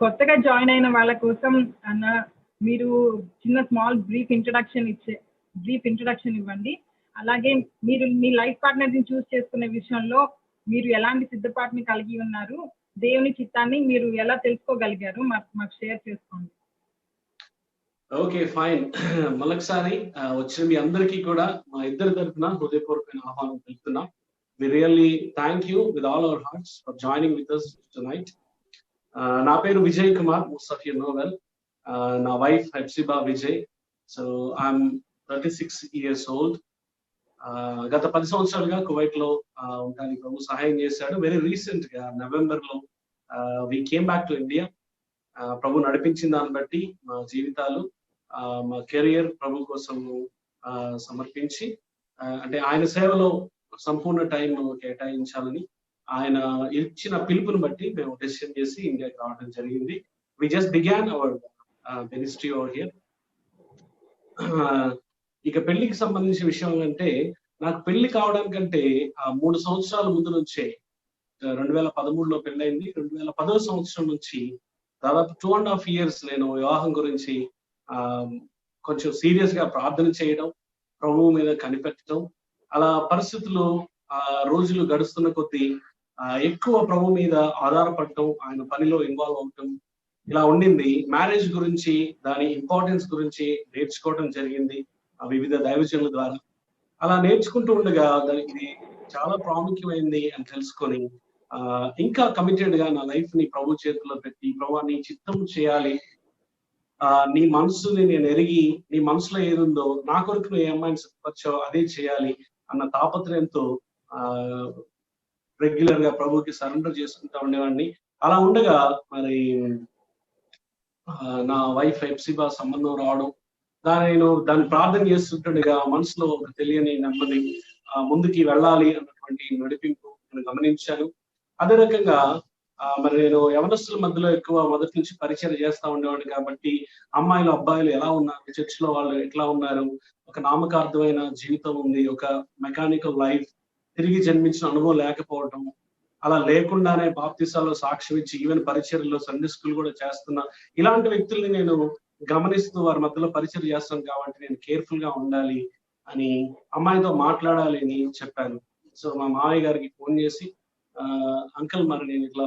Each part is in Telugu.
కొత్తగా జాయిన్ అయిన వాళ్ళ కోసం అన్న మీరు చిన్న స్మాల్ బ్రీఫ్ ఇంట్రడక్షన్ ఇవ్వండి. అలాగే మీరు మీ లైఫ్ పార్ట్నర్ని చూస్ చేసుకునే విషయంలో మీరు ఎలాంటి సిద్ధపాటుని కలిగి ఉన్నారు, దేవుని చిత్తాన్ని మీరు ఎలా తెలుసుకోగలిగారు మాకు షేర్ చేసుకోండి. Okay, fine. మరొకసారి వచ్చిన మీ అందరికీ కూడా మా ఇద్దరి తరఫున హృదయపూర్వకమైన ఆహ్వానం తెలుపుతున్నాం. We really thank you with all our hearts for joining with us tonight. నా పేరు Vijay Kumar, most of you know well. నా wife Hepsiba Vijay. So I'm 36 years old. గత 10 సంవత్సరాలుగా కువైట్ లో ఉండడానికి ప్రభు సహాయం చేశాడు. వెరీ రీసెంట్ గా నవంబర్ లో we came back to India. ప్రభు నడిపించిన దాన్ని బట్టి మా జీవితాలు, మా కెరియర్ ప్రభు కోసం సమర్పించి, అంటే ఆయన సేవలో సంపూర్ణ టైం కేటాయించాలని ఆయన ఇచ్చిన పిలుపుని బట్టి మేము డెసిషన్ చేసి ఇండియాకి రావడం జరిగింది. We just began our ministry over here. ఇక పెళ్లికి సంబంధించిన విషయం అంటే, నాకు పెళ్లి కావడానికంటే 3 సంవత్సరాల ముందు నుంచే 2013లో పెళ్ళైంది. 2010వ సంవత్సరం నుంచి దాదాపు 2.5 years నేను వివాహం గురించి కొంచెం సీరియస్ గా ప్రార్థన చేయడం, ప్రభువు మీద కనిపెట్టడం, అలా పరిస్థితులు రోజులు గడుస్తున్న కొద్దీ ఎక్కువ ప్రభు మీద ఆధారపడటం, ఆయన పనిలో ఇన్వాల్వ్ అవటం ఇలా ఉండింది. మ్యారేజ్ గురించి, దాని ఇంపార్టెన్స్ గురించి నేర్చుకోవడం జరిగింది వివిధ దైవజనుల ద్వారా. అలా నేర్చుకుంటూ ఉండగా దానికి ఇది చాలా ప్రాముఖ్యమైంది అని తెలుసుకొని ఇంకా కమిటెడ్ గా నా లైఫ్ ని ప్రభు చేతుల్లో పెట్టి, ప్రభు నీ చిత్తం చేయాలి, నీ మనసుని నేను ఎరిగి, నీ మనసులో ఏదుందో నా కొరకు నువ్వు ఏ అమ్మాయిని సిద్ధపరిచావో అదే చేయాలి అన్న తాపత్రయంతో రెగ్యులర్ గా ప్రభుకి సరెండర్ చేసుకుంటా ఉండేవాడిని. అలా ఉండగా మరి నా వైఫ్ హెప్సిబా సంబంధం రావడం, దాన్ని ప్రార్థన చేస్తుంటుండగా మనసులో ఒక తెలియని నెమ్మది, ముందుకి వెళ్ళాలి అన్నటువంటి నడిపింపు నేను గమనించాను. అదే రకంగా మరి నేను యవనస్తుల మధ్యలో ఎక్కువ మొదటి నుంచి పరిచయం చేస్తా ఉండేవాడిని కాబట్టి అమ్మాయిలు అబ్బాయిలు ఎలా ఉన్నారు, చర్చ్ లో వాళ్ళు ఎట్లా ఉన్నారు, ఒక నామకార్థమైన జీవితం ఉంది, ఒక మెకానికల్ లైఫ్, తిరిగి జన్మించిన అనుభవం లేకపోవటం, అలా లేకుండానే బాప్తిసాల్లో సాక్ష్యం ఇచ్చి ఈవెన్ పరిచర్లో సండే స్కూల్ కూడా చేస్తున్నా, ఇలాంటి వ్యక్తుల్ని నేను గమనిస్తూ వారి మధ్యలో పరిచయం చేస్తాను కాబట్టి నేను కేర్ఫుల్ గా ఉండాలి అని, అమ్మాయితో మాట్లాడాలి అని చెప్పాను. సో మా మామయ్య గారికి ఫోన్ చేసి, అంకుల్ మరి నేను ఇట్లా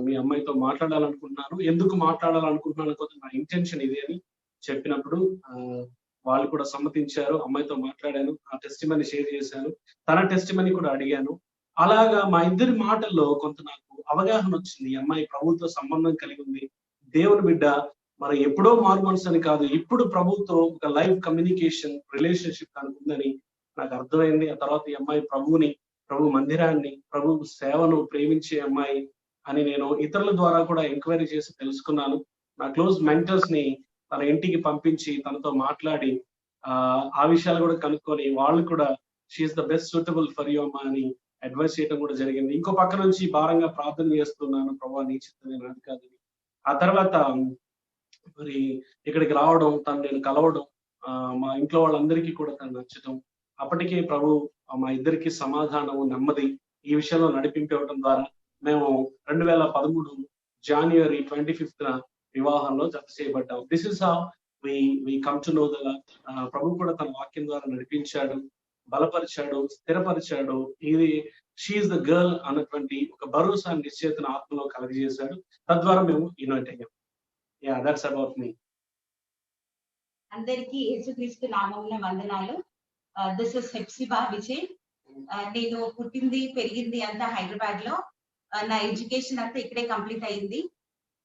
మీ అమ్మాయితో మాట్లాడాలనుకుంటున్నాను, ఎందుకు మాట్లాడాలనుకుంటున్నాను కొద్దిగా నా ఇంటెన్షన్ ఇది అని చెప్పినప్పుడు వాళ్ళు కూడా సమ్మతించారు. అమ్మాయితో మాట్లాడాను, ఆ టెస్టిమనీ షేర్ చేశాను, తన టెస్టిమనీ కూడా అడిగాను. అలాగా మా ఇద్దరి మాటల్లో కొంత నాకు అవగాహన వచ్చింది. ఈ అమ్మాయి ప్రభుత్వ సంబంధం కలిగి ఉంది, దేవుని బిడ్డ, మరి ఎప్పుడో మారు మనసు అని కాదు, ఇప్పుడు ప్రభుతో ఒక లైవ్ కమ్యూనికేషన్ రిలేషన్షిప్ తనకు ఉందని నాకు అర్థమైంది. ఆ తర్వాత ఈ అమ్మాయి ప్రభు మందిరాన్ని, ప్రభు సేవను ప్రేమించే అమ్మాయి అని నేను ఇతరుల ద్వారా కూడా ఎంక్వైరీ చేసి తెలుసుకున్నాను. నా క్లోజ్ మెంటర్స్ ని తన ఇంటికి పంపించి తనతో మాట్లాడి ఆ విషయాలు కూడా కనుక్కొని వాళ్ళు కూడా she's the best suitable for you అమ్మా అని అడ్వైస్ చేయడం కూడా జరిగింది. ఇంకో పక్క నుంచి భారంగా ప్రార్థన చేస్తున్నాను, ప్రభు నీ చిత్తం నాది కాదని. ఆ తర్వాత మరి ఇక్కడికి రావడం, తను నేను కలవడం, మా ఇంట్లో వాళ్ళందరికీ కూడా తను నచ్చడం, అప్పటికే ప్రభు మా ఇద్దరికి సమాధానము, నెమ్మది ఈ విషయంలో నడిపింపవడం ద్వారా మేము 2013 January 25th వివాహంలో జత చేయబడ్డాం. This is how we come to know the Lord. ప్రభు కూడా తన వాక్యం ద్వారా నడిపించాడు, బలపరిచాడు, స్థిరపరిచాడు. ఇది షీఈస్ ద గర్ల్ అన్నటువంటి ఒక భరోసా నిశ్చేతన ఆత్మలో కలగజేశాడు. తద్వారా మేము యునైట్ అయ్యాం. Yeah, that's about me. అందరికీ యేసుక్రీస్తు నామమున వందనాలు. This is Hepsiba Vijay. నేను పుట్టింది పెరిగింది అంతా హైదరాబాద్ లో. నా ఎడ్యుకేషన్ అంతా ఇక్కడే కంప్లీట్ అయింది.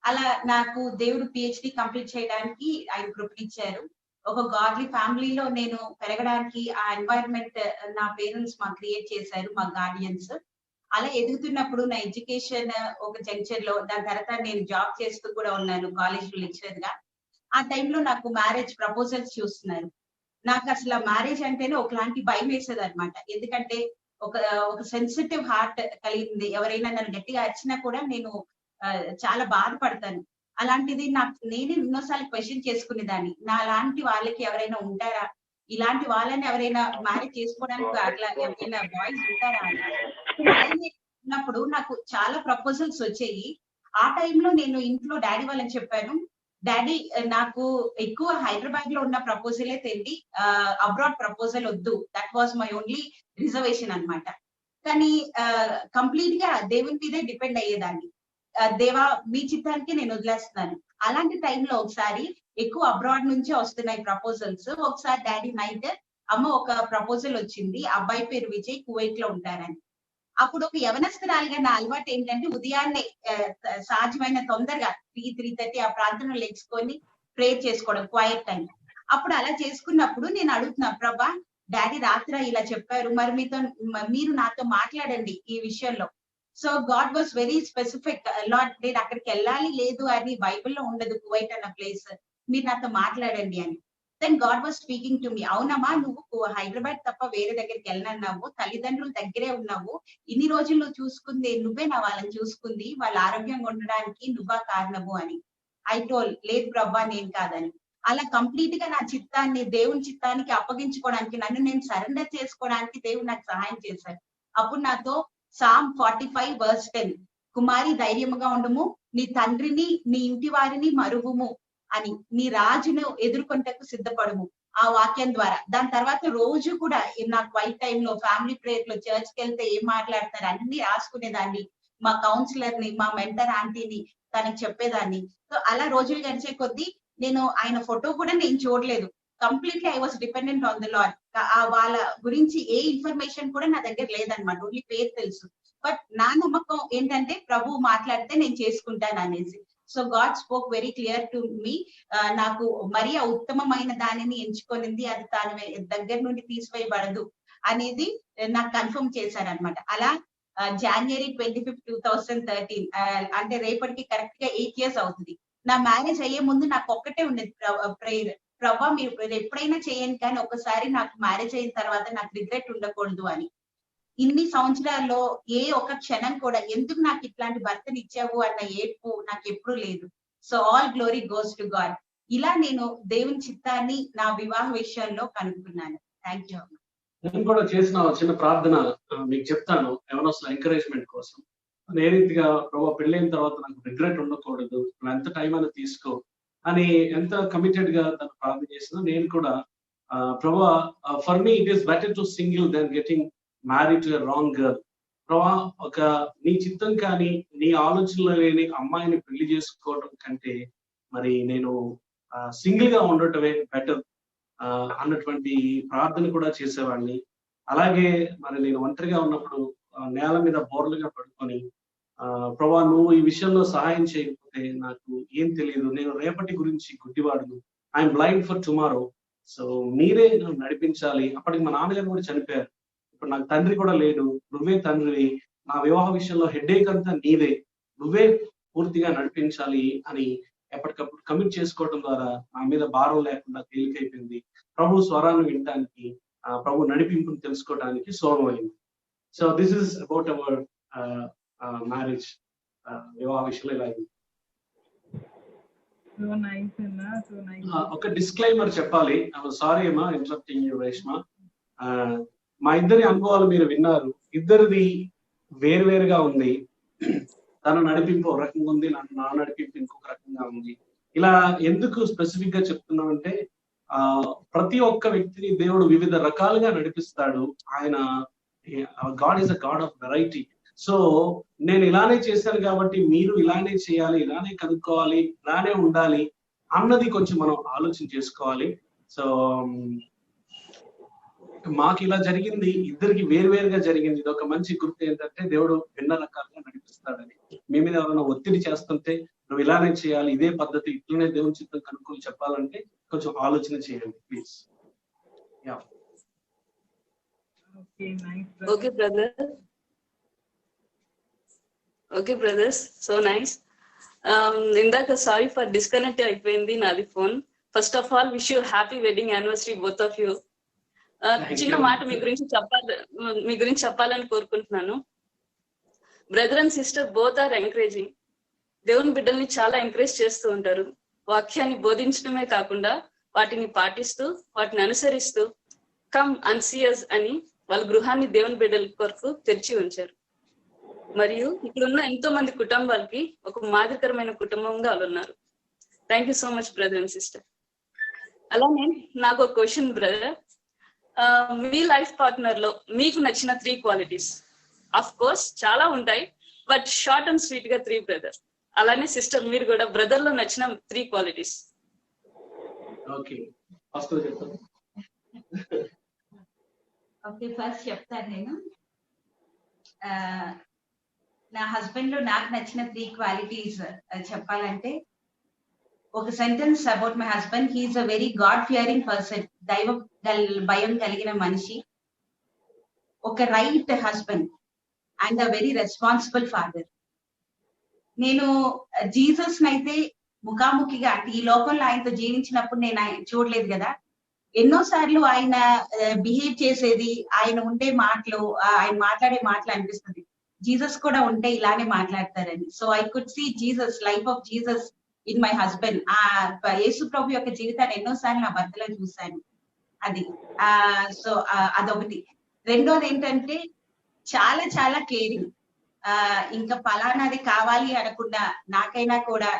అలా నాకు దేవుడు PhD కంప్లీట్ చేయడానికి ఆయన కృపనిచ్చారు. ఒక గాడ్లీ ఫ్యామిలీలో నేను పెరగడానికి ఆ ఎన్వైరన్మెంట్ నా పేరెంట్స్ మాకు క్రియేట్ చేశారు, మా గార్డియన్స్. అలా ఎదుగుతున్నప్పుడు నా ఎడ్యుకేషన్ ఒక జంక్షన్ లో, దాని తర్వాత నేను జాబ్ చేస్తూ కూడా ఉన్నాను కాలేజ్ లో లెక్చరర్ గా. ఆ టైంలో నాకు మ్యారేజ్ ప్రపోజల్స్ చూస్తున్నారు. నాకు అసలు మ్యారేజ్ అంటేనే ఒకలాంటి భయం వేసేది అనమాట. ఎందుకంటే ఒక సెన్సిటివ్ హార్ట్ కలిగింది. ఎవరైనా నన్ను గట్టిగా అరిచినా కూడా నేను చాలా బాధపడతాను. అలాంటిది నేనే ఎన్నోసార్లు క్వశ్చన్ చేసుకునేదాన్ని, నా లాంటి వాళ్ళకి ఎవరైనా ఉంటారా, ఇలాంటి వాళ్ళని ఎవరైనా మ్యారేజ్ చేసుకోవడానికి అట్లా ఎవరైనా బాయ్స్ ఉంటారా అని. ఉన్నప్పుడు నాకు చాలా ప్రపోజల్స్ వచ్చాయి. ఆ టైంలో నేను ఇంట్లో డాడీ వాళ్ళని చెప్పాను, డాడీ నాకు ఎక్కువ హైదరాబాద్ లో ఉన్న ప్రపోజలే తెండి, అబ్రాడ్ ప్రపోజల్ వద్దు. That was my only reservation అన్నమాట. కానీ కంప్లీట్ గా దేవుని మీదే డిపెండ్ అయ్యేదాన్ని. దేవా మీ చిత్తానికి నేను వదిలేస్తున్నాను. అలాంటి టైంలో ఒకసారి ఎక్కువ అబ్రాడ్ నుంచే వస్తున్నాయి ప్రపోజల్స్. ఒకసారి డాడీ నైట్, అమ్మ ఒక ప్రపోజల్ వచ్చింది, అబ్బాయి పేరు విజయ్, కువైట్ లో ఉంటారని. అప్పుడు ఒక యవనస్తురాలిగా నా అలవాటు ఏంటంటే ఉదయాన్నే సాధ్యమైన తొందరగా 3:30 ఆ ప్రాంతంలో లెగ్చుకొని ప్రేయర్ చేసుకోవడం, క్వైట్ టైం. అప్పుడు అలా చేసుకున్నప్పుడు నేను అడుగుతున్నా, ప్రభా డాడీ రాత్రి ఇలా చెప్పారు, మరి మీరు నాతో మాట్లాడండి ఈ విషయంలో. So God was very specific, lord నేను అక్కడికి వెళ్ళాలి లేదు అని బైబిల్లో ఉండదు, కువైట్ అన్న ప్లేస్, మీరు నాతో మాట్లాడండి అని. Then God was speaking to me, అవునమ్మా నువ్వు హైదరాబాద్ తప్ప వేరే దగ్గరికి వెళ్ళనన్నావు, తల్లిదండ్రుల దగ్గరే ఉన్నావు, ఇన్ని రోజులు చూసుకుంది నువ్వే, నా వాళ్ళని చూసుకుంది, వాళ్ళ ఆరోగ్యంగా ఉండడానికి నువ్వా కారణము అని. ఐ టోల్ లేదు ప్రభా నేను కాదని. అలా కంప్లీట్ గా నా చిత్తాన్ని దేవుని చిత్తానికి అప్పగించుకోవడానికి, నన్ను నేను సరెండర్ చేసుకోవడానికి దేవుడు నాకు సహాయం చేశారు. అప్పుడు నాతో సామ్ 45:10, కుమారి ధైర్యముగా ఉండుము, నీ తండ్రిని నీ ఇంటి వారిని మరువుము అని, నీ రాజును ఎదుర్కొంటకు సిద్ధపడము, ఆ వాక్యం ద్వారా. దాని తర్వాత రోజు కూడా నా క్వైట్ టైంలో ఫ్యామిలీ ప్రేయర్ లో చర్చ్కి వెళ్తే ఏం మాట్లాడతారు అన్ని రాసుకునేదాన్ని, మా కౌన్సిలర్ ని, మా మెంటర్ ఆంటీని తనకి చెప్పేదాన్ని. సో అలా రోజులు గడిచే కొద్దీ నేను ఆయన ఫోటో కూడా నేను చూడలేదు, completely I was dependent on the lord. వాళ్ళ గురించి ఏ ఇన్ఫర్మేషన్ కూడా నా దగ్గర లేదనమాట, ఓన్లీ పేరు తెలుసు. బట్ నా నమ్మకం ఏంటంటే ప్రభు మాట్లాడితే నేను చేసుకుంటాను అనేసి. So God spoke very clear to me, నాకు మరీ ఉత్తమమైన దానిని ఎంచుకొనింది, అది తాను దగ్గర నుండి తీసివేయబడదు అనేది నాకు కన్ఫర్మ్ చేశారనమాట. అలా January 25, 2013, అంటే రేపటికి కరెక్ట్ గా 8 years అవుతుంది. నా మ్యారేజ్ అయ్యే ముందు నాకు ఒక్కటే ఉండేది ప్రేయర్, ప్రభా మీరు ఎప్పుడైనా చేయండి కానీ ఒకసారి నాకు మ్యారేజ్ అయిన తర్వాత నాకు రిగ్రెట్ ఉండకూడదు అని. ఇన్ని సంవత్సరాల్లో ఏ ఒక్క క్షణం కూడా ఎందుకు నాకు ఇట్లాంటి భర్తని ఇచ్చావు అన్న ఏడ్పు నాకు ఎప్పుడు లేదు. So all glory goes to God. ఇలా నేను దేవుని చిత్తాన్ని నా వివాహ విషయంలో కనుక్కున్నాను. Thank you. నేను కూడా చేసిన చిన్న ప్రార్థన మీకు చెప్తాను, ఎవరొస్తా ఎంకరేజ్మెంట్ కోసం. ఏ రీతిగా ప్రభావ పెళ్ళైన తర్వాత నాకు రిగ్రెట్ ఉండకూడదు, ఎంత టైం అయినా తీసుకో అని ఎంత కమిటెడ్ గా తను ప్రార్థన చేసినా, నేను కూడా Prabha for me it is better to single than getting married to a wrong girl. Prabha ఒక నీ చిత్తం కానీ నీ ఆలోచనలో లేని అమ్మాయిని పెళ్లి చేసుకోవడం కంటే మరి నేను సింగిల్ గా ఉండటమే బెటర్ అన్నటువంటి ప్రార్థన కూడా చేసేవాడిని. అలాగే మరి నేను ఒంటరిగా ఉన్నప్పుడు నేల మీద బోర్లుగా పడుకొని, ప్రభా నువ్వు ఈ విషయంలో సహాయం చేయకపోతే నాకు ఏం తెలియదు, నేను రేపటి గురించి గుడ్డివాడును, I'm blind for tomorrow, so మీరే నన్ను నడిపించాలి. అప్పటికి మా నాన్నగారు కూడా చనిపోయారు, ఇప్పుడు నాకు తండ్రి కూడా లేడు, నువ్వే తండ్రివి, నా వివాహ విషయంలో హెడేక్ అంతా నీవే, నువ్వే పూర్తిగా నడిపించాలి అని ఎప్పటికప్పుడు కమిట్ చేసుకోవడం ద్వారా నా మీద భారం లేకుండా తేలికైపోయింది. ప్రభు స్వరాన్ని వినడానికి, ప్రభు నడిపింపును తెలుసుకోవడానికి సులభమైంది. So this is about our marriage, వివాహ విషయంలో ఇలా అయింది. ఒక డిస్క్లైమర్ చెప్పాలి, సారీ అమ్మా ఇంటరప్టింగ్ యూ రేష్మా. మా ఇద్దరి అనుభవాలు మీరు విన్నారు, ఇద్దరిది వేరువేరుగా ఉంది. తన నడిపింపు ఒక రకంగా ఉంది, నా నడిపింపు ఇంకొక రకంగా ఉంది. ఇలా ఎందుకు స్పెసిఫిక్ గా చెప్తున్నామంటే ప్రతి ఒక్క వ్యక్తిని దేవుడు వివిధ రకాలుగా నడిపిస్తాడు. ఆయన God is a God of variety. So నేను ఇలానే చేశాను కాబట్టి మీరు ఇలానే చేయాలి, ఇలానే కనుక్కోవాలి, ఇలానే ఉండాలి అన్నది కొంచెం మనం ఆలోచన చేసుకోవాలి. సో మాకు ఇలా జరిగింది, ఇద్దరికి వేరువేరుగా జరిగింది. ఇది ఒక మంచి గుర్తు ఏంటంటే దేవుడు భిన్న రకాలుగా నడిపిస్తాడని. మీ మీద ఎవరైనా ఒత్తిడి చేస్తుంటే నువ్వు ఇలానే చేయాలి, ఇదే పద్ధతి, ఇట్లనే దేవుని చిత్తం కనుక్కొని చెప్పాలంటే కొంచెం ఆలోచన చేయండి please. Okay brothers, so nice. ఇందాక సారీ ఫర్ డిస్కనెక్ట్ అయిపోయింది నాది phone. First of all wish you happy wedding anniversary both of you. చిన్న మాట మీ గురించి చెప్పాలని కోరుకుంటున్నాను. Brother and sister both are encouraging. దేవుని బిడ్డల్ని చాలా ఎంకరేజ్ చేస్తూ ఉంటారు. వాక్యాన్ని బోధించడమే కాకుండా వాటిని పాటిస్తూ వాటిని అనుసరిస్తూ కమ్ అండ్ సీ us అని వాళ్ళ గృహాన్ని దేవుని బిడ్డల కొరకు తెరిచి ఉంచారు. మరియు ఇక్కడ ఉన్న ఎంతో మంది కుటుంబాలకి ఒక మాదిరికరమైన కుటుంబంగా వాళ్ళు ఉన్నారు. Thank you so much brother and sister. అలానే నాకు ఒక క్వశ్చన్ బ్రదర్, మీ లైఫ్ పార్ట్నర్ లో మీకు నచ్చిన 3 క్వాలిటీస్. ఆఫ్ కోర్స్ చాలా ఉంటాయి, బట్ షార్ట్ అండ్ స్వీట్ గా 3 బ్రదర్. అలానే సిస్టర్ మీరు కూడా బ్రదర్ లో నచ్చిన 3 క్వాలిటీస్. ఓకే, ఫస్ట్ చెప్తాను. ఓకే, ఫస్ట్ చెప్తాను నేను. నా హస్బెండ్ లో నాకు నచ్చిన 3 క్వాలిటీస్ చెప్పాలంటే, ఒక sentence about my husband, he's a very God fearing person, దైవ భయం కలిగిన మనిషి, ఒక right husband and a very responsible father. నేను జీసస్ నైతే ముఖాముఖిగా అంటే ఈ లోకంలో ఆయనతో జీవించినప్పుడు నేను ఆయన చూడలేదు కదా, ఎన్నోసార్లు ఆయన బిహేవ్ చేసేది, ఆయన ఉండే మాటలు, ఆయన మాట్లాడే మాటలు అనిపిస్తుంది జీసస్ కూడా ఉంటే ఇలానే మాట్లాడతారని. So I could see Jesus, life of Jesus in my husband. యేసు ప్రభు యొక్క జీవితాన్ని ఎన్నోసార్లు నా భర్తలో చూశాను. అది సో అదొకటి. రెండోది ఏంటంటే చాలా చాలా కేరింగ్. ఇంకా పలానాది కావాలి అనకుండా నాకైనా కూడా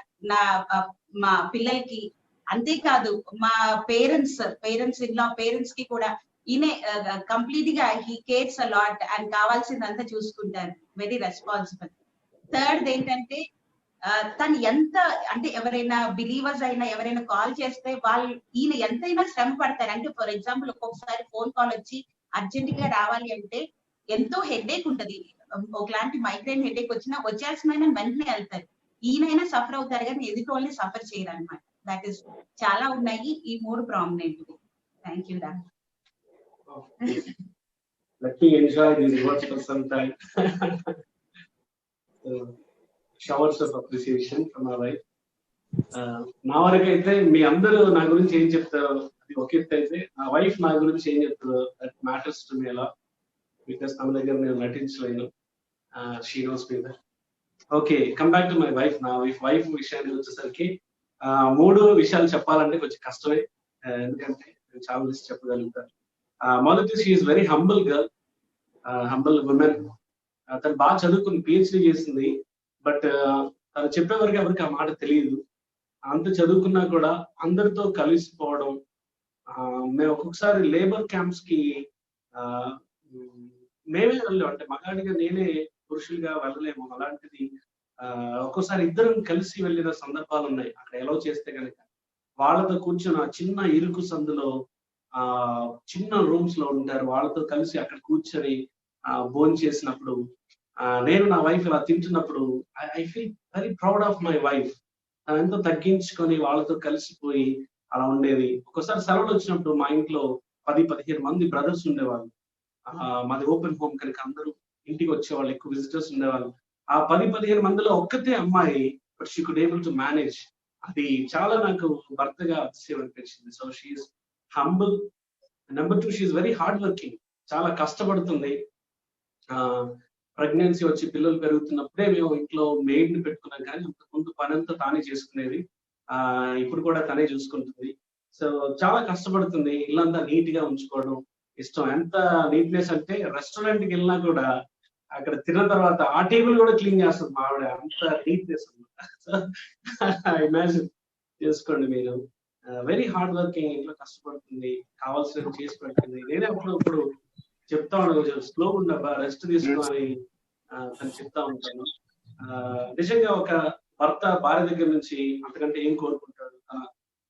మా పిల్లలకి, అంతేకాదు మా పేరెంట్స్ ఇన్లా పేరెంట్స్ కి కూడా ఈయనే కంప్లీట్ గా he cares a lot and కావాల్సిందంతా చూసుకుంటారు. Very responsible. థర్డ్ ఏంటంటే తను ఎంత అంటే ఎవరైనా బిలీవర్స్ అయినా ఎవరైనా కాల్ చేస్తే ఈయన ఎంతైనా శ్రమ పడతారు. అంటే ఫర్ ఎగ్జాంపుల్ ఒక్కొక్కసారి ఫోన్ కాల్ వచ్చి అర్జెంట్ గా రావాలి అంటే ఎంతో హెడేక్ ఉంటది. ఒకలాంటి మైగ్రేన్ హెడేక్ వచ్చినా వచ్చేసిన వెంటనే వెళ్తారు. ఈయనైనా సఫర్ అవుతారు కానీ ఎదుటి వాళ్ళని సఫర్ చేయరు అనమాట. దట్ ఈస్ చాలా ఉన్నాయి. ఈ 3 ప్రామినెంట్. థ్యాంక్ యూ డా. Let me enjoy these words for some time. Showers of appreciation from my wife. నా వరకు అయితే మీ అందరూ నా గురించి ఏం చెప్తారో అది ఒక ఎత్తు అయితే, నా వైఫ్ నా గురించి ఏం చెప్తారో దట్ మ్యాటర్స్ టు మీ అలా, బికాస్ తన దగ్గర నేను నటించలేను. She knows me that. Okay, come back to my wife. నా వైఫ్ విషయానికి వచ్చేసరికి 3 విషయాలు చెప్పాలంటే కొంచెం కష్టమే, ఎందుకంటే చాలా లిస్ట్ చెప్పగలుగుతాను. మొదటి, she is very humble girl, humble women. తను బాగా చదువుకుని PhD చేసింది, బట్ తను చెప్పే వరకు ఎవరికి ఆ మాట తెలియదు. అంత చదువుకున్నా కూడా అందరితో కలిసిపోవడం. మేము ఒక్కొక్కసారి లేబర్ క్యాంప్స్ కి మేమే వెళ్ళాం, అంటే మగాడిగా నేనే పురుషులుగా వెళ్ళలేము. అలాంటిది ఒక్కోసారి ఇద్దరం కలిసి వెళ్ళిన సందర్భాలు ఉన్నాయి. అక్కడ ఎలా చేస్తే కనుక వాళ్ళతో కూర్చొని ఆ చిన్న ఇరుకు సందులో చిన్న రూమ్స్ లో ఉంటారు, వాళ్ళతో కలిసి అక్కడ కూర్చొని భోజనం చేసినప్పుడు, నేను నా వైఫ్ ఇలా తింటున్నప్పుడు I feel very proud of my wife. ఎంతో తగ్గించుకొని వాళ్ళతో కలిసిపోయి అలా ఉండేది. ఒక్కోసారి సెలవులు వచ్చినప్పుడు మా ఇంట్లో 10-15 మంది బ్రదర్స్ ఉండేవాళ్ళు. మాది ఓపెన్ హోమ్ కనుక అందరూ ఇంటికి వచ్చేవాళ్ళు, ఎక్కువ విజిటర్స్ ఉండేవాళ్ళు. ఆ 10-15 మందిలో ఒక్కతే అమ్మాయి, but she could able to manage. అది చాలా నాకు భర్తగా అతిశయం అనిపించింది. So she's humble. Number 2, she's very hard working. చాలా కష్టపడుతుంది. ప్రెగ్నెన్సీ వచ్చి పిల్లలు పెరుగుతున్నప్పుడే మేము ఇంట్లో మెయిడ్ ని పెట్టుకున్నాం, కానీ ముందు పనంతా తానే చేసుకునేది. ఇప్పుడు కూడా తనే చూసుకుంటుంది. సో చాలా కష్టపడుతుంది. ఇల్లంతా నీట్ గా ఉంచుకోవడం ఇష్టం. ఎంత నీట్నెస్ అంటే రెస్టారెంట్ కి వెళ్ళినా కూడా అక్కడ తిన్న తర్వాత ఆ టేబుల్ కూడా క్లీన్ చేస్తుంది మా ఆవిడ, అంత నీట్నెస్ అనమాట. ఇమాజిన్ చేసుకోండి మీరు. వెరీ హార్డ్ వర్కింగ్, ఇంట్లో కష్టపడుతుంది, కావాల్సినవి చేసి పెడుతుంది. నేనే అప్పుడు చెప్తా ఉన్నాను, కొంచెం స్లో ఉండబ్బా, రెస్ట్ తీసుకోవాలి అని చెప్తా ఉంటాను. నిజంగా ఒక భర్త భార్య దగ్గర నుంచి అంతకంటే ఏం కోరుకుంటాడు? తన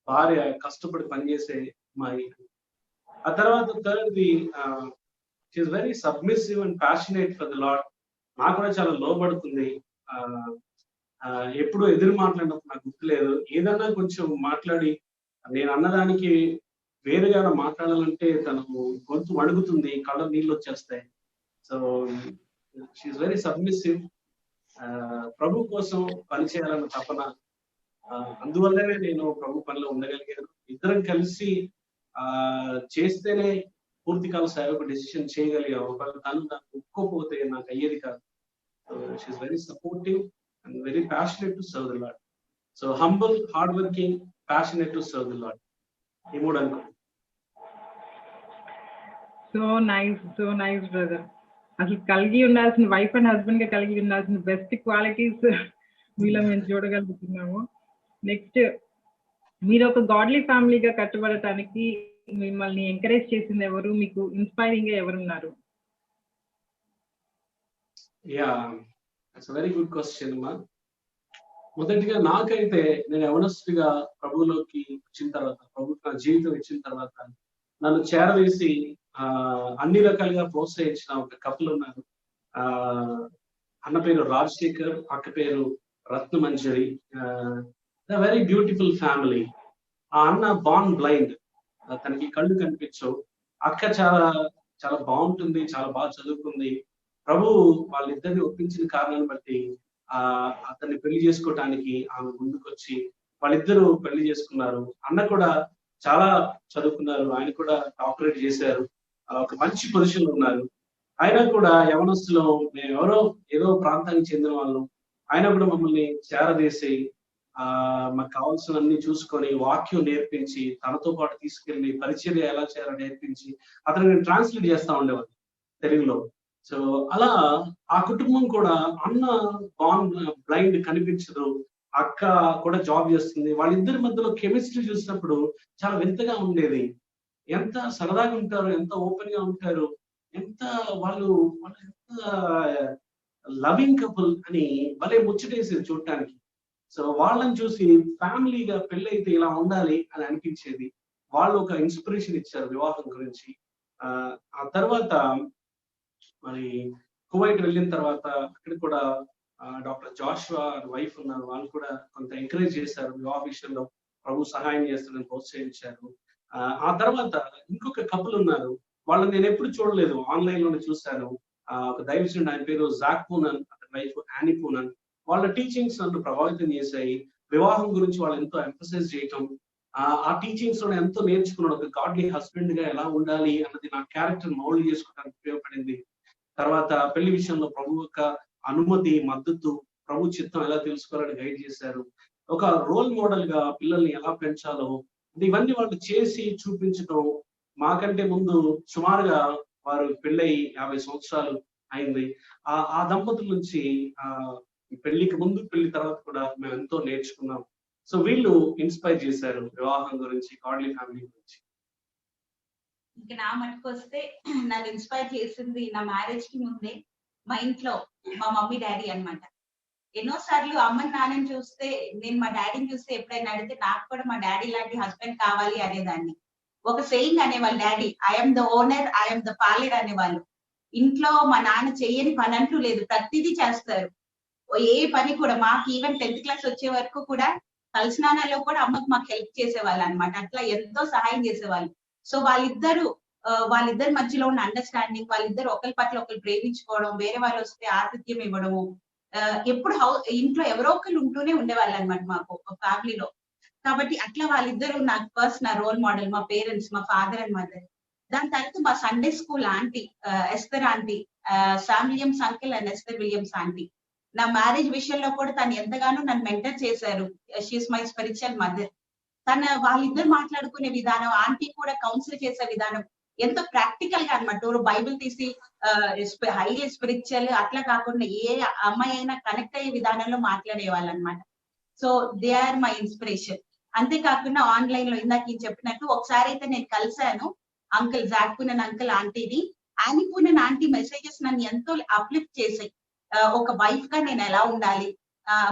భార్య కష్టపడి పనిచేసే అమ్మాయి. ఆ తర్వాత థర్డ్ది, she's very submissive and passionate for the Lord. నాకు కూడా చాలా లోబడుతుంది. ఎప్పుడు ఎదురు మాట్లాడినప్పుడు నాకు గుర్తులేదు. ఏదన్నా కొంచెం మాట్లాడి నేను అన్నదానికి వేరుగా మాట్లాడాలంటే తనకు గొంతు అడుగుతుంది, కళ్ళ నీళ్ళు వచ్చేస్తాయి. So she's very submissive. ప్రభు కోసం పనిచేయాలన్న తపన. అందువల్లనే నేను ప్రభు పనిలో ఉండగలిగాను. ఇద్దరం కలిసి చేస్తేనే పూర్తికాల సేవకు డెసిషన్ చేయగలిగాం. ఒకవేళ తను నాకు ఒప్పుకోపోతే నాకు అయ్యేది కాదు. So she's very supportive and very passionate to serve the Lord. So humble, hard working, passionate to serve the Lord. ఈ 3 అనుకో. So nice brother. అసలు కలిగి ఉండాల్సిన వైఫ్ అండ్ హస్బెండ్ గా కలిగి ఉండాల్సిన బెస్ట్ క్వాలిటీస్ మీలో మేము చూడగలుగుతున్నాము. నెక్స్ట్, మీరు ఒక గాడ్లీ ఫ్యామిలీగా కట్టబడటానికి మిమ్మల్ని ఎంకరేజ్ చేసింది ఎవరు? మీకు ఇన్స్పైరింగ్ గా ఎవరున్నారు? Yeah, it's very good question అమ్మా. మొదటిగా నాకైతే నేను యవనస్తుడిగా ప్రభువులోకి వచ్చిన తర్వాత, ప్రభుత్వ నా జీవితం ఇచ్చిన తర్వాత నన్ను చేరవేసి అన్ని రకాలుగా ప్రోత్సహించిన ఒక కపుల్ ఉన్నారు. అన్న పేరు రాజశేఖర్, అక్క పేరు రత్నమంజరి. Very beautiful family. ఆ అన్న బార్న్ బ్లైండ్, తనకి కళ్ళు కనిపించవు. అక్క చాలా చాలా బాగుంటుంది, చాలా బాగా చదువుకుంది. ప్రభు వాళ్ళిద్దరిని ఒప్పించిన కారణాన్ని బట్టి అతన్ని పెళ్లి చేసుకోవటానికి ఆమె ముందుకొచ్చి వాళ్ళిద్దరూ పెళ్లి చేసుకున్నారు. అన్న కూడా చాలా చదువుకున్నారు, ఆయన కూడా డాక్టరేట్ చేశారు, ఒక మంచి పొజిషన్ లో ఉన్నారు. ఆయన కూడా యవనస్తులో మేము ఎవరో ఏదో ప్రాంతానికి చెందిన వాళ్ళం, ఆయన కూడా మమ్మల్ని చేరదీసి మాకు కావాల్సినవన్నీ చూసుకొని వాక్యం నేర్పించి తనతో పాటు తీసుకెళ్లి పరిచర్య ఎలా చేయాలో నేర్పించి అతను నేను ట్రాన్స్లేట్ చేస్తా ఉండేవాడిని తెలుగులో. సో అలా ఆ కుటుంబం కూడా, అన్న బాన్ బ్లైండ్ కనిపించదు, అక్క కూడా జాబ్ చేస్తుంది. వాళ్ళిద్దరి మధ్యలో కెమిస్ట్రీ చూసినప్పుడు చాలా వింతగా ఉండేది. ఎంత సరదాగా ఉంటారు, ఎంత ఓపెన్ గా ఉంటారు, ఎంత వాళ్ళు ఎంత లవింగ్ కపుల్ అని భలే ముచ్చటేసేది చూడటానికి. సో వాళ్ళని చూసి ఫ్యామిలీగా పెళ్ళైతే ఇలా ఉండాలి అని అనిపించేది. వాళ్ళు ఒక ఇన్స్పిరేషన్ ఇచ్చారు వివాహం గురించి. ఆ తర్వాత మరి కువైట్ వెళ్ళిన తర్వాత అక్కడ కూడా డాక్టర్ జాషువా వైఫ్ ఉన్నారు, వాళ్ళు కూడా కొంత ఎంకరేజ్ చేశారు వివాహ విషయంలో, ప్రభు సహాయం చేస్తారని ప్రోత్సహించారు. ఆ తర్వాత ఇంకొక కపుల్ ఉన్నారు, వాళ్ళని నేను ఎప్పుడు చూడలేదు, ఆన్లైన్ లోనే చూశాను. ఒక దైవజనుడు, ఆయన పేరు జాక్ పూనన్, అతని వైఫ్ యానీ పూనన్. వాళ్ళ టీచింగ్స్ నన్ను ప్రభావితం చేశాయి. వివాహం గురించి వాళ్ళు ఎంతో ఎంఫసైజ్ చేయటం, ఆ టీచింగ్స్ లో ఎంతో నేర్చుకున్నాడు. ఒక గాడ్లీ హస్బెండ్ గా ఎలా ఉండాలి అన్నది నా క్యారెక్టర్ మౌల్డ్ చేసుకోవడానికి ఉపయోగపడింది. తర్వాత పెళ్లి విషయంలో ప్రభు యొక్క అనుమతి, మద్దతు, ప్రభు చిత్తం ఎలా తెలుసుకోవాలని గైడ్ చేశారు. ఒక రోల్ మోడల్ గా పిల్లల్ని ఎలా పెంచాలో ఇవన్నీ వాళ్ళు చేసి చూపించడం. మాకంటే ముందు సుమారుగా వారు పెళ్ళై 50 సంవత్సరాలు అయింది. ఆ దంపతుల నుంచి పెళ్లికి ముందు, పెళ్లి తర్వాత కూడా మేము ఎంతో నేర్చుకున్నాం. సో వీళ్ళు ఇన్స్పైర్ చేశారు వివాహం గురించి, గాడ్లీ ఫ్యామిలీ గురించి. ఇంకా నా మటుకు వస్తే నన్ను ఇన్స్పైర్ చేసింది నా మ్యారేజ్ కి ముందే మా ఇంట్లో మా మమ్మీ డాడీ అన్నమాట. ఎన్నోసార్లు అమ్మని నాన్నని చూస్తే, నేను మా డాడీని చూస్తే ఎప్పుడైనా అడిగితే నాకు కూడా మా డాడీ లాంటి హస్బెండ్ కావాలి అనేదాన్ని. ఒక సెయింగ్ అనేవాళ్ళు daddy, I'm the owner, I'm the పాలేర్ అనేవాళ్ళు. ఇంట్లో మా నాన్న చెయ్యని పని అంటూ లేదు, ప్రతిదీ చేస్తారు. ఏ పని కూడా, మాకు ఈవెన్ 10th క్లాస్ వచ్చే వరకు కూడా తలస్నానాల్లో కూడా అమ్మకు మాకు హెల్ప్ చేసేవాళ్ళు అనమాట. అట్లా ఎంతో సహాయం చేసేవాళ్ళు. సో వాళ్ళిద్దరి మధ్యలో ఉన్న అండర్స్టాండింగ్, వాళ్ళిద్దరు ఒకరి పట్ల ఒకరు ప్రేమించుకోవడం, వేరే వాళ్ళు వస్తే ఆతిథ్యం ఇవ్వడము, ఎప్పుడు ఇంట్లో ఎవరో ఒకరు ఉంటూనే ఉండేవాళ్ళు అనమాట మాకు ఫ్యామిలీలో. కాబట్టి అట్లా వాళ్ళిద్దరు నాకు ఫస్ట్ నా రోల్ మోడల్, మా పేరెంట్స్, మా ఫాదర్ అండ్ మదర్. దాని తర్వాత మా Sunday school aunty Esther aunty, Sam Williams uncle and Esther Williams aunty. నా మ్యారేజ్ విషయంలో కూడా తను ఎంతగానో నన్ను మెంటర్ చేశారు. She's my spiritual mother. వాళ్ళిద్దరు మాట్లాడుకునే విధానం, ఆంటీ కూడా కౌన్సిల్ చేసే విధానం ఎంతో ప్రాక్టికల్ గా అనమాట. బైబిల్ తీసి హైలీ స్పిరిచువల్ అట్లా కాకుండా ఏ అమ్మాయి అయినా కనెక్ట్ అయ్యే విధానంలో మాట్లాడేవాళ్ళు అనమాట. So they are my inspiration. అంతేకాకుండా ఆన్లైన్ లో ఇందాక చెప్పినట్టు ఒకసారి అయితే నేను కలిశాను అంకుల్ జాక్ పూనన్ అంకుల్ ఆంటీని. యానీ పూనన్ ఆంటీ మెసేజెస్ నన్ను ఎంతో అప్లిఫ్ట్ చేసాయి. ఒక వైఫ్ గా నేను ఎలా ఉండాలి,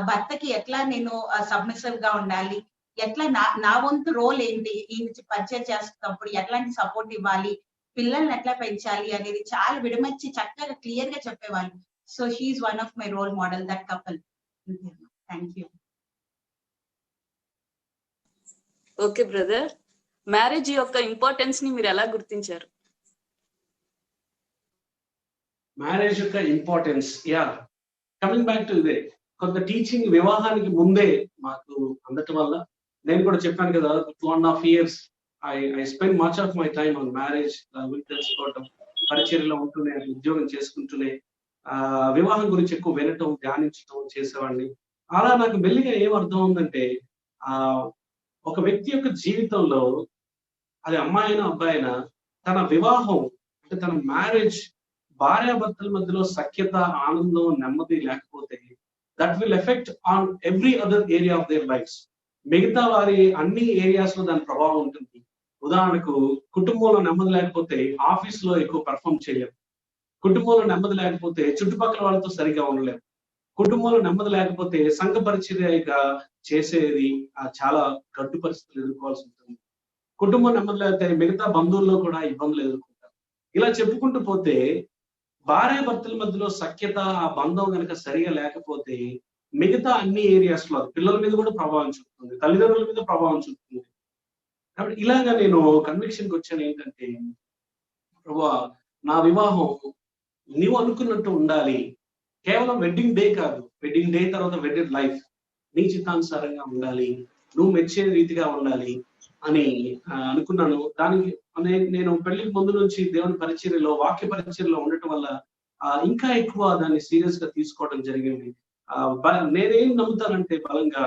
భర్తకి ఎట్లా నేను సబ్మిసివ్ గా ఉండాలి, ఎట్లా నా వంతు రోల్ ఏంటి, ఈ నుంచి పరిచయం చేస్తున్నప్పుడు ఎట్లాంటి సపోర్ట్ ఇవ్వాలి, పిల్లల్ని ఎట్లా పెంచాలి అనేది చాలా విడమర్చి చక్కగా క్లియర్ గా చెప్పేవాళ్ళు. So she's one of my role model, that couple. Thank you. Okay brother, marriage యొక్క ఇంపార్టెన్స్ ని మీరు ఎలా గుర్తించారు? మ్యారేజ్ యొక్క importance, yeah, coming back to ఇదే, కొంత టీచింగ్ వివాహానికి ముందే మాకు అందటం వల్ల, నేను కూడా చెప్పాను కదా 2.5 years I spend much of my time on marriage. తెలుసుకోవటం, పరిచర్యలో ఉంటూనే, ఉద్యోగం చేసుకుంటూనే వివాహం గురించి ఎక్కువ వినటం, ధ్యానించటం చేసేవాడిని. అలా నాకు మెల్లిగా ఏం అర్థం ఉందంటే, ఒక వ్యక్తి యొక్క జీవితంలో, అది అమ్మాయి అయినా అబ్బాయి అయినా, తన వివాహం అంటే తన మ్యారేజ్ భార్యాభర్తల మధ్యలో సఖ్యత, ఆనందం, నెమ్మది లేకపోతే that will effect on every other area of their lifes. మిగతా వారి అన్ని ఏరియాస్ లో దాని ప్రభావం ఉంటుంది. ఉదాహరణకు కుటుంబంలో నెమ్మది లేకపోతే ఆఫీస్ లో ఎక్కువ పెర్ఫామ్ చేయలేము. కుటుంబంలో నెమ్మది లేకపోతే చుట్టుపక్కల వాళ్ళతో సరిగా ఉండలేము. కుటుంబంలో నెమ్మది లేకపోతే సంఘ పరిచర్యగా చేసేది చాలా గడ్డు పరిస్థితులు ఎదుర్కోవాల్సి ఉంటుంది. కుటుంబం నెమ్మది లేకపోతే మిగతా బంధువుల్లో కూడా ఇబ్బందులు ఎదుర్కొంటారు. ఇలా చెప్పుకుంటూ పోతే భార్యాభర్తల మధ్యలో సఖ్యత, ఆ బంధం కనుక సరిగా లేకపోతే మిగతా అన్ని ఏరియాస్ లో పిల్లల మీద కూడా ప్రభావం చూపుతుంది, తల్లిదండ్రుల మీద ప్రభావం చూపుతుంది. కాబట్టి ఇలాగా నేను కన్విక్షన్కి వచ్చాను ఏంటంటే, ప్రభువా నా వివాహం నీవు అనుకున్నట్టు ఉండాలి. కేవలం వెడ్డింగ్ డే కాదు, వెడ్డింగ్ డే తర్వాత వెడ్డెడ్ లైఫ్ నీ చిత్తానుసారంగా ఉండాలి, నువ్వు మెచ్చే రీతిగా ఉండాలి అని అనుకున్నాను. దానికి నేను పెళ్లికి ముందు నుంచి దేవుని పరిచర్యలో, వాక్య పరిచర్యలో ఉండటం వల్ల ఇంకా ఎక్కువ దాన్ని సీరియస్ గా తీసుకోవడం జరిగింది. నేనేం నమ్ముతానంటే బలంగా,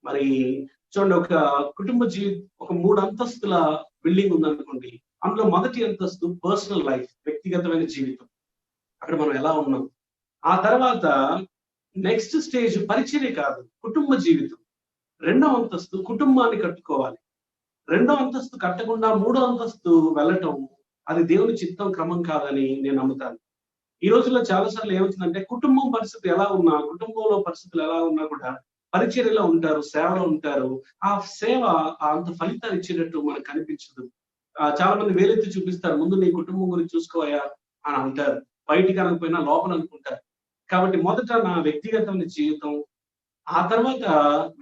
మరి చూడండి, ఒక కుటుంబ ఒక 3 అంతస్తుల బిల్డింగ్ ఉందనుకోండి. అందులో మొదటి అంతస్తు పర్సనల్ లైఫ్, వ్యక్తిగతమైన జీవితం, అక్కడ మనం ఎలా ఉన్నాం. ఆ తర్వాత నెక్స్ట్ స్టేజ్ పరిచర్య కాదు, కుటుంబ జీవితం. 2వ అంతస్తు కుటుంబాన్ని కట్టుకోవాలి. 2వ అంతస్తు కట్టకుండా 3వ అంతస్తు వెళ్ళటం అది దేవుని చిత్తం, క్రమం కాదని నేను నమ్ముతాను. ఈ రోజుల్లో చాలా సార్లు ఏమవుతుందంటే, కుటుంబం పరిస్థితి ఎలా ఉన్నా, కుటుంబంలో పరిస్థితులు ఎలా ఉన్నా కూడా పరిచర్యలో ఉంటారు, సేవలో ఉంటారు. ఆ సేవ అంత ఫలితాలు ఇచ్చేటట్టు మనకు కనిపించదు. చాలా మంది వేలెత్తి చూపిస్తారు, ముందు నీ కుటుంబం గురించి చూసుకోవా అని అంటారు. బయటికి అనకపోయినా లోపల అనుకుంటారు. కాబట్టి మొదట నా వ్యక్తిగతమైన జీవితం, ఆ తర్వాత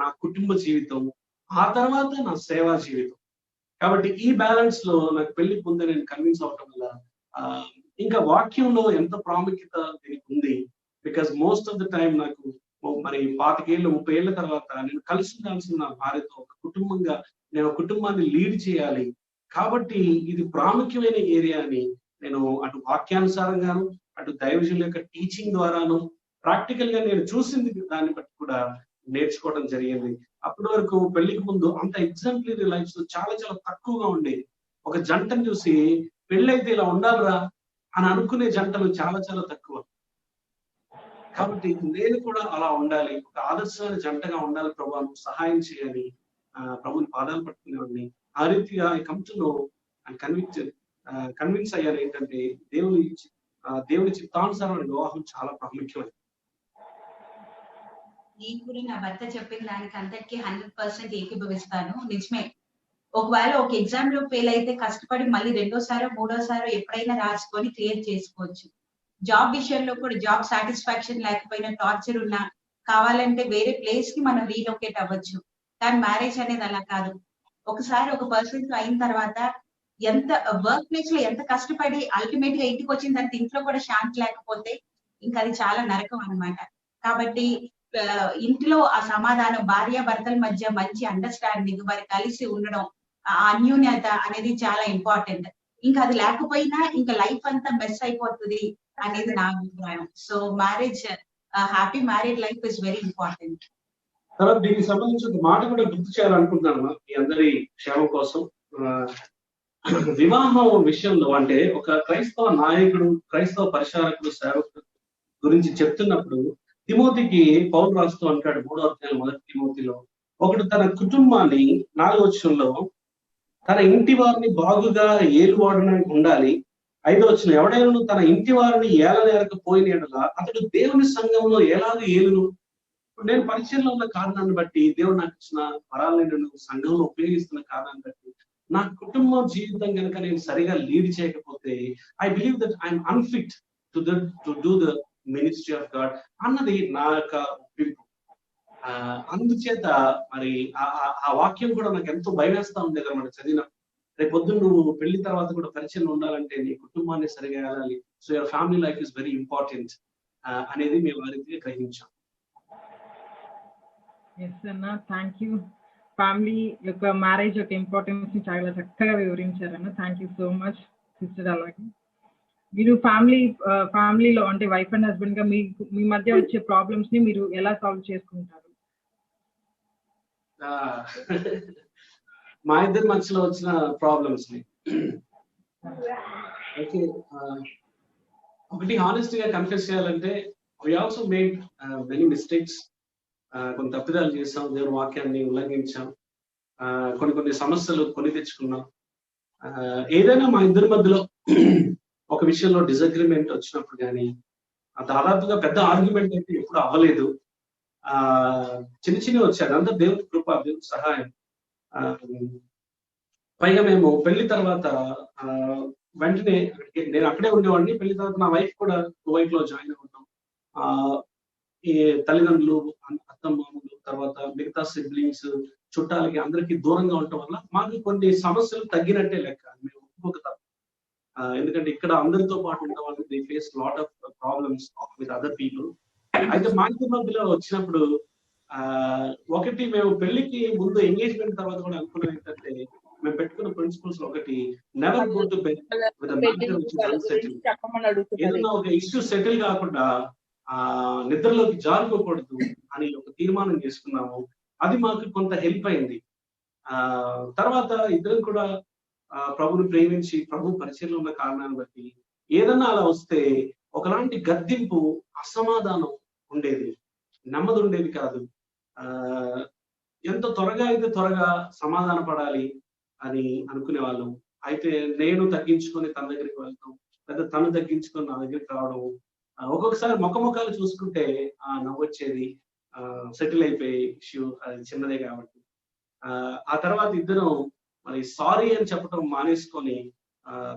నా కుటుంబ జీవితం, ఆ తర్వాత నా సేవా జీవితం. కాబట్టి ఈ బ్యాలెన్స్ లో నాకు పెళ్లికి ముందే నేను కన్విన్స్ అవటం వల్ల ఇంకా వాక్యంలో ఎంత ప్రాముఖ్యత దీనికి ఉంది. Because most of the time నాకు మరి 25 ఏళ్ళు 30 ఏళ్ల తర్వాత నేను కలిసి ఉండాల్సిన నా భార్యతో ఒక కుటుంబంగా నేను కుటుంబాన్ని లీడ్ చేయాలి. కాబట్టి ఇది ప్రాముఖ్యమైన ఏరియా అని నేను అటు వాక్యానుసారంగాను, అటు దైవజనుల యొక్క టీచింగ్ ద్వారాను, ప్రాక్టికల్ గా నేను చూసింది దాన్ని బట్టి కూడా నేర్చుకోవడం జరిగింది. అప్పటి వరకు పెళ్లికి ముందు అంత ఎగ్జాంపులరీ లైఫ్స్ చాలా చాలా తక్కువగా ఉండేది. ఒక జంటను చూసి పెళ్ళైతే ఇలా ఉండాలిరా అని అనుకునే జంటలు చాలా చాలా తక్కువ. కాబట్టి నేను కూడా అలా ఉండాలి, ఒక ఆదర్శమైన జంటగా ఉండాలి ప్రభు, సహాయం చేయాలి, ప్రభుని పాదాలు పట్టుకునేవాడిని. ఆ రీతిగా I come to no and convince అయ్యాను ఏంటంటే, దేవుని చిత్తానుసారమైన వివాహం చాలా ప్రాముఖ్యమైనది. నేను కూడా నా భర్త చెప్పిన దానికి అంతటికీ 100% ఏకీభవిస్తాను. నిజమే, ఒకవేళ ఒక ఎగ్జామ్ లో ఫెయిల్ అయితే కష్టపడి మళ్ళీ 2వ సారో 3వ సారో ఎప్పుడైనా రాసుకొని క్లియర్ చేసుకోవచ్చు. జాబ్ విషయంలో కూడా జాబ్ సాటిస్ఫాక్షన్ లేకపోయినా, టార్చర్ ఉన్నా, కావాలంటే వేరే ప్లేస్ కి మనం రీలొకేట్ అవ్వచ్చు. కానీ మ్యారేజ్ అనేది అలా కాదు. ఒకసారి ఒక పర్సన్ తో అయిన తర్వాత ఎంత వర్క్ ప్లేస్ లో ఎంత కష్టపడి అల్టిమేట్ గా ఇంటికి వచ్చిన తర్వాత ఇంట్లో కూడా శాంతి లేకపోతే ఇంకా అది చాలా నరకం అన్నమాట. కాబట్టి ఇంట్లో ఆ సమాధానం, భార్యాభర్తల మధ్య మంచి అండర్స్టాండింగ్, వారు కలిసి ఉండడం, ఆ అన్యోన్యత అనేది చాలా ఇంపార్టెంట్. ఇంకా అది లేకపోయినా ఇంకా లైఫ్ అంతా మెస్ అయిపోతుంది అనేది నా అభిప్రాయం. So marriage, happy married life is very important. తర్వాత దీనికి సంబంధించి ఒక మాట కూడా గుర్తు చేయాలనుకుంటున్నాను మీ అందరి క్షేమం కోసం. వివాహం విషయంలో అంటే ఒక క్రైస్తవ నాయకుడు, క్రైస్తవ పరిచారకుడు, సేవకుడు గురించి చెప్తున్నప్పుడు తిమోతికి పౌలు రాస్తూ అంటాడు 3వ అధ్యాయం 1 తిమోతిలో, ఒకడు తన కుటుంబాన్ని 4వ వచనంలో తన ఇంటి వారిని బాగుగా ఏలువాడని ఉండాలి. 5వ వచనం, ఎవడైనా తన ఇంటి వారిని ఏలనేరకపోయిన యెడల అతడు దేవుని సంఘంలో ఎలాగ ఏలును. నేను పరిచయంలో ఉన్న కారణాన్ని బట్టి, దేవుడు నాకు ఇచ్చిన వరాలని నేను సంఘంలో ఉపయోగిస్తున్న కారణాన్ని బట్టి, నా కుటుంబ జీవితం కనుక నేను సరిగా లీడ్ చేయకపోతే I believe that I'm unfit to do the ministry of God అన్నది నా యొక్క ఒప్పింపు. అందుచేత మరి ఆ వాక్యం కూడా నాకు ఎంతో భయం వేస్తా ఉండేది అన్నమాట చదివిన. రేపు పొద్దున్న నువ్వు పెళ్లి తర్వాత కూడా పరిచయం ఉండాలంటే నీ కుటుంబాన్ని సరిగా వెళ్ళాలి. So your family life is very important అనేది మేము ఆ రీతిగా గ్రహించాం. ఎస్ అన్న, థ్యాంక్ యూ. ఫ్యామిలీ యొక్క మ్యారేజ్ యొక్క ఇంపార్టెన్స్ ని చాలా చక్కగా వివరించారన్న. Thank you so much sister. అలాగే మీరు ఫ్యామిలీలో అంటే వైఫ్ అండ్ హస్బెండ్ గా మీ మధ్య వచ్చే ప్రాబ్లమ్స్ ని మీరు ఎలా సాల్వ్ చేసుకుంటారు? మా ఇద్దరి మధ్యలో వచ్చిన ప్రాబ్లమ్స్ ని ఓకే, ఒకటి హానెస్ట్ గా కన్ఫెస్ చేయాలంటే we also made many mistakes. కొన్ని తప్పిదాలు చేసాం, దేవుని వాక్యాన్ని ఉల్లంఘించాం, కొన్ని సమస్యలు కొని తెచ్చుకున్నాం. ఏదైనా మా ఇద్దరి మధ్యలో ఒక విషయంలో డిసగ్రిమెంట్ వచ్చినప్పుడు కానీ దాదాపుగా పెద్ద ఆర్గ్యుమెంట్ అయితే ఎప్పుడు అవ్వలేదు. చిన్న వచ్చారు, అంతా దేవుని కృప, దేవుని సహాయం. పైగా మేము పెళ్లి తర్వాత వెంటనే నేను అక్కడే ఉండేవాడిని. పెళ్లి తర్వాత నా వైఫ్ కూడా కువైట్ లో జాయిన్ అవ్వడం, ఈ తల్లిదండ్రులు, అత్తమామలు, తర్వాత మిగతా సిబ్లింగ్స్, చుట్టాలకి అందరికీ దూరంగా ఉండటం వల్ల మాకు కొన్ని సమస్యలు తగ్గినట్టే లెక్క. మేము ఒప్పుకోక ఎందుకంటే ఇక్కడ అందరితో పాటు ఉండడం వల్ల they face lot of problems with other people. అయితే మా ఇంటి మధ్యలో వచ్చినప్పుడు ఒకటి మేము పెళ్లికి ముందు ఎంగేజ్మెంట్ తర్వాత కూడా అనుకున్నాం ఏంటంటే, మేము పెట్టుకున్న ప్రిన్సిపల్స్ ఒకటి, never go to bed with a matter which is unsettle. ఏదైనా ఒక ఇష్యూ సెటిల్ కాకుండా నిద్రలోకి జారుకోకూడదు అని ఒక తీర్మానం చేసుకున్నాము. అది మాకు కొంత హెల్ప్ అయింది. తర్వాత ఇద్దరం కూడా ప్రభుని ప్రేమించి ప్రభు పరిచయంలో ఉన్న కారణాన్ని బట్టి ఏదన్నా అలా వస్తే ఒకలాంటి గద్దింపు, అసమాధానం ఉండేది, నెమ్మది ఉండేది కాదు. ఎంత త్వరగా అయితే త్వరగా సమాధాన పడాలి అని అనుకునే వాళ్ళం. అయితే నేను తగ్గించుకొని తన దగ్గరికి వెళ్తాం, లేదా తను తగ్గించుకొని నా దగ్గరికి రావడం. ఒక్కొక్కసారి ముఖాలు చూసుకుంటే నవ్వొచ్చేది, సెటిల్ అయిపోయి ఇష్యూ, అది చిన్నదే కాబట్టి. ఆ తర్వాత ఇద్దరం మరి సారీ అని చెప్పడం మానేసుకొని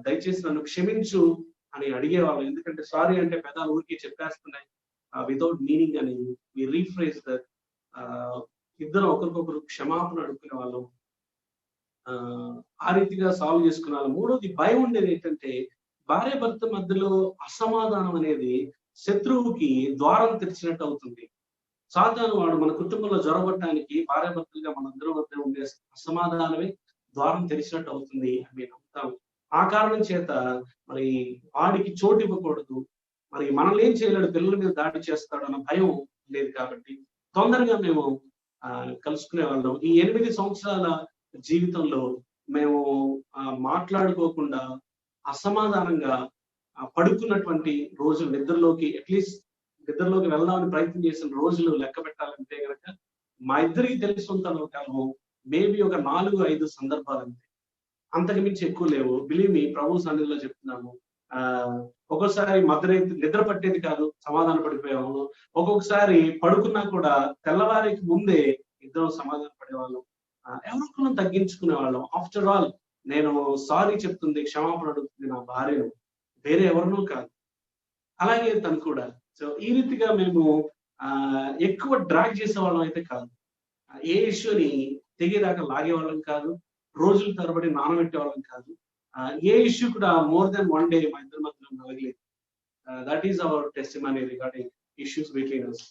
దయచేసి నన్ను క్షమించు అని అడిగేవాళ్ళం. ఎందుకంటే సారీ అంటే పెదాలు ఊరికి చెప్పేస్తున్నాయి వితౌట్ మీనింగ్ అని వి రీఫ్రేజ్ దట్. ఇద్దరం ఒకరికొకరు క్షమాపణ అడుగుకునే వాళ్ళం. ఆ రీతిగా సాల్వ్ చేసుకునే వాళ్ళం. మూడోది భయం ఉండేది ఏంటంటే, భార్య భర్త మధ్యలో అసమాధానం అనేది శత్రువుకి ద్వారం తెరిచినట్టు అవుతుంది. సాతాను వాడు మన కుటుంబంలో జొరగొట్టడానికి భార్యాభర్తలుగా మనందరం మధ్య ఉండే అసమాధానమే ద్వారం తెరిచినట్టు అవుతుంది అని నేను నమ్ముతాం. ఆ కారణం చేత మరి వాడికి చోటు ఇవ్వకూడదు, మరి మనల్ని ఏం చేయలేడు, పిల్లల మీద దాడి చేస్తాడు అన్న భయం లేదు. కాబట్టి తొందరగా మేము కలుసుకునే వాళ్ళం. ఈ 8 సంవత్సరాల జీవితంలో మేము మాట్లాడుకోకుండా అసమాధానంగా పడుకున్నటువంటి రోజులు, నిద్రలోకి వెళ్దామని ప్రయత్నం చేసిన రోజులు లెక్క పెట్టాలంటే కనుక మా ఇద్దరికి తెలుసుకుంటాను కాలం మేబీ ఒక 4-5 సందర్భాలు అంతే, అంతకు మించి ఎక్కువ లేవు. బిలీవ్ మీ, ప్రభు సన్నిధిలో చెప్తున్నాము. ఒక్కొక్కసారి నిద్ర పట్టేది కాదు, సమాధాన పడిపోయేవాళ్ళం. ఒక్కొక్కసారి పడుకున్నా కూడా తెల్లవారికి ముందే ఇద్దరం సమాధాన పడేవాళ్ళం. ఎవరొకరు తగ్గించుకునే వాళ్ళం. ఆఫ్టర్ ఆల్ నేను సారీ చెప్తుంది, క్షమాపణ అడుగుతుంది నా భార్యను, వేరే ఎవరినూ కాదు. అలాగే తను కూడా. సో ఈ రీతిగా మేము ఎక్కువ డ్రాగ్ చేసేవాళ్ళం అయితే కాదు. ఏ ఇష్యూని తెగేదాకా లాగేవాళ్ళం కాదు, రోజుల తరబడి నానబెట్టేవాళ్ళం కాదు. ఏ ఇష్యూ కూడా మోర్ దెన్ 1 day మా ఇద్దరి మధ్యలో నలగలేదు. That is our testimony regarding issues between us.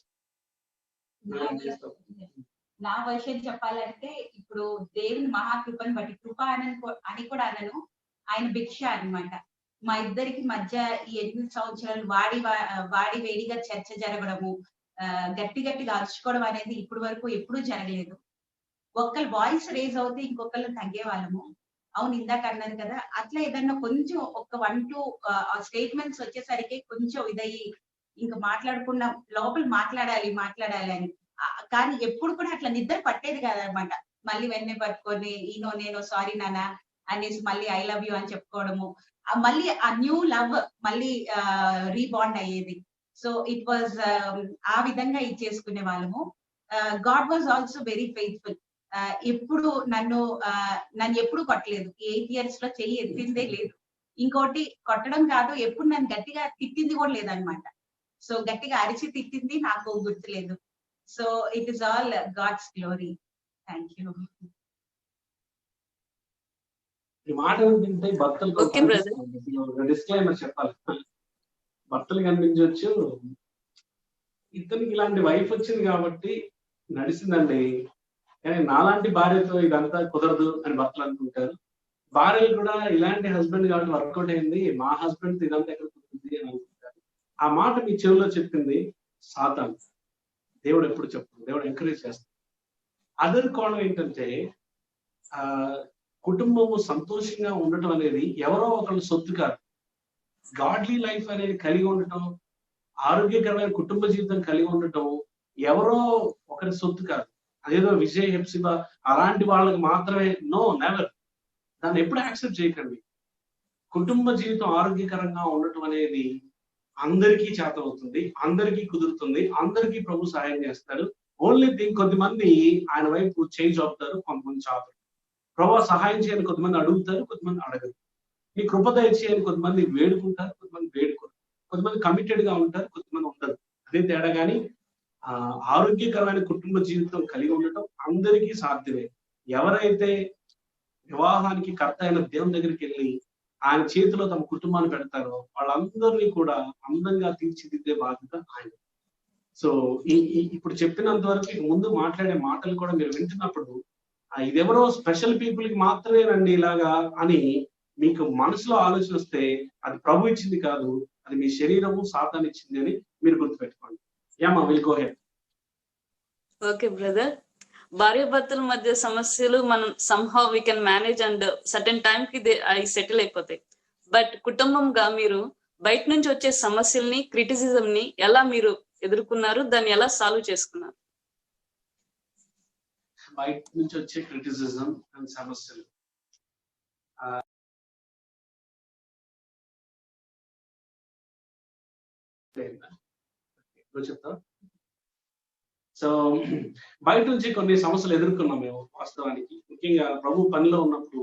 నా వర్షన్ చెప్పాలంటే, ఇప్పుడు దేవుని మహాకృపను బట్టి, కృప అని కూడా అనను, ఆయన భిక్ష అన్నమాట. మా ఇద్దరికి మధ్య ఈ 8 సంవత్సరాలు వాడి వేడిగా చర్చ జరగడము, గట్టిగా అరుచుకోవడం అనేది ఇప్పటి వరకు ఎప్పుడూ జరగలేదు. ఒక్కరు వాయిస్ రేజ్ అవుతే ఇంకొకళ్ళు తగ్గే వాళ్ళము. అవును, ఇందాక అన్నారు కదా, అట్లా ఏదన్నా కొంచెం ఒక 1-2 స్టేట్మెంట్స్ వచ్చేసరికి కొంచెం ఇదయ్యి ఇంకా మాట్లాడకుండా లోపల మాట్లాడాలి అని. కానీ ఎప్పుడు కూడా అట్లా నిద్ర పట్టేది కాదనమాట. మళ్ళీ వెన్నే పట్టుకొని నేను సారీ నాన్న అనేసి మళ్ళీ ఐ లవ్ యూ అని చెప్పుకోవడము, మళ్ళీ ఆ న్యూ లవ్ మళ్ళీ రీబాండ్ అయ్యేది. సో ఇట్ వాజ్ ఆ విధంగా ఇచ్చేసుకునే వాళ్ళము. God was also very faithful. ఎప్పుడు నన్ను ఎప్పుడు కొట్టలేదు. 8 years లో చెయ్యి ఎత్తిందే లేదు. ఇంకోటి కొట్టడం కాదు, ఎప్పుడు నన్ను గట్టిగా తిట్టింది కూడా లేదనమాట. సో గట్టిగా అరిచి తిట్టింది నాకు గుర్తులేదు. So it is all God's glory. Thank you. ఈ మాట వింటే భర్తలు డిస్క్లైమర్ చెప్పాలి. భర్తలు కనిపించవచ్చు, ఇతనికి ఇలాంటి వైఫ్ వచ్చింది కాబట్టి నడిచిందండి, కానీ నాలాంటి భార్యతో ఇదంతా కుదరదు అని భర్తలు అనుకుంటారు. భార్యలు కూడా ఇలాంటి హస్బెండ్ కాబట్టి వర్కౌట్ అయింది, మా హస్బెండ్ ఇదంతా ఎక్కడ కుదురుతుంది అని అనుకుంటారు. ఆ మాట మీ చెవిలో చెప్పింది సాతాను. దేవుడు ఎప్పుడు చెప్తాడు, దేవుడు ఎంకరేజ్ చేస్తాడు. అదర్ కోణం ఏంటంటే, కుటుంబము సంతోషంగా ఉండటం అనేది ఎవరో ఒకళ్ళు సొత్తు కాదు. గాడ్లీ లైఫ్ అనేది కలిగి ఉండటం, ఆరోగ్యకరమైన కుటుంబ జీవితం కలిగి ఉండటం ఎవరో ఒకరి సొత్తు కాదు. అదేదో విజయ్, హెప్సిబా అలాంటి వాళ్ళకి మాత్రమే, నో, నెవర్. దాన్ని ఎప్పుడు యాక్సెప్ట్ చేయకండి. కుటుంబ జీవితం ఆరోగ్యకరంగా ఉండటం అనేది అందరికీ చేత అవుతుంది, అందరికీ కుదురుతుంది, అందరికీ ప్రభు సహాయం చేస్తాడు. ఓన్లీ థింగ్, కొద్దిమంది ఆయన వైపు చేంజ్ అవుతారు, కొంతమంది చాపరు. ప్రభు సహాయం చేయని కొద్దిమంది అడుగుతారు, కొద్దిమంది అడగరు. నీ కృప దయచేయని కొద్దిమంది వేడుకుంటారు, కొద్దిమంది వేడుకోరు. కొద్దిమంది కమిటెడ్ గా ఉంటారు, కొద్దిమంది ఉండరు. అదే తేడా. కానీ ఆరోగ్యకరమైన కుటుంబ జీవితం కలిగి ఉండటం అందరికీ సాధ్యమే. ఎవరైతే వివాహానికి కర్త అయిన దేవుని దగ్గరికి వెళ్ళి ఆయన చేతిలో తమ కుటుంబాన్ని పెడతారో వాళ్ళందరినీ కూడా అందంగా తీర్చిదిద్దే బాధ్యత ఆయన. సో ఇప్పుడు చెప్పినంత వరకు ముందు మాట్లాడే మాటలు కూడా మీరు వింటున్నప్పుడు ఇదెవరో స్పెషల్ పీపుల్ కి మాత్రమేనండి ఇలాగా అని మీకు మనసులో ఆలోచన వస్తే అది ప్రభు ఇచ్చింది కాదు, అది మీ శరీరము సాతాను ఇచ్చింది అని మీరు గుర్తుపెట్టుకోండి. యామా, will go ahead. Okay brother, భార్యాభర్తల మధ్య సమస్యలు మనం somehow we can manage and certain time కి అవి సెటిల్ అయిపోతాయి. బట్ కుటుంబంగా మీరు బయట నుంచి వచ్చే సమస్యల్ని, క్రిటిసిజం ని ఎలా మీరు ఎదుర్కొన్నారు, దాన్ని ఎలా సాల్వ్ చేసుకున్నారు? బయట నుంచి వచ్చే క్రిటిసిజం అండ్ సమస్యలు చెప్తా. సో బయట నుంచి కొన్ని సమస్యలు ఎదుర్కొన్నాం మేము వాస్తవానికి. ముఖ్యంగా ప్రభు పనిలో ఉన్నప్పుడు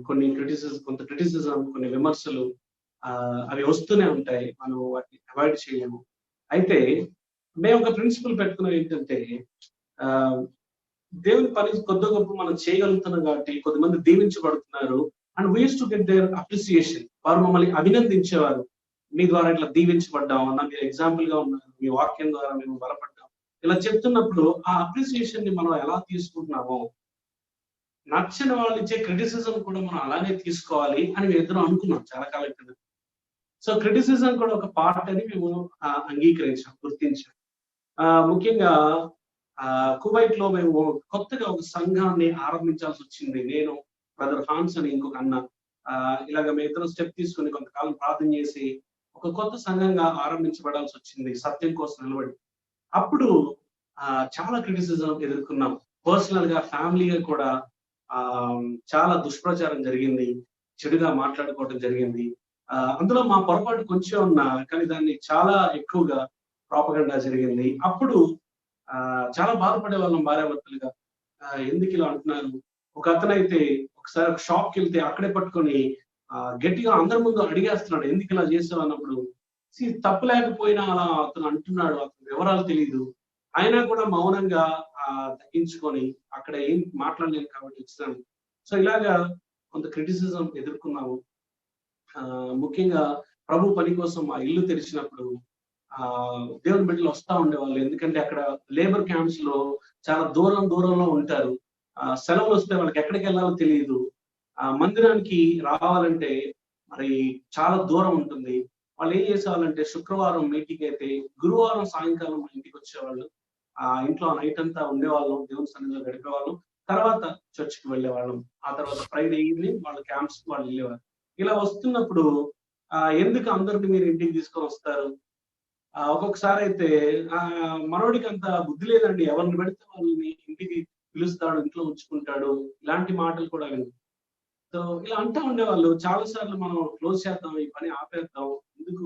కొన్ని క్రిటిసిజం, కొన్ని విమర్శలు అవి వస్తూనే ఉంటాయి. మనం వాటిని అవాయిడ్ చేయలేము. అయితే మేము ఒక ప్రిన్సిపల్ పెట్టుకున్నాం ఏంటంటే, దేవుని పని కొద్ది గొప్ప మనం చేయగలుగుతున్నాం కాబట్టి కొద్దిమంది దీవించబడుతున్నారు. And we used to get their appreciation. వారు మమ్మల్ని అభినందించేవారు. మీ ద్వారా ఇట్లా దీవించబడ్డాం అన్న, మీరు ఎగ్జాంపుల్ గా ఉన్నారు, మీ వాక్యం ద్వారా మేము బలపడ్డాం, ఇలా చెప్తున్నప్పుడు ఆ అప్రిసియేషన్ ని మనం ఎలా తీసుకుంటున్నామో, నచ్చిన వాళ్ళు ఇచ్చే క్రిటిసిజం కూడా మనం అలానే తీసుకోవాలి అని మేము ఇద్దరం అనుకున్నాం చాలా కాలం కింద. సో క్రిటిసిజం కూడా ఒక పార్ట్ అని మేము అంగీకరించాం, గుర్తించాం. ముఖ్యంగా కువైట్ లో మేము కొత్తగా ఒక సంఘాన్ని ఆరంభించాల్సి వచ్చింది. నేను, బ్రదర్ హాన్స్ అని ఇంకొక అన్న, ఇలాగ మేము ఇద్దరం స్టెప్ తీసుకుని కొంతకాలం ప్రార్థన చేసి ఒక కొత్త సంఘంగా ఆరంభించబడాల్సి వచ్చింది, సత్యం కోసం నిలబడి. అప్పుడు చాలా క్రిటిసిజం ఎదుర్కొన్నాం. పర్సనల్ గా, ఫ్యామిలీగా కూడా చాలా దుష్ప్రచారం జరిగింది, చెడుగా మాట్లాడుకోవడం జరిగింది. అందులో మా పొరపాటు కొంచెం ఉన్నా కానీ దాన్ని చాలా ఎక్కువగా ప్రాపగండా జరిగింది. అప్పుడు చాలా బాధపడే వాళ్ళం భార్యాభర్తలుగా. ఎందుకు ఇలా అంటున్నారు? ఒక అతనైతే ఒకసారి ఒక షాప్ కి వెళ్తే అక్కడే పట్టుకొని గట్టిగా అందరి ముందు అడిగేస్తున్నాడు, ఎందుకు ఇలా చేసావు అన్నప్పుడు. తప్పు లేకపోయినా అలా అతను అంటున్నాడు, అతను వివరాలు తెలియదు, అయినా కూడా మౌనంగా తగ్గించుకొని అక్కడ ఏం మాట్లాడలేదు కాబట్టి ఇచ్చాను. సో ఇలాగా కొంత క్రిటిసిజం ఎదుర్కొన్నాము. ముఖ్యంగా ప్రభు పని కోసం ఆ ఇల్లు తెరిచినప్పుడు దేవుని బిడ్డలు వస్తా ఉండేవాళ్ళు. ఎందుకంటే అక్కడ లేబర్ క్యాంప్స్ లో చాలా దూరంలో ఉంటారు. సెలవులు వస్తే వాళ్ళకి ఎక్కడికి వెళ్ళాలో తెలియదు. మందిరానికి రావాలంటే మరి చాలా దూరం ఉంటుంది. వాళ్ళు ఏం చేసేవాళ్ళంటే శుక్రవారం మీటింగ్ అయితే గురువారం సాయంకాలం మా ఇంటికి వచ్చేవాళ్ళు. ఇంట్లో నైట్ అంతా ఉండేవాళ్ళం, దేవుని సన్నిధిలో గడిపేవాళ్ళం. తర్వాత చర్చ్కి వెళ్ళేవాళ్ళం. ఆ తర్వాత ఫ్రైడే ఈవినింగ్ వాళ్ళ క్యాంప్స్ వాళ్ళు వెళ్ళేవారు. ఇలా వస్తున్నప్పుడు ఎందుకు అందరిని మీరు ఇంటికి తీసుకొని వస్తారు? ఒక్కొక్కసారి అయితే మనోడికి అంత బుద్ధి లేదండి, ఎవరిని పెడితే వాళ్ళని ఇంటికి పిలుస్తాడు, ఇంట్లో ఉంచుకుంటాడు, ఇలాంటి మాటలు కూడా విన్నాం. సో ఇలా అంటూ ఉండేవాళ్ళు. చాలా సార్లు మనం క్లోజ్ చేద్దాం, ఈ పని ఆపేద్దాం, ఎందుకు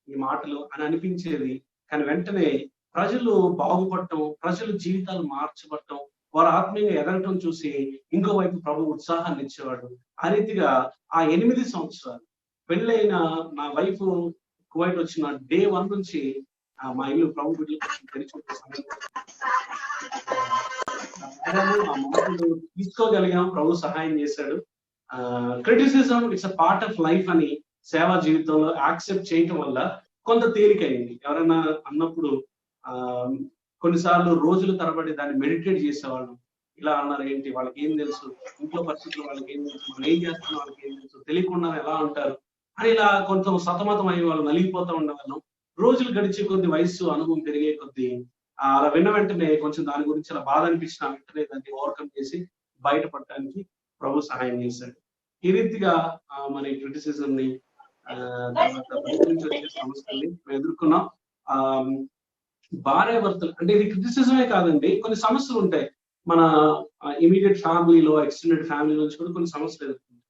ఈ మాటలు అని అనిపించేది. కానీ వెంటనే ప్రజలు బాగుపడటం, ప్రజల జీవితాలు మార్చబడటం, వారు ఆత్మీయంగా ఎదగటం చూసి ఇంకోవైపు ప్రభు ఉత్సాహాన్ని ఇచ్చేవాడు. ఆ రీతిగా ఆ 8 సంవత్సరాలు పెళ్ళైన నా వైఫ్ కువైట్ వచ్చిన డే 1 నుంచి మా ఇల్లు ప్రభు బిడ్డలు తెరిచి తీసుకోగలిగాం. ప్రభు సహాయం చేశాడు. Criticism it's a part of life అని సేవా జీవితంలో యాక్సెప్ట్ చేయటం వల్ల కొంత తేలికైంది. ఎవరైనా అన్నప్పుడు కొన్నిసార్లు రోజుల తరబడి దాన్ని మెడిటేట్ చేసేవాళ్ళం. ఇలా అన్నారు ఏంటి, వాళ్ళకి ఏం తెలుసు, ఇంట్లో పరిస్థితులు వాళ్ళకి ఏం తెలుసు, మనం ఏం చేస్తున్నాం వాళ్ళకి ఏం తెలుసు, తెలియకుండా ఎలా అంటారు అని ఇలా కొంచెం సతమతం అయ్యే వాళ్ళు నలిగిపోతూ ఉండేవాళ్ళం. రోజులు గడిచే కొద్ది, వయస్సు అనుభవం పెరిగే కొద్ది అలా విన్న వెంటనే కొంచెం దాని గురించి అలా బాధ అనిపించిన వెంటనే దాన్ని ఓవర్కమ్ చేసి బయటపడటానికి ప్రభు సహాయం చేశాడు. ఈ రీతిగా మన క్రిటిసిజం ని తర్వాత బయట నుంచి వచ్చే సమస్యల్ని మేము ఎదుర్కొన్నాం. భార్య భర్తలు అంటే ఇది క్రిటిసిజమే కాదండి, కొన్ని సమస్యలు ఉంటాయి మన ఇమీడియట్ ఫ్యామిలీలో, ఎక్స్టెండెడ్ ఫ్యామిలీ నుంచి కూడా కొన్ని సమస్యలు ఎదుర్కొంటాం.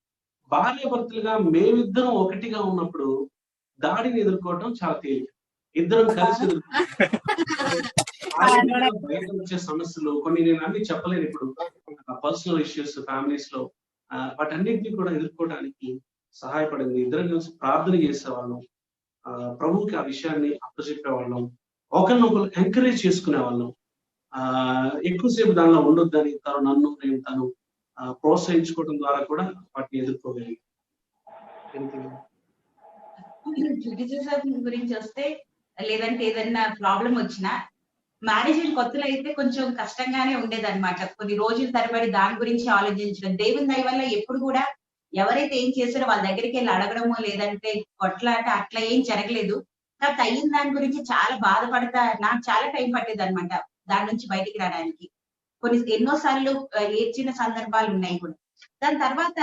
భార్య భర్తలుగా మేమిద్దరం ఒకటిగా ఉన్నప్పుడు దాడిని ఎదుర్కోవటం చాలా తేలిక, ఇద్దరం కలిసి ఎదుర్కొంటాం. బయట వచ్చే సమస్యలు కొన్ని నేను అన్ని చెప్పలేను ఇప్పుడు, పర్సనల్ ఇష్యూస్ ఫ్యామిలీస్ లో, వాటన్నిటిని కూడా ఎదుర్కోవడానికి సహాయపడింది. ఇద్దరం కలిసి ప్రార్థన చేసేవాళ్ళం, ప్రభువుకి ఆ విషయాన్ని అప్పచెప్పేవాళ్ళం, ఒకరినొకరు ఎంకరేజ్ చేసుకునేవాళ్ళం. ఎక్కువసేపు దానిలో ఉండొద్దని తను నన్ను నేను తను ప్రోత్సహించుకోవడం ద్వారా కూడా వాటిని ఎదుర్కోగలిగాం. క్రిటిసిజం గురించి వస్తే, లేదంటే ఏదైనా ప్రాబ్లం వచ్చినా, మ్యారేజ్ కొత్తలో అయితే కొంచెం కష్టంగానే ఉండేది అనమాట. కొన్ని రోజుల తరబడి దాని గురించి ఆలోచించడం. దేవుని దయ వల్ల ఎప్పుడు కూడా ఎవరైతే ఏం చేశారో వాళ్ళ దగ్గరికి వెళ్ళి అడగడమో లేదంటే కొట్లాట అట్లా ఏం జరగలేదు. కాబట్టి అయిన దాని గురించి చాలా బాధపడతా నాకు చాలా టైం పట్టేది అనమాట దాని నుంచి బయటికి రావడానికి. ఎన్నోసార్లు ఏడ్చిన సందర్భాలు ఉన్నాయి కూడా. దాని తర్వాత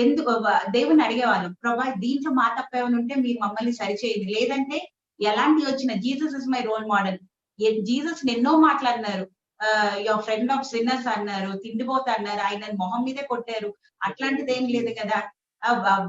ఎందుకు దేవుని అడిగేవాళ్ళు, ప్రభా దీంట్లో మా తప్పేమైనా ఉంటే మీరు మమ్మల్ని సరిచేయండి, లేదంటే ఎలాంటి వచ్చిన Jesus is my role model. Jesus ఎన్నో మాట్లాడినారు, యువర్ ఫ్రెండ్ ఆఫ్ సిన్నర్స్ అన్నారు, తిండిపోతా అన్నారు, ఆయన మొహం మీదే కొట్టారు. అట్లాంటిది ఏం లేదు కదా.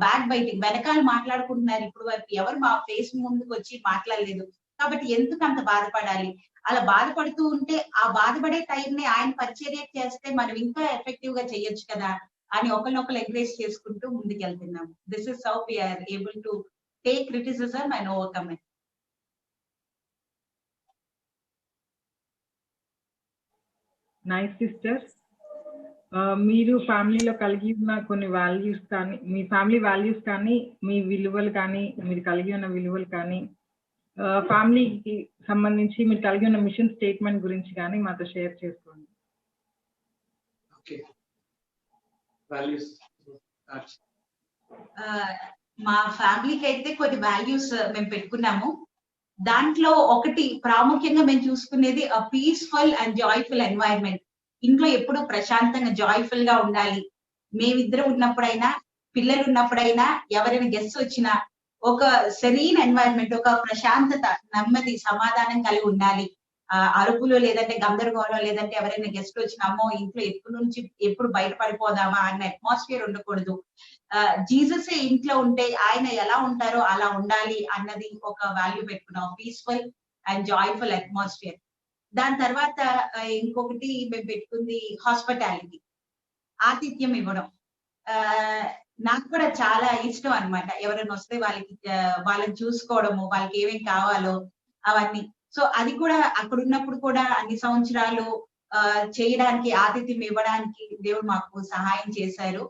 బ్యాక్ బైటింగ్, వెనకాల మాట్లాడుకుంటున్నారు. ఇప్పుడు వరకు ఎవరు మా ఫేస్ ముందుకు వచ్చి మాట్లాడలేదు. కాబట్టి ఎందుకు అంత బాధపడాలి? అలా బాధపడుతూ ఉంటే ఆ బాధపడే టైంని ఆయన పరిచర్య చేస్తే మనం ఇంకా ఎఫెక్టివ్ గా చేయొచ్చు కదా అని ఒకరినొకరు ఎంకరేజ్ చేసుకుంటూ ముందుకెళ్తున్నాము. This is how we are able to take criticism and overcome it. Nice sister. మీరు ఫ్యామిలీలో కలిగి ఉన్న కొన్ని వాల్యూస్ కానీ, మీ ఫ్యామిలీ వాల్యూస్ కానీ, మీ విలువలు కానీ, మీరు కలిగి ఉన్న విలువలు కానీ, ఫ్యామిలీకి సంబంధించి మీరు కలిగి ఉన్న మిషన్ స్టేట్మెంట్ గురించి కానీ మాతో షేర్ చేసుకోండి. మా ఫ్యామిలీకి అయితే కొన్ని వాల్యూస్ మేము పెట్టుకున్నాము. దాంట్లో ఒకటి ప్రాముఖ్యంగా మేము చూసుకునేది పీస్ఫుల్ అండ్ జాయ్ఫుల్ ఎన్వైరన్మెంట్. ఇంట్లో ఎప్పుడు ప్రశాంతంగా జాయ్ఫుల్ గా ఉండాలి. మేమిద్దరం ఉన్నప్పుడైనా, పిల్లలు ఉన్నప్పుడైనా, ఎవరైనా గెస్ట్ వచ్చినా ఒక సెరీన్ ఎన్వైరన్మెంట్, ఒక ప్రశాంతత, నెమ్మది, సమాధానం కలిగి ఉండాలి. అరుపులు లేదంటే గందరగోళం, లేదంటే ఎవరైనా గెస్ట్ వచ్చినామో ఇంట్లో ఎప్పుడు బయటపడిపోదామా అన్న అట్మాస్ఫియర్ ఉండకూడదు. జీసస్ ఇంట్లో ఉంటే ఆయన ఎలా ఉంటారో అలా ఉండాలి అన్నది ఒక వాల్యూ పెట్టుకున్నాం, పీస్ఫుల్ అండ్ జాయ్ఫుల్ అట్మాస్ఫియర్. దాని తర్వాత ఇంకొకటి మేము పెట్టుకుంది హాస్పిటాలిటీ, ఆతిథ్యం ఇవ్వడం. నాకు కూడా చాలా ఇష్టం అనమాట. ఎవరైనా వస్తే వాళ్ళని చూసుకోవడము, వాళ్ళకి ఏమేమి కావాలో అవన్నీ. సో అది కూడా అక్కడ ఉన్నప్పుడు కూడా అన్ని సంవత్సరాలు చేయడానికి, ఆతిథ్యం ఇవ్వడానికి దేవుడు మాకు సహాయం చేశారు.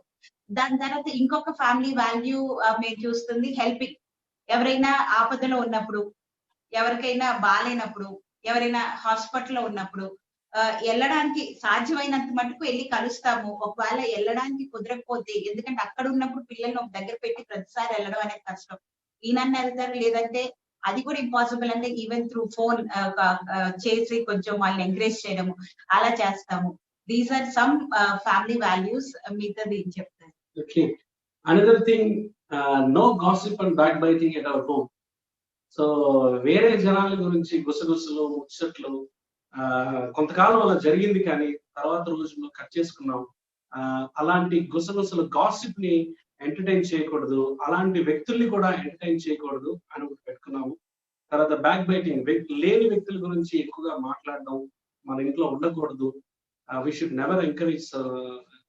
దాని తర్వాత ఇంకొక ఫ్యామిలీ వాల్యూ మేము చూస్తుంది హెల్పింగ్. ఎవరైనా ఆపదలో ఉన్నప్పుడు, ఎవరికైనా బాగాలేనప్పుడు, ఎవరైనా హాస్పిటల్లో ఉన్నప్పుడు వెళ్ళడానికి సాధ్యమైనంత మటుకు వెళ్ళి కలుస్తాము. ఒకవేళ వెళ్ళడానికి కుదరకపోతే, ఎందుకంటే అక్కడ ఉన్నప్పుడు పిల్లల్ని ఒక దగ్గర పెట్టి ప్రతిసారి వెళ్ళడం అనేది కష్టం. ఈయనన్న వెళ్తారు, లేదంటే అది కూడా ఇంపాసిబుల్ అంటే ఈవెన్ త్రూ ఫోన్ చేసి కొంచెం వాళ్ళని ఎంకరేజ్ చేయడము అలా చేస్తాము. These are some family values. మిగతాది ఏం చెప్తారు? Okay. Another thing, no gossip and backbiting at our home. So వేరే జనాల గురించి గుసగుసలు, ముచ్చట్లు కొంతకాలం అలా జరిగింది, కానీ తర్వాత రోజుల్లో కట్ చేసుకున్నాం. అలాంటి గుసగుసలు, గాసిప్ ని ఎంటర్టైన్ చేయకూడదు, అలాంటి వ్యక్తుల్ని కూడా ఎంటర్టైన్ చేయకూడదు అని ఒకటి పెట్టుకున్నాము. తర్వాత బ్యాక్ బైటింగ్, లేని వ్యక్తుల గురించి ఎక్కువగా మాట్లాడడం మన ఇంట్లో ఉండకూడదు. We should never encourage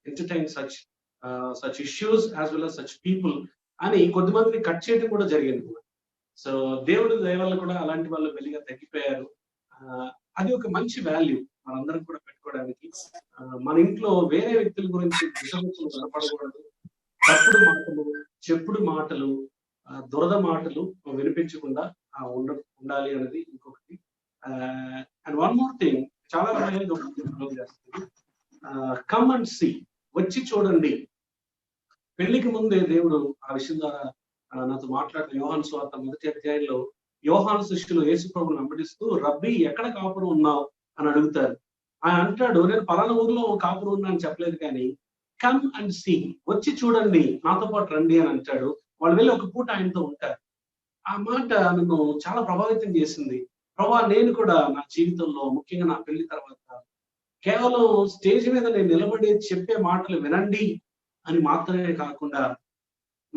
entertain such issues as well as such people అని కొద్దిమందిని కట్ చేయడం కూడా జరిగింది. సో దేవుడి దయ వల్ల కూడా అలాంటి వాళ్ళు వెలిగా తగ్గిపోయారు. అది ఒక మంచి వాల్యూ మనందరం కూడా పెట్టుకోవడానికి. మన ఇంట్లో వేరే వ్యక్తుల గురించి విషములు కనపడకూడదు. తప్పుడు మాటలు, చెప్పుడు మాటలు, దురద మాటలు వినిపించకుండా ఉండాలి అనేది ఇంకొకటి. అండ్ వన్ మోర్ థింగ్, చాలా కమ్ అండ్ సీ, వచ్చి చూడండి. పెళ్లికి ముందే దేవుడు ఆ విషయం ద్వారా నాతో మాట్లాడిన యోహాను సువార్త 1వ అధ్యాయంలో యోహాను శిష్యులు యేసు ప్రభువుని వెంబడిస్తూ, రబ్బీ ఎక్కడ కాపురం ఉన్నావు అని అడుగుతారు. ఆయన అంటాడు, నేను పలానా ఊర్లో కాపురం ఉన్నా అని చెప్పలేదు, కానీ కమ్ అండ్ సీ, వచ్చి చూడండి, నాతో పాటు రండి అని అంటాడు. వాళ్ళు వెళ్ళి ఒక పూట ఆయనతో ఉంటారు. ఆ మాట నన్ను చాలా ప్రభావితం చేసింది. ప్రభా, నేను కూడా నా జీవితంలో ముఖ్యంగా నా పెళ్లి తర్వాత కేవలం స్టేజ్ మీద నేను నిలబడి చెప్పే మాటలు వినండి అని మాత్రమే కాకుండా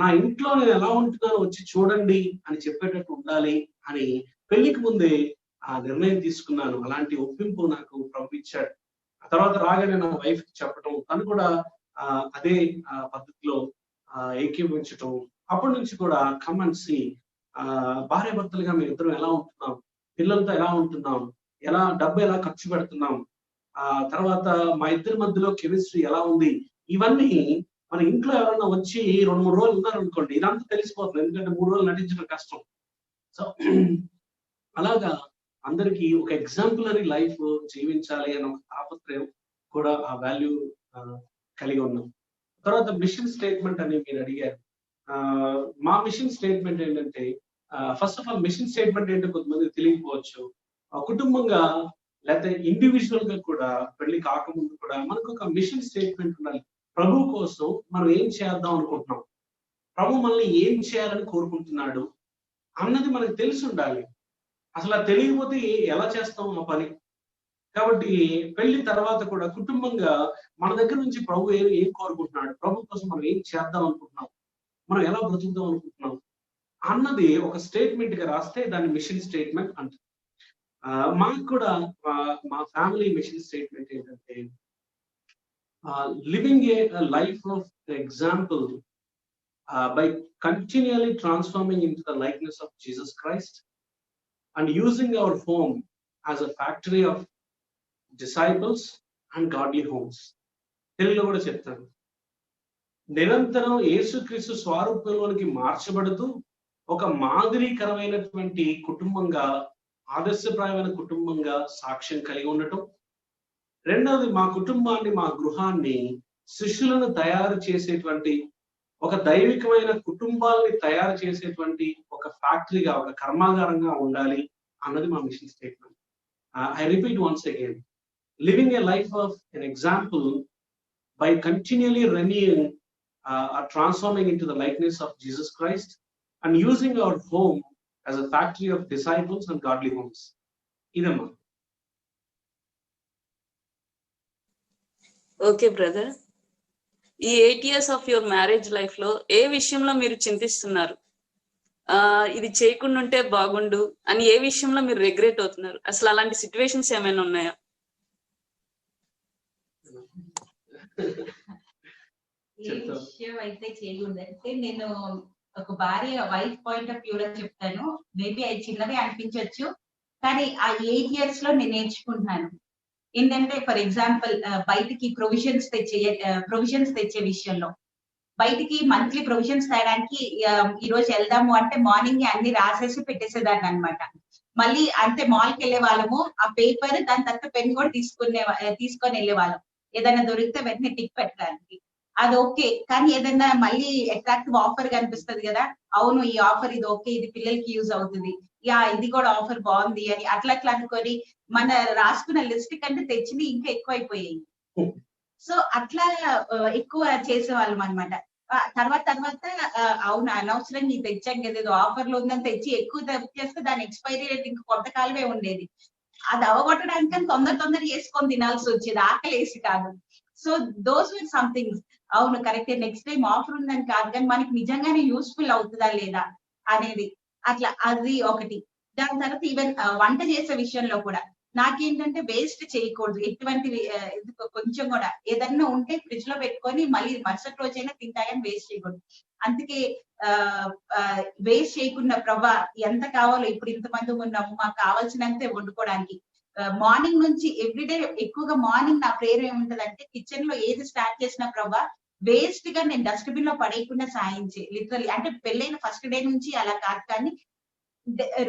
నా ఇంట్లో నేను ఎలా ఉంటున్నానో వచ్చి చూడండి అని చెప్పేటట్టు ఉండాలి అని పెళ్లికి ముందే ఆ నిర్ణయం తీసుకున్నాను. అలాంటి ఒప్పింపు నాకు ప్రభు ఇచ్చాడు. ఆ తర్వాత రాగానే నా వైఫ్ కి చెప్పటం, తను కూడా అదే పద్ధతిలో ఏకీభవించటం. అప్పటి నుంచి కూడా కమ్ అండ్ సీ, భార్య భర్తలుగా మేము ఇద్దరం ఎలా ఉంటున్నాం, పిల్లలతో ఎలా ఉంటున్నాం, డబ్బు ఎలా ఖర్చు పెడుతున్నాం, తర్వాత మా ఇద్దరి మధ్యలో కెమిస్ట్రీ ఎలా ఉంది, ఇవన్నీ మన ఇంట్లో ఎవరన్నా వచ్చి 2-3 రోజులు ఉన్నారనుకోండి, ఇదంతా తెలిసిపోతుంది. ఎందుకంటే 3 రోజులు నటించడం కష్టం. సో అలాగా అందరికీ ఒక ఎగ్జాంపులరీ లైఫ్ జీవించాలి అనే ఒక తాపత్రయం కూడా ఆ వాల్యూ కలిగి ఉన్నాం. తర్వాత మిషన్ స్టేట్మెంట్ అని మీరు అడిగారు. మా మిషన్ స్టేట్మెంట్ ఏంటంటే, first of all mission statement ఏంటో కొంతమంది తెలియకపోవచ్చు. కుటుంబంగా లేకపోతే ఇండివిజువల్ గా కూడా పెళ్లి కాకముందు కూడా మనకు ఒక మిషన్ స్టేట్మెంట్ ఉండాలి. ప్రభు కోసం మనం ఏం చేద్దాం అనుకుంటున్నాం, ప్రభు మనల్ని ఏం చేయాలని కోరుకుంటున్నాడు అన్నది మనకు తెలిసి ఉండాలి. అసలు అది తెలియకపోతే ఎలా చేస్తాం ఆ పని? కాబట్టి పెళ్లి తర్వాత కూడా కుటుంబంగా మన దగ్గర నుంచి ప్రభు ఏం కోరుకుంటున్నాడు, ప్రభు కోసం మనం ఏం చేద్దాం అనుకుంటున్నాం, మనం ఎలా బ్రతుకుదాం అనుకుంటున్నాం అన్నది ఒక స్టేట్మెంట్ గా రాస్తే దాన్ని మిషన్ స్టేట్మెంట్ అంటారు. మాకు కూడా మా ఫ్యామిలీ మిషన్ స్టేట్మెంట్ ఏంటంటే, living a life of example by continually transforming into the likeness of Jesus Christ and using our home as a factory of disciples and godly homes. తెలుగులో కూడా చెప్తాను, నిరంతరం యేసుక్రీస్తు స్వరూపంలోనికి మార్చబడుతూ ఒక మాదిరికరమైనటువంటి కుటుంబంగా, ఆదర్శప్రాయమైన కుటుంబంగా సాక్ష్యం కలిగి ఉండటం. రెండవది, మా కుటుంబాన్ని, మా గృహాన్ని శిష్యులను తయారు చేసేటువంటి, ఒక దైవికమైన కుటుంబాలని తయారు చేసేటువంటి ఒక ఫ్యాక్టరీగా, ఒక కర్మాగారంగా ఉండాలి అన్నది మా mission statement. I repeat once again, living a life of an example by continually renewing or transforming into the likeness of Jesus Christ and using our home as a factory of disciples and godly homes. Idamma. Okay, brother. ఈ 8 years of your marriage life లో ఏ విషయంలో మీరు చింతిస్తున్నారు, ఇది చేయకుండా ఉంటే బాగుండు అని ఏ విషయంలో మీరు రిగ్రెట్ అవుతున్నారు? అసలు అలాంటి సిచ్యువేషన్స్ ఏమైనా ఉన్నాయా? ఏ విషయం అయితే చేయకూడదంటే, నేను ఒక భార్య వైఫ్ పాయింట్ ఆఫ్ వ్యూలో చెప్తాను. మేబీ అది చిన్నదే అనిపించవచ్చు, కానీ ఆ 8 years లో నేను నేర్చుకుంటున్నాను. ఏంటంటే, ఫర్ ఎగ్జాంపుల్, బయటికి ప్రొవిజన్స్ తెచ్చే విషయంలో, బయటికి మంత్లీ ప్రొవిజన్స్ తేయడానికి ఈ రోజు వెళ్దాము అంటే మార్నింగ్ అన్ని రాసేసి పెట్టేసేదాన్ని అనమాట. మళ్ళీ అంతే మాల్కి వెళ్ళే వాళ్ళము, ఆ పేపర్ దాని తర్వాత పెన్ కూడా తీసుకొని వెళ్ళే వాళ్ళం. ఏదైనా దొరికితే వెంటనే టిక్ పెట్టడానికి, అది ఓకే. కానీ ఏదైనా మళ్ళీ అట్రాక్టివ్ ఆఫర్ కనిపిస్తుంది కదా, అవును ఈ ఆఫర్ ఇది ఓకే, ఇది పిల్లలకి యూజ్ అవుతుంది, ఇది కూడా ఆఫర్ బాగుంది అని అట్లా అనుకొని మన రాసుకున్న లిస్ట్ కంటే తెచ్చినవి ఇంకా ఎక్కువ అయిపోయాయి. సో అట్లా ఎక్కువ చేసేవాళ్ళం అనమాట. తర్వాత అవును అనవసరంగా ఇది తెచ్చాం కదా, ఏదో ఆఫర్ లో ఉందని తెచ్చి ఎక్కువ తెచ్చేస్తే దాని ఎక్స్పైరీ డేట్ ఇంకా కొంతకాలమే ఉండేది. అది అవగొట్టడానికి తొందర చేసుకొని తినాల్సి వచ్చేది, ఆకలేసి కాదు. So those were somethings. అవును కరెక్టే, నెక్స్ట్ టైం ఆఫర్ ఉందని కాదు, కానీ మనకి నిజంగానే యూస్ఫుల్ అవుతుందా లేదా అనేది, అట్లా అది ఒకటి. దాని తర్వాత ఈవెన్ వంట చేసే విషయంలో కూడా నాకేంటంటే వేస్ట్ చేయకూడదు ఎటువంటివి, కొంచెం కూడా ఏదన్నా ఉంటే ఫ్రిడ్జ్ లో పెట్టుకొని మళ్ళీ మరుసటి రోజైనా తింటాయని వేస్ట్ చేయకూడదు. అందుకే వేస్ట్ చేయకుండా ప్రభా ఎంత కావాలో, ఇప్పుడు ఇంతమంది ఉన్నాము, మాకు కావాల్సినంతే వండుకోవడానికి. మార్నింగ్ నుంచి ఎవ్రీడే ఎక్కువగా మార్నింగ్ నా ప్రేయర్ ఏముంటదంటే, కిచెన్ లో ఏది స్టార్ట్ చేసినా ప్రభా వేస్ట్ గా నేను డస్ట్బిన్ లో పడేయకుండా సాయించే. లిటరల్లీ అంటే పెళ్ళైన ఫస్ట్ డే నుంచి అలా కాదు, కానీ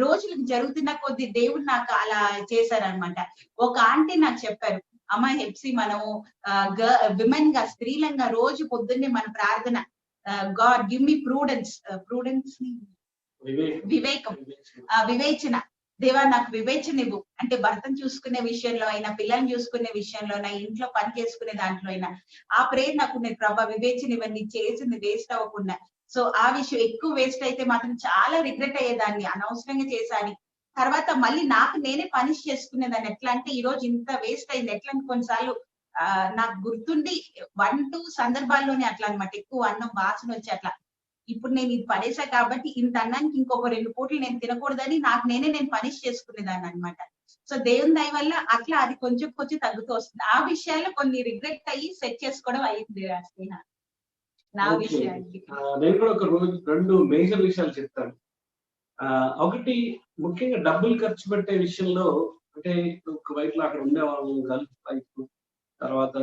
రోజులు జరుగుతున్న కొద్ది దేవుడు నాకు అలా చేశారనమాట. ఒక ఆంటీ నాకు చెప్పారు, అమ్మ హెప్సీ, మనము విమెన్ గా, స్త్రీలంగా రోజు పొద్దున్నే మన ప్రార్థన, గాడ్ గివ్ మీ ప్రూడెన్స్ వివేచన, దేవా నాకు వివేచన ఇవ్వు. అంటే భర్తను చూసుకునే విషయంలో అయినా, పిల్లల్ని చూసుకునే విషయంలో అయినా, ఇంట్లో పని చేసుకునే దాంట్లో అయినా ఆ ప్రేయర్ నాకు నేను ప్రభా వివేచన ఇవన్నీ చేసింది వేస్ట్ అవ్వకుండా. సో ఆ విషయం ఎక్కువ వేస్ట్ అయితే మాత్రం చాలా రిగ్రెట్ అయ్యేదాన్ని, అనవసరంగా చేశాను. తర్వాత మళ్ళీ నాకు నేనే పనిష్ చేసుకునేదాన్ని. ఎట్లా అంటే ఈ రోజు ఇంత వేస్ట్ అయింది ఎట్లా అని కొన్నిసార్లు నాకు గుర్తుండి 1-2 సందర్భాల్లోనే అట్లా అనమాట. ఎక్కువ అన్నం వాసన వచ్చి అట్లా ఇప్పుడు నేను ఇది పడేసా కాబట్టి ఇంత అన్నానికి ఇంకొక 2 పూటలు నేను తినకూడదని నాకు నేను పనిష్ చేసుకునేదాన్ని అనమాట. సో దేవుని దయ వల్ల అట్లా అది కొంచెం కొంచెం తగ్గుతూ వస్తుంది. ఆ విషయాల్లో కొన్ని రిగ్రెట్ అయ్యి సెట్ చేసుకోవడం అయింది స్నేహ నా విషయానికి. నేను కూడా ఒక రోజు 2 మేజర్ విషయాలు చెప్తాను. ఒకటి ముఖ్యంగా డబ్బులు ఖర్చు పెట్టే విషయంలో, అంటే కువైట్లో అక్కడ ఉండేవాళ్ళు, గల్ఫ్ వైఫ్, తర్వాత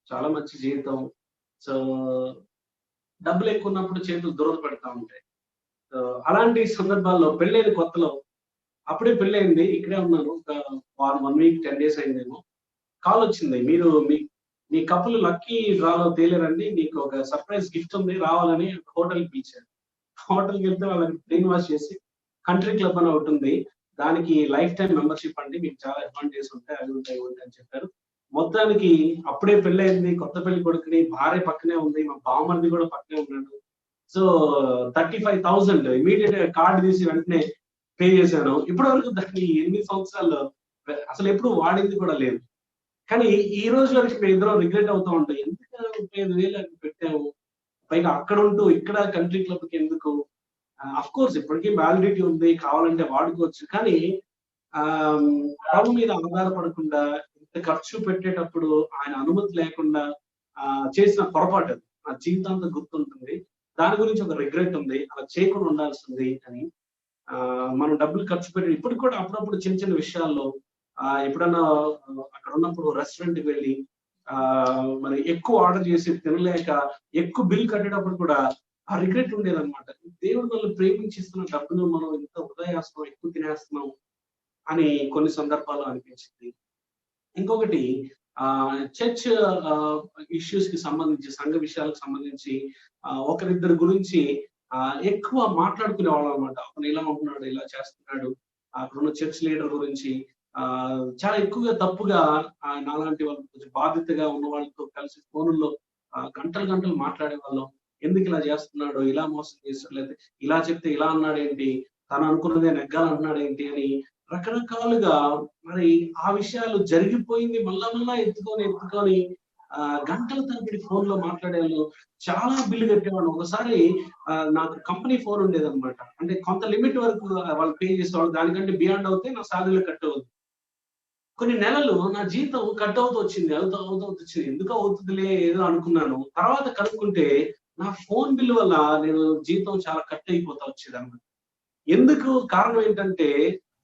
చాలా మంచి జీవితం. సో డబ్బులు ఎక్కువ ఉన్నప్పుడు చేతులు దురద పెడతా ఉంటాయి. సో అలాంటి సందర్భాల్లో పెళ్ళైన కొత్తలో, అప్పుడే పెళ్ళయింది, ఇక్కడే ఉన్నాను, ఒక 1 వీక్ 10 days అయిందేమో, కాల్ వచ్చింది, మీరు మీ కప్పులు లక్కీ డ్రాలో తేలేరండి, మీకు ఒక సర్ప్రైజ్ గిఫ్ట్ ఉంది రావాలని హోటల్కి పిలిచారు. హోటల్కి వెళ్తే వాళ్ళకి బ్రెయిన్ వాష్ చేసి కంట్రీ క్లబ్ అని ఒకటి ఉంది, దానికి లైఫ్ టైం మెంబర్షిప్ అండి, మీకు చాలా అడ్వాంటేజెస్ ఉంటాయి, అవి ఉంటాయి అని చెప్పారు. మొత్తానికి అప్పుడే పెళ్ళయింది, కొత్త పెళ్లి కొడుకుని, భార్య పక్కనే ఉంది, మా బావమరిది కూడా పక్కనే ఉన్నాడు. సో 35,000 ఇమీడియట్ గా కార్డు తీసి వెంటనే పే చేశాను. ఇప్పటి వరకు దాన్ని 8 సంవత్సరాల్లో అసలు ఎప్పుడు వాడింది కూడా లేదు. కానీ ఈ రోజు వరకు మేము ఇద్దరం రిగ్రెట్ అవుతూ ఉంటాం, ఎందుకు 35,000 పెట్టాము, పైగా అక్కడ ఉంటూ ఇక్కడ కంట్రీ క్లబ్కి ఎందుకు. అఫ్ కోర్స్ ఇప్పటికీ వ్యాలిడిటీ ఉంది, కావాలంటే వాడుకోవచ్చు, కానీ ప్రభు మీద ఆధారపడకుండా ఇంత ఖర్చు పెట్టేటప్పుడు ఆయన అనుమతి లేకుండా చేసిన పొరపాటు అది నా జీవితాంతం గుర్తుంటుంది. దాని గురించి ఒక రిగ్రెట్ ఉంది, అలా చేయకుండా ఉండాల్సింది అని. మనం డబ్బులు ఖర్చు పెట్టి ఇప్పుడు కూడా అప్పుడప్పుడు చిన్న చిన్న విషయాల్లో ఎప్పుడన్నా అక్కడ ఉన్నప్పుడు రెస్టారెంట్కి వెళ్ళి మరి ఎక్కువ ఆర్డర్ చేసి తినలేక ఎక్కువ బిల్ కట్టేటప్పుడు కూడా ఆ రిగ్రెట్ ఉండేదన్నమాట. దేవుడు మనల్ని ప్రేమించిస్తున్న డబ్బును మనం ఇంత వృధా చేస్తున్నాం, ఎక్కువ తినేస్తున్నాం అని కొన్ని సందర్భాల్లో అనిపించింది. ఇంకొకటి చర్చ్ ఇష్యూస్ కి సంబంధించి, సంఘ విషయాలకు సంబంధించి ఒకరిద్దరి గురించి ఎక్కువ మాట్లాడుకునే వాళ్ళు అనమాట. అతను ఇలా ఉంటున్నాడు, ఇలా చేస్తున్నాడు, అక్కడ ఉన్న చర్చ్ లీడర్ గురించి చాలా ఎక్కువగా తప్పుగా నాలాంటి వాళ్ళు కొంచెం బాధ్యతగా ఉన్న వాళ్ళతో కలిసి ఫోన్లో గంటలు గంటలు మాట్లాడే వాళ్ళం. ఎందుకు ఇలా చేస్తున్నాడు, ఇలా మోసం చేస్తాడు, లేకపోతే ఇలా చెప్తే ఇలా అన్నాడేంటి, తను అనుకున్నదే నెగ్గాలంటున్నాడేంటి అని రకరకాలుగా మరి ఆ విషయాలు జరిగిపోయింది మళ్ళా ఎత్తుకొని గంటల తరబడి ఫోన్ లో మాట్లాడేవాళ్ళు, చాలా బిల్లు కట్టేవాళ్ళు. ఒకసారి నాకు కంపెనీ ఫోన్ ఉండేది అనమాట, అంటే కొంత లిమిట్ వరకు వాళ్ళు పే చేసేవాళ్ళు, దానికంటే బియాండ్ అవుతే నా సాలరీలో కట్ అవుతుంది. కొన్ని నెలలు నా జీతం కట్ అవుతూ వచ్చింది, వచ్చింది, ఎందుకు అవుతుందిలే ఏదో అనుకున్నాను. తర్వాత కనుక్కుంటే నా ఫోన్ బిల్లు వల్ల నేను జీతం చాలా కట్ అయిపోతా వచ్చేది అన్నమాట. ఎందుకు కారణం ఏంటంటే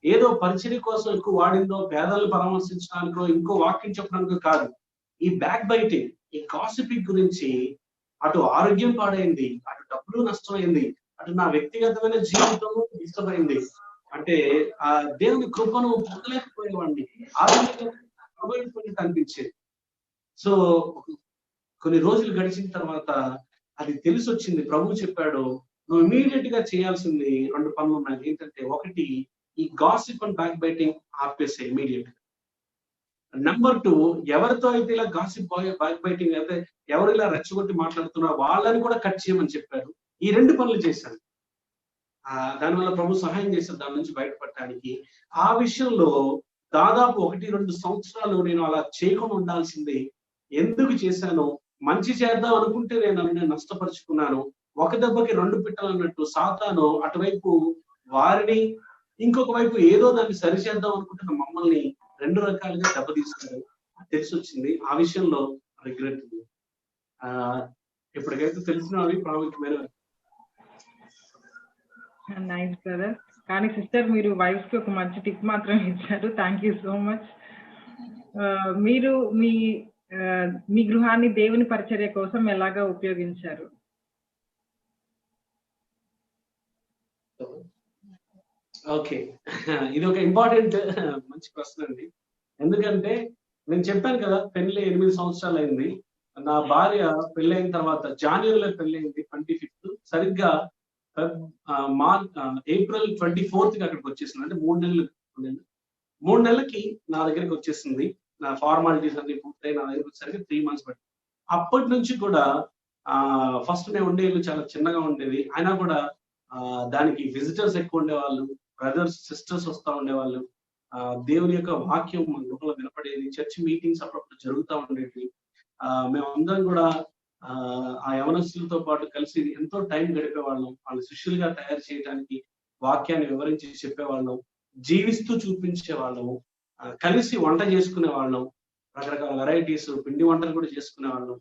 ఏదో పరిచర్య కోసం ఎక్కువ వాడిందో, పేదలను పరామర్శించడానికో, ఇంకో వాక్యం చెప్పడానికో కాదు. ఈ బ్యాక్ బైటింగ్, ఈ గాసిపింగ్ గురించి అటు ఆరోగ్యం పాడైంది, అటు డబ్బులు నష్టమైంది, అటు నా వ్యక్తిగతమైన జీవితము ఇష్టమైంది. అంటే ఆ దేవుని కృపను పొందలేకపోయేవాడిని, ఆరోగ్యం అనిపించేది. సో కొన్ని రోజులు గడిచిన తర్వాత అది తెలిసి వచ్చింది, ప్రభు చెప్పాడు, నువ్వు ఇమీడియట్ గా చేయాల్సింది 2 పనులు ఉన్నాయి. ఏంటంటే ఒకటి, ఈ గాసిప్ అండ్ బ్యాక్ బైటింగ్ ఆపేసే ఇమీడియట్ గా. నెంబర్ 2, ఎవరితో అయితే ఇలా గాసిప్ బ్యాక్ బైటింగ్ అయితే ఎవరు ఇలా రెచ్చగొట్టి మాట్లాడుతున్నారో వాళ్ళని కూడా కట్ చేయమని చెప్పారు. ఈ 2 పనులు చేశాను. దానివల్ల ప్రభు సహాయం చేశారు దాని నుంచి బయటపడటానికి. ఆ విషయంలో దాదాపు 1-2 సంవత్సరాలు నేను అలా చేయకుండా ఉండాల్సింది. ఎందుకు చేశాను, మంచి చేద్దాం అనుకుంటే నేను నష్టపరుచుకున్నాను. ఒక దెబ్బకి 2 పిట్టలు అన్నట్టు సాతాను అటువైపు వారిని, ఇంకొక వైపు ఏదో దాన్ని సరిచేద్దాం అనుకుంటున్న మమ్మల్ని 2 రకాలుగా దెబ్బతీస్తారు. తెలిసి వచ్చింది. ఆ విషయంలో రిగ్రెట్ ఉంది. ఎప్పటికైతే తెలిసినవి ప్రాముఖ్యమైనవి. Nice brother. కానీ సిస్టర్ మీరు వైఫ్ కి ఒక మంచి టిప్ మాత్రం ఇచ్చారు. Thank you so much. మీరు మీ గృహాన్ని దేవుని పరిచర్య కోసం ఎలాగా ఉపయోగించారు? ఓకే, ఇది ఒక ఇంపార్టెంట్ మంచి ప్రశ్న అండి. ఎందుకంటే నేను చెప్పాను కదా, పెళ్లి 8 సంవత్సరాలు అయింది. నా భార్య పెళ్ళైన తర్వాత జనవరిలో పెళ్ళైంది 25th, సరిగ్గా ఏప్రిల్ 24th అక్కడికి వచ్చేసింది. అంటే 3 నెలలకి నా దగ్గరికి వచ్చేసింది. నా ఫార్మాలిటీస్ అన్ని పూర్తయి నా దగ్గరికి వచ్చేసరికి 3 months పట్టింది. అప్పటి నుంచి కూడా ఫస్ట్ నేను ఉండే ఇల్లు చాలా చిన్నగా ఉండేది, అయినా కూడా దానికి విజిటర్స్ ఎక్కువ ఉండేవాళ్ళు, బ్రదర్స్ సిస్టర్స్ వస్తూ ఉండేవాళ్ళు. దేవుని యొక్క వాక్యం మన గృహంలో వినపడేది, చర్చ్ మీటింగ్స్ అప్పుడప్పుడు జరుగుతూ ఉండేవి. మేమందరం కూడా ఆ యవనస్తులతో పాటు కలిసి ఎంతో టైం గడిపేవాళ్ళం. వాళ్ళు శిష్యులుగా తయారు చేయడానికి వాక్యాన్ని వివరించి చెప్పేవాళ్ళం, జీవిస్తూ చూపించే వాళ్ళము, కలిసి వంట చేసుకునే వాళ్ళం, రకరకాల వెరైటీస్ పిండి వంటలు కూడా చేసుకునే వాళ్ళం.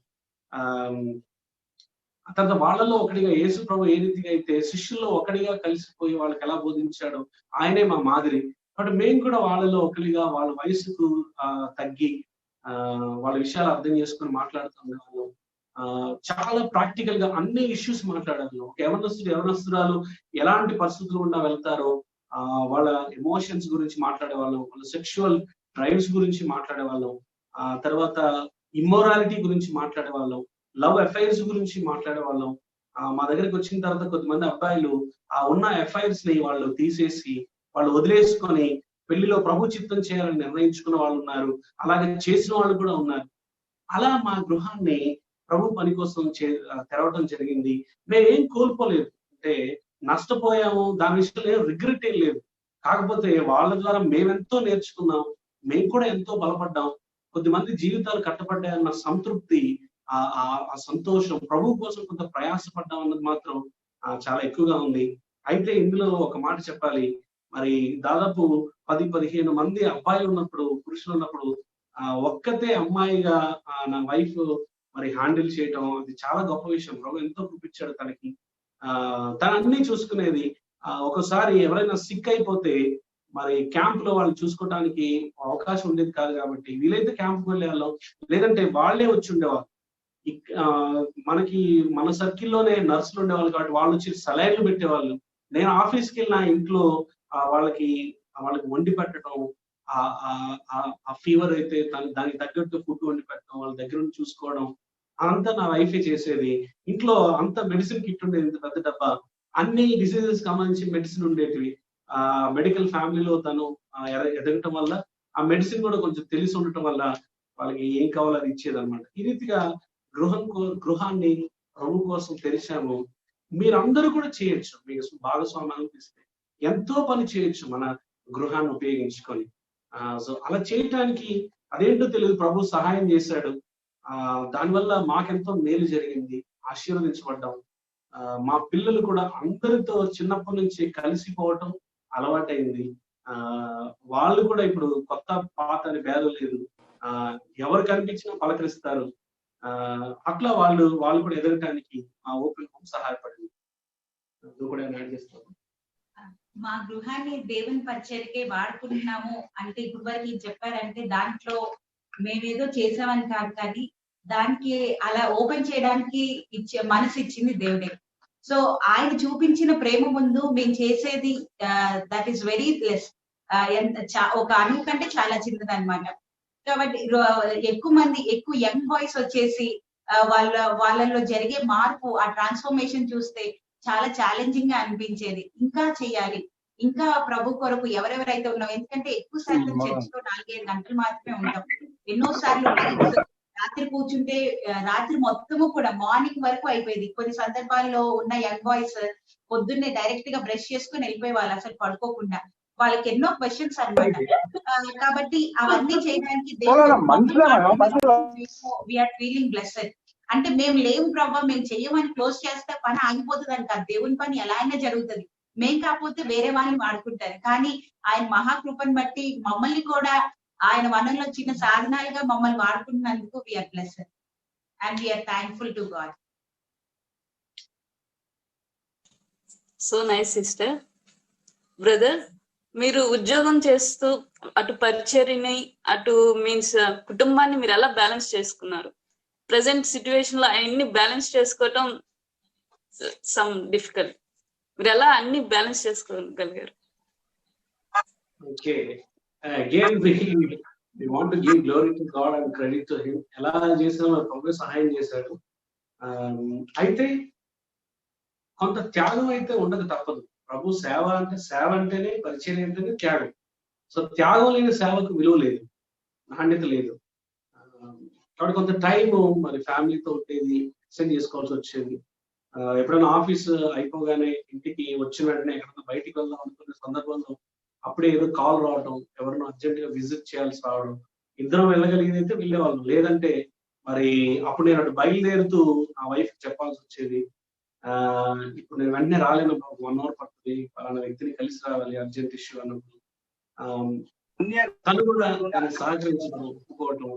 తర్వాత వాళ్ళలో ఒకటిగా యేసు ప్రభు ఏ రీతిగా అయితే శిష్యుల్లో ఒకటిగా కలిసిపోయి వాళ్ళకి ఎలా బోధించాడో ఆయనే మా మాదిరి. బట్ మేము కూడా వాళ్ళలో ఒకటిగా వాళ్ళ వయసుకు తగ్గి వాళ్ళ విషయాలు అర్థం చేసుకుని మాట్లాడుతున్న వాళ్ళం. చాలా ప్రాక్టికల్ గా అన్ని ఇష్యూస్ మాట్లాడాలి. ఒక యవనస్తురాలు ఎలాంటి పరిస్థితులు ఉన్నా వెళ్తారో వాళ్ళ ఎమోషన్స్ గురించి మాట్లాడేవాళ్ళం, వాళ్ళ సెక్షువల్ డ్రైవ్స్ గురించి మాట్లాడేవాళ్ళం, తర్వాత ఇమ్మోరాలిటీ గురించి మాట్లాడేవాళ్ళం, లవ్ అఫైర్స్ గురించి మాట్లాడేవాళ్ళం. మా దగ్గరికి వచ్చిన తర్వాత కొంతమంది అబ్బాయిలు ఉన్న అఫైర్స్ ని వాళ్ళు తీసేసి వాళ్ళు వదిలేసుకొని పెళ్లిలో ప్రభు చిత్తం చేయాలని నిర్ణయించుకున్న వాళ్ళు ఉన్నారు, అలాగే చేసిన వాళ్ళు కూడా ఉన్నారు. అలా మా గృహాన్ని ప్రభు పని కోసం తెరవడం జరిగింది. మేమేం కోల్పోలేదు, అంటే నష్టపోయాము, దాని విషయంలో రిగ్రెట్ ఏం లేదు. కాకపోతే వాళ్ళ ద్వారా మేమెంతో నేర్చుకున్నాం, మేము కూడా ఎంతో బలపడ్డాం, కొద్దిమంది జీవితాలు కట్టబడ్డాయన్న సంతృప్తి, ఆ సంతోషం, ప్రభు కోసం కొంత ప్రయాసపడ్డాం అన్నది మాత్రం చాలా ఎక్కువగా ఉంది. అయితే ఇందులో ఒక మాట చెప్పాలి, మరి దాదాపు 10-15 మంది అబ్బాయిలు ఉన్నప్పుడు, పురుషులు ఉన్నప్పుడు ఒక్కతే అమ్మాయిగా నా వైఫ్ మరి హ్యాండిల్ చేయటం అది చాలా గొప్ప విషయం. ప్రభు ఎంతో చూపించాడు తనకి. తను అన్ని చూసుకునేది. ఒకసారి ఎవరైనా సిక్ అయిపోతే మరి క్యాంప్ లో వాళ్ళు చూసుకోవడానికి అవకాశం ఉండేది కాదు, కాబట్టి వీలైతే క్యాంప్కి వెళ్ళేవాళ్ళం, లేదంటే వాళ్ళే వచ్చి ఉండేవాళ్ళు. మనకి మన సర్కిల్లోనే నర్సులు ఉండేవాళ్ళు కాబట్టి వాళ్ళు వచ్చి సలైన్లు పెట్టేవాళ్ళు. నేను ఆఫీస్కి వెళ్ళిన ఇంట్లో వాళ్ళకి వండి పెట్టడం, ఆ ఫీవర్ అయితే దానికి తగ్గట్టు ఫుడ్ వండి పెట్టడం, వాళ్ళ దగ్గర నుంచి చూసుకోవడం అంతా నా వైఫే చేసేది. ఇంట్లో అంత మెడిసిన్ కిట్ ఉండేది, ఇంత పెద్ద డబ్బా, అన్ని డిసీజెస్ సంబంధించి మెడిసిన్ ఉండేటివి. మెడికల్ ఫ్యామిలీలో తను ఎదగటం వల్ల ఆ మెడిసిన్ కూడా కొంచెం తెలిసి ఉండటం వల్ల వాళ్ళకి ఏం కావాలో అది ఇచ్చేది అనమాట. ఈ రీతిగా గృహాన్ని ప్రభు కోసం తెరిచాము. మీరందరూ కూడా చేయొచ్చు, మీకు భాగస్వామ్యాలు తీస్తే ఎంతో పని చేయొచ్చు మన గృహాన్ని ఉపయోగించుకొని. సో అలా చేయటానికి అదేంటో తెలియదు, ప్రభు సహాయం చేశాడు. దానివల్ల మాకెంతో మేలు జరిగింది, ఆశీర్వదించబడ్డాం. మా పిల్లలు కూడా అందరితో చిన్నప్పటి నుంచి కలిసిపోవటం అలవాటైంది. వాళ్ళు కూడా ఇప్పుడు కొత్త పాత అని భేదం లేదు, ఎవరు కనిపించినా పలకరిస్తారు. అట్లా వాళ్ళు కూడా ఎదగటానికి మా ఓపెన్ హోమ్ సహాయపడింది. నువ్వు కూడా యాడ్ చేస్తావు? మా గృహాన్ని దేవుని పరిచర్యకే వాడుకుంటున్నాము అంటే ఇప్పుడు వరకు చెప్పారంటే దాంట్లో మేమేదో చేసామని కాదు, కానీ దానికి అలా ఓపెన్ చేయడానికి మనసు ఇచ్చింది దేవుడే. సో ఆయన చూపించిన ప్రేమ ముందు మేము చేసేది దట్ ఈస్ వెరీ లెస్, ఒక అణువు కంటే చాలా చిన్నది అనమాట. కాబట్టి ఎక్కువ యంగ్ బాయ్స్ వచ్చేసి వాళ్ళలో జరిగే మార్పు, ఆ ట్రాన్స్ఫర్మేషన్ చూస్తే చాలా ఛాలెంజింగ్ గా అనిపించేది. ఇంకా చెయ్యాలి, ఇంకా ప్రభు కొరకు ఎవరెవరైతే ఉన్నాం, ఎందుకంటే ఎక్కువ శాతం చర్చిలో 4-5 గంటలు మాత్రమే ఉంటాం. ఎన్నోసార్లు రాత్రి కూర్చుంటే రాత్రి మొత్తము కూడా మార్నింగ్ వరకు అయిపోయేది. కొన్ని సందర్భాల్లో ఉన్న యంగ్ బాయ్స్ పొద్దున్నే డైరెక్ట్ గా బ్రష్ చేసుకుని వెళ్ళిపోయే వాళ్ళు, అసలు పడుకోకుండా. వాళ్ళకి ఎన్నో క్వశ్చన్స్ అన్నమాట. కాబట్టి అవన్నీ చేయడానికి వీఆర్ ఫీలింగ్ బ్లెస్డ్. అంటే మేము లేవు ప్రభావ, మేము చెయ్యమని క్లోజ్ చేస్తే పని ఆగిపోతుంది అని కాదు, దేవుని పని ఎలా అయినా జరుగుతుంది. మేం కాకపోతే వేరే వాళ్ళని వాడుకుంటారు. కానీ ఆయన మహాకృపను బట్టి మమ్మల్ని కూడా ఆయన వనంలో చిన్న సాధనాలుగా మమ్మల్ని వాడుకుంటున్నందుకు we are blessed and we are thankful to God. So nice sister. Brother, మీరు ఉద్యోగం చేస్తూ అటు పరిచర్యని అటు మీన్స్ కుటుంబాన్ని మీరు ఎలా బ్యాలెన్స్ చేసుకున్నారు? ప్రెసెంట్ సిచ్యువేషన్ లో అన్ని బ్యాలెన్స్ చేసుకోవటం సమ్ డిఫికల్ట్. మీరు ఎలా అన్ని బ్యాలెన్స్ చేసుకోగలిగారు? Okay, again we want to give glory to God and credit to him. ఎలా చేసామో ప్రభు సహాయం చేశాడు. అయితే కొంత త్యాగం అయితే ఉండక తప్పదు. ప్రభు సేవ అంటేనే పరిచయం అంటేనే త్యాగం. సో త్యాగం లేని సేవకు విలువ లేదు, నాణ్యత లేదు. కాబట్టి కొంత టైం మరి ఫ్యామిలీతో ఉండేది, ఎక్స్టెండ్ చేసుకోవాల్సి వచ్చేది. ఎప్పుడైనా ఆఫీస్ అయిపోగానే ఇంటికి వచ్చిన వెంటనే ఎక్కడైనా బయటికి వెళ్దాం అనుకునే సందర్భంలో అప్పుడే ఏదో కాల్ రావడం, ఎవరినో అర్జెంట్ గా విజిట్ చేయాల్సి రావడం, ఇద్దరం వెళ్ళగలిగినైతే వెళ్ళేవాళ్ళం. లేదంటే మరి అప్పుడు నేను అటు బయలుదేరుతూ నా వైఫ్ చెప్పాల్సి వచ్చేది, ఇప్పుడు నేను వెంటనే రాలేను, 1 hour పడుతుంది, పలానా వ్యక్తిని కలిసి రావాలి అర్జెంట్ ఇష్యూ అన్నప్పుడు తను కూడా దాన్ని సహకరించడం, ఒప్పుకోవటం,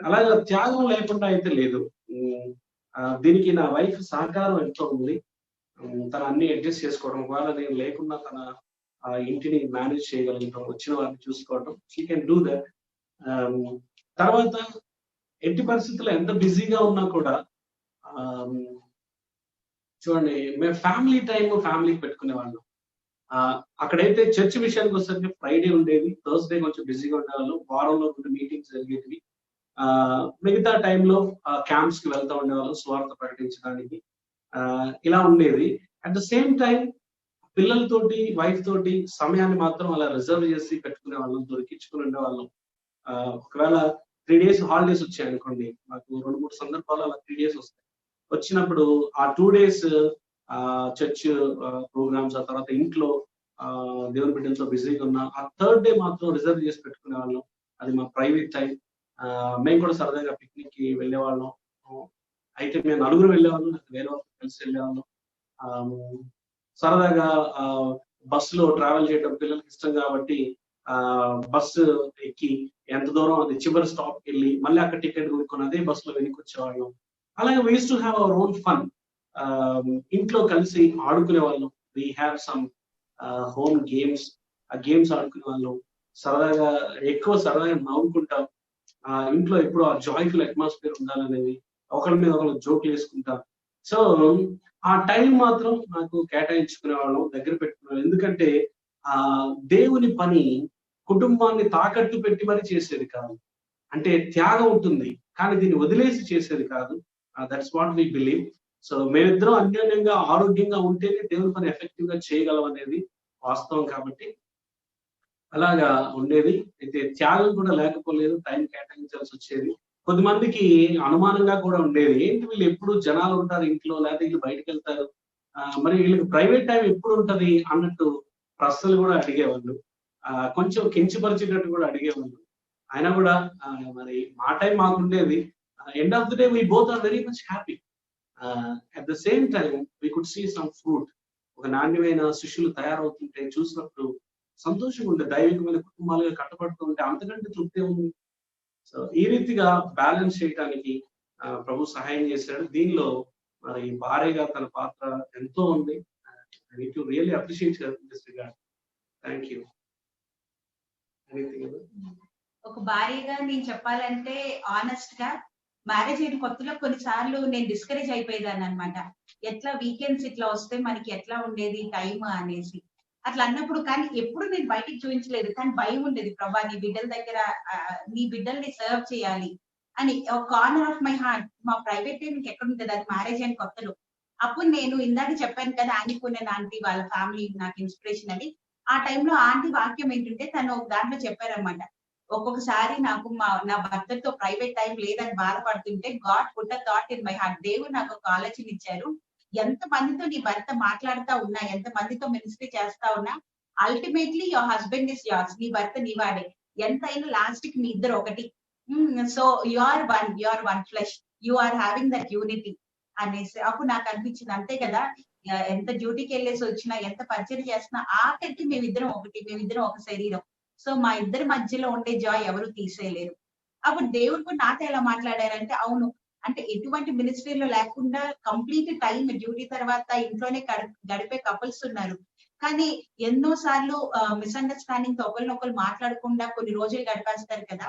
అలాగే త్యాగం లేకుండా అయితే లేదు. దీనికి నా వైఫ్ సహకారం ఎంతో ఉంది. తను అన్ని అడ్జస్ట్ చేసుకోవడం, ఒకవేళ నేను లేకుండా తన ఇంటిని మేనేజ్ చేయగలగటం, వచ్చిన వారిని చూసుకోవటం, షీ కెన్ డూ దట్. తర్వాత ఎట్టి పరిస్థితుల్లో ఎంత బిజీగా ఉన్నా కూడా చూడండి, మేము ఫ్యామిలీ టైం ఫ్యామిలీకి పెట్టుకునే వాళ్ళం. అక్కడైతే చర్చ్ విషయానికి వస్తే ఫ్రైడే ఉండేది, థర్స్డే కొంచెం బిజీగా ఉండేవాళ్ళం, వారంలో 2 మీటింగ్స్ జరిగేవి. మిగతా టైంలో క్యాంప్స్ కి వెళ్తా ఉండేవాళ్ళం సువార్త ప్రకటించడానికి. ఇలా ఉండేది. అట్ ద సేమ్ టైం పిల్లలతోటి, వైఫ్ తోటి సమయాన్ని మాత్రం అలా రిజర్వ్ చేసి పెట్టుకునే వాళ్ళం, దొరికించుకుని ఉండేవాళ్ళం. ఒకవేళ 3 days హాలిడేస్ వచ్చాయి అనుకోండి, మాకు 2-3 సందర్భాలు అలా 3 days వస్తాయి. వచ్చినప్పుడు ఆ 2 days చర్చ్ ప్రోగ్రామ్స్, ఆ తర్వాత ఇంట్లో దేవుని బిడ్డలతో బిజీగా ఉన్నా, ఆ 3rd day మాత్రం రిజర్వ్ చేసి పెట్టుకునే వాళ్ళం. అది మా ప్రైవేట్ టైం. మేము కూడా సరదాగా పిక్నిక్ కి వెళ్ళేవాళ్ళం. అయితే మేము 4 వెళ్ళేవాళ్ళం, వేరే వాళ్ళతో కలిసి వెళ్ళేవాళ్ళం. సరదాగా బస్సులో ట్రావెల్ చేయడం పిల్లలకి ఇష్టం కాబట్టి బస్సు ఎక్కి ఎంత దూరం అది చివరి స్టాప్ కి వెళ్ళి మళ్ళీ అక్కడ టికెట్ కొనుక్కొని అదే బస్సులో వెనక్కి వచ్చేవాళ్ళం. అలాగే we used to have our own fun. ఇంట్లో కలిసి ఆడుకునే వాళ్ళం. We have some home games. ఆ గేమ్స్ ఆడుకునే వాళ్ళం. సరదాగా సరదాగా నవ్వుకుంటాం. ఇంట్లో ఎప్పుడు ఆ జాయ్ఫుల్ అట్మాస్ఫియర్ ఉండాలనేది, ఒకరి మీద ఒకరు జోకులు వేసుకుంటాం. సో ఆ టైం మాత్రం నాకు కేటాయించుకునే వాళ్ళం, దగ్గర పెట్టుకునే. ఎందుకంటే దేవుని పని కుటుంబాన్ని తాకట్టు పెట్టి మరి చేసేది కాదు. అంటే త్యాగం ఉంటుంది, కానీ దీన్ని వదిలేసి చేసేది కాదు. That's what we believe. So మేమిద్దరం అన్యోన్యంగా ఆరోగ్యంగా ఉంటేనే దేవుని పని ఎఫెక్టివ్ గా చేయగలం అనేది వాస్తవం. కాబట్టి అలాగా ఉండేది. అయితే త్యాగం కూడా లేకపోలేదు, టైం కేటాయించాల్సి వచ్చేది. కొద్దిమందికి అనుమానంగా కూడా ఉండేది, ఏంటి వీళ్ళు ఎప్పుడు జనాలు ఉంటారు ఇంట్లో, లేకపోతే వీళ్ళు బయటకు వెళ్తారు, మరి వీళ్ళకి ప్రైవేట్ టైం ఎప్పుడు ఉంటది అన్నట్టు ప్రశ్నలు కూడా అడిగేవాళ్ళు. కొంచెం కించపరిచేటట్టు కూడా అడిగేవాళ్ళు. అయినా కూడా మరి మా టైం మాకు ఉండేది. End of the day we both are very much happy. At the same time we could see some fruit. ఒక నాణ్యమైన శిష్యులు తయారవుతుంటే చూసినప్పుడు సంతోషంగా ఉండే, దైవికమైన కుటుంబాలుగా కట్టబడుతూ ఉంటే అంతకంటే తృప్తి ఉంది. సో ఈ రీతిగా బ్యాలెన్స్ చేయడానికి ప్రభు సహాయం చేశాడు. దీనిలో మరి భార్యగా తన పాత్ర ఎంతో ఉంది. I need to really appreciate her in this regard. Thank you. ఒక భార్యగా నేను చెప్పాలంటే ఆనెస్ట్ గా మ్యారేజ్ అయిన కొత్తలో కొన్నిసార్లు నేను డిస్కరేజ్ అయిపోయేదాన్ని అనమాట. ఎట్లా వీకెండ్స్ ఇట్లా వస్తే మనకి ఎట్లా ఉండేది టైం అనేసి అట్లా అన్నప్పుడు. కానీ ఎప్పుడు నేను బయటికి చూపించలేదు, కానీ భయం ఉండేది, ప్రభా నీ బిడ్డల దగ్గర నీ బిడ్డల్ని సర్వ్ చేయాలి అని. ఒక కార్నర్ ఆఫ్ మై హార్ట్ మా ప్రైవేట్ టైం ఎక్కడ ఉంటుంది, అది మ్యారేజ్ అయిన కొత్తలో. అప్పుడు నేను ఇందాక చెప్పాను కదా ఆంటీకున్న ఆంటీ వాళ్ళ ఫ్యామిలీ నాకు ఇన్స్పిరేషన్ అని. ఆ టైంలో ఆంటీ వాక్యం ఏంటంటే తను దాంట్లో చెప్పారనమాట, ఒక్కొక్కసారి నాకు నా భర్తతో ప్రైవేట్ టైం లేదని బాధపడుతుంటే God put a thought in my heart. దేవుడు నాకు ఒక ఆలోచన ఇచ్చారు, ఎంత మందితో నీ భర్త మాట్లాడుతా ఉన్నా, ఎంత మందితో మినిస్ట్రీ చేస్తా ఉన్నా, ultimately your husband is yours. నీ భర్త నీ వాడే, ఎంత అయినా లాస్ట్ కి మీ ఇద్దరు ఒకటి. So you are one flesh, you are having that unity అనేసి. అప్పుడు నాకు అనిపించింది అంతే కదా, ఎంత డ్యూటీకి వెళ్ళేసి వచ్చినా, ఎంత పరిచయం చేసినా ఆఖరికి మేమిద్దరం ఒకటి, మేమిద్దరం ఒక శరీరం. సో మా ఇద్దరి మధ్యలో ఉండే జాయ్ ఎవరు తీసేయలేరు. అప్పుడు దేవుడు కూడా నాతో ఎలా మాట్లాడారంటే, అవును అంటే ఎటువంటి మినిస్ట్రీలో లేకుండా కంప్లీట్ టైం డ్యూటీ తర్వాత ఇంట్లోనే గడిపే కపుల్స్ ఉన్నారు. కానీ ఎన్నో సార్లు మిస్అండర్స్టాండింగ్ తో ఒకరినొకరు మాట్లాడకుండా కొన్ని రోజులు గడిపేస్తారు కదా.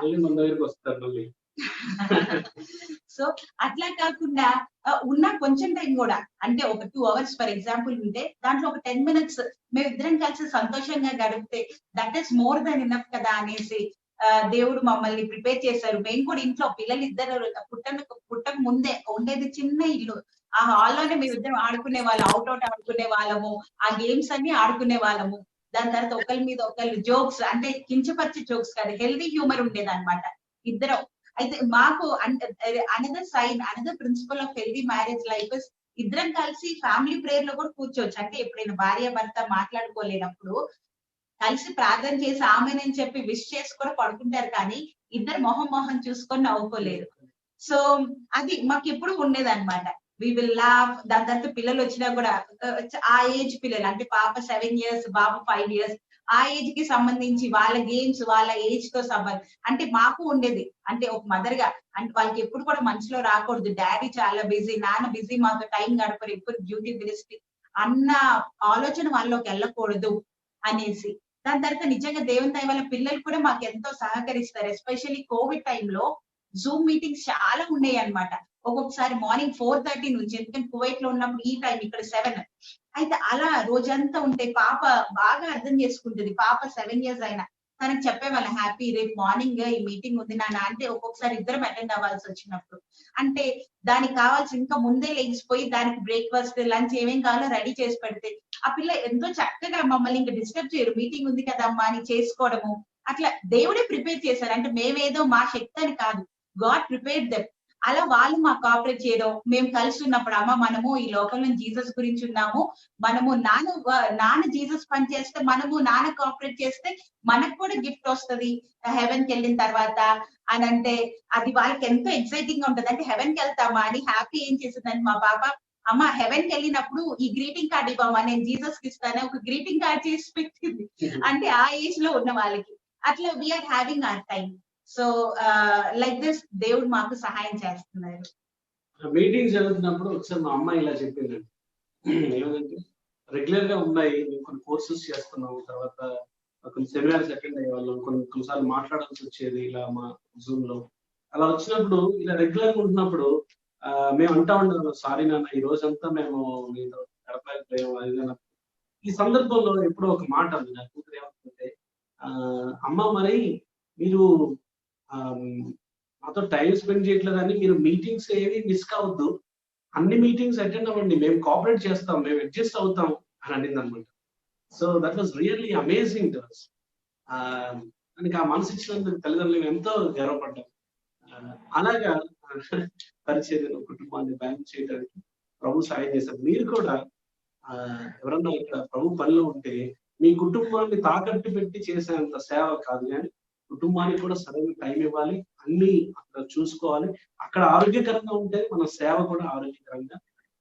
సో అట్లా కాకుండా ఉన్న కొంచెం టైం కూడా, అంటే ఒక 2 hours ఫర్ ఎగ్జాంపుల్ ఉంటే దాంట్లో ఒక 10 minutes మేమిద్దరం కలిసి సంతోషంగా గడిపితే that is more than enough కదా అనేసి దేవుడు మమ్మల్ని ప్రిపేర్ చేశారు. మేము కూడా ఇంట్లో పిల్లలు ఇద్దరు పుట్టక ముందే ఉండేది చిన్న ఇల్లు, ఆ హాల్లోనే మేమిద్దరం ఆడుకునే వాళ్ళం, అవుట్ ఆడుకునే వాళ్ళము, ఆ గేమ్స్ అన్ని ఆడుకునే వాళ్ళము. దాని తర్వాత ఒకరి మీద ఒకళ్ళు జోక్స్, అంటే కించపరిచే జోక్స్ కాదు, హెల్దీ హ్యూమర్ ఉండేది అనమాట. ఇద్దరం అయితే మాకు another sign, another principle of healthy marriage life ఇద్దరం కలిసి ఫ్యామిలీ ప్రేయర్ లో కూడా కూర్చోవచ్చు. అంటే ఎప్పుడైనా భార్య భర్త మాట్లాడుకోలేనప్పుడు కలిసి ప్రార్థన చేసి ఆమెనని చెప్పి విష్ చేసి కూడా పడుకుంటారు, కానీ ఇద్దరు మొహం చూసుకొని నవ్వుకోలేరు. సో అది మాకు ఎప్పుడు ఉండేది అనమాట. We will laugh. దాని తర్వాత పిల్లలు వచ్చినా కూడా ఆ ఏజ్ పిల్లలు, అంటే పాప 7 years, బాబు 5 years, ఆ ఏజ్ కి సంబంధించి వాళ్ళ గేమ్స్ వాళ్ళ ఏజ్ తో సంబంధం అంటే మాకు ఉండేది. అంటే ఒక మదర్ గా అంటే వాళ్ళకి ఎప్పుడు కూడా మనసులో రాకూడదు డాడీ చాలా బిజీ, నాన్న బిజీ, మాతో టైం గడపరు, ఎప్పుడు డ్యూటీ మినిస్ట్రీ అన్న ఆలోచన వాళ్ళలోకి వెళ్ళకూడదు అనేసి. దాని తర్వాత నిజంగా దేవుని దయ వల్ల పిల్లలు కూడా మాకు ఎంతో సహకరిస్తారు. ఎస్పెషల్లీ కోవిడ్ టైంలో జూమ్ మీటింగ్స్ చాలా ఉన్నాయి అనమాట. ఒక్కొక్కసారి మార్నింగ్ 4:30 నుంచి, ఎందుకంటే కువైట్ లో ఉన్నప్పుడు ఈ టైం ఇక్కడ 7, అయితే అలా రోజంతా ఉంటే పాప బాగా అర్థం చేసుకుంటుంది. పాప 7 years అయినా తనకు చెప్పేవాళ్ళ హ్యాపీ రేపు మార్నింగ్ ఈ మీటింగ్ ఉంది నాన్న అంటే, ఒక్కొక్కసారి ఇద్దరం అటెండ్ అవ్వాల్సి వచ్చినప్పుడు అంటే దానికి కావాల్సి ఇంకా ముందే లేచిపోయి దానికి బ్రేక్ఫాస్ట్ లంచ్ ఏమేం కావాలో రెడీ చేసి పెడితే ఆ పిల్ల ఎంతో చక్కగా మమ్మల్ని ఇంకా డిస్టర్బ్ చేయరు, మీటింగ్ ఉంది కదమ్మా అని చేసుకోవడము. అట్లా దేవుడే ప్రిపేర్ చేశారు. అంటే మేమేదో మా శక్తి అని కాదు, గాడ్ ప్రిపేర్డ్ దెమ్. అలా వాళ్ళు మాకు కోఆపరేట్ చేయడం, మేము కలిసి ఉన్నప్పుడు అమ్మ మనము ఈ లోకంలో జీసస్ గురించి ఉన్నాము, మనము నాన్న జీసస్ పని చేస్తే మనము నాన్న కోఆపరేట్ చేస్తే మనకు కూడా గిఫ్ట్ వస్తుంది హెవెన్ కి వెళ్ళిన తర్వాత అని అంటే అది వాళ్ళకి ఎంతో ఎక్సైటింగ్ గా ఉంటది. అంటే హెవెన్ కి వెళ్తామా అని హ్యాపీ ఏం చేసిందని మా పాప, అమ్మ హెవెన్ కి వెళ్ళినప్పుడు ఈ గ్రీటింగ్ కార్డ్ ఇవ్వమా నేను జీసస్ కి ఇస్తాను, ఒక గ్రీటింగ్ కార్డ్ చేసి పెట్టింది. అంటే ఆ ఏజ్ లో ఉన్న వాళ్ళకి అట్లా we're having our time. So like this దేవుడు మాకు సహాయం చేస్తున్నారు. మీటింగ్స్ జరుగుతున్నప్పుడు ఒకసారి మా అమ్మాయి ఇలా చెప్పిందండి, ఏమంటే రెగ్యులర్ గా ఉన్నాయి, మేము కొన్ని కోర్సెస్ చేస్తున్నాము, తర్వాత కొన్ని సెమినార్స్ అటెండ్ అయ్యే వాళ్ళం, కొన్నిసార్లు మాట్లాడాల్సి వచ్చేది ఇలా మా జూమ్ లో. అలా వచ్చినప్పుడు ఇలా రెగ్యులర్ గా ఉంటున్నప్పుడు మేము అంటా ఉండేవాళ్ళం, సారీ నాన్న ఈ రోజంతా మేము మీతో గడపలేకపోయాము అది. ఈ సందర్భంలో ఎప్పుడో ఒక మాట ఉంది నా కూతురు, ఏమంటుంటే అమ్మ మరి మీరు మాతో టైం స్పెండ్ చేయట్లేదని, మీరు మీటింగ్స్ ఏవి మిస్ కావద్దు, అన్ని మీటింగ్స్ అటెండ్ అవ్వండి, మేము కోఆపరేట్ చేస్తాం, మేము అడ్జస్ట్ అవుతాం అని అనింది అనమాట. So that was really amazing to us. దానికి ఆ మనసు ఇచ్చినందుకు తల్లిదండ్రులు ఎంతో గర్వపడ్డాం. అలాగా పరిచర్యను కుటుంబాన్ని బ్యాలెన్స్ చేయడానికి ప్రభు సాయం చేశారు. మీరు కూడా ఎవరన్నా ఇక్కడ ప్రభు పనిలో ఉంటే మీ కుటుంబాన్ని తాకట్టు పెట్టి చేసేంత సేవ కాదు, కానీ కుటుంబానికి కూడా సరైన టైం ఇవ్వాలి, అన్ని అక్కడ చూసుకోవాలి. అక్కడ ఆరోగ్యకరంగా ఉంటే మన సేవ కూడా ఆరోగ్యకరంగా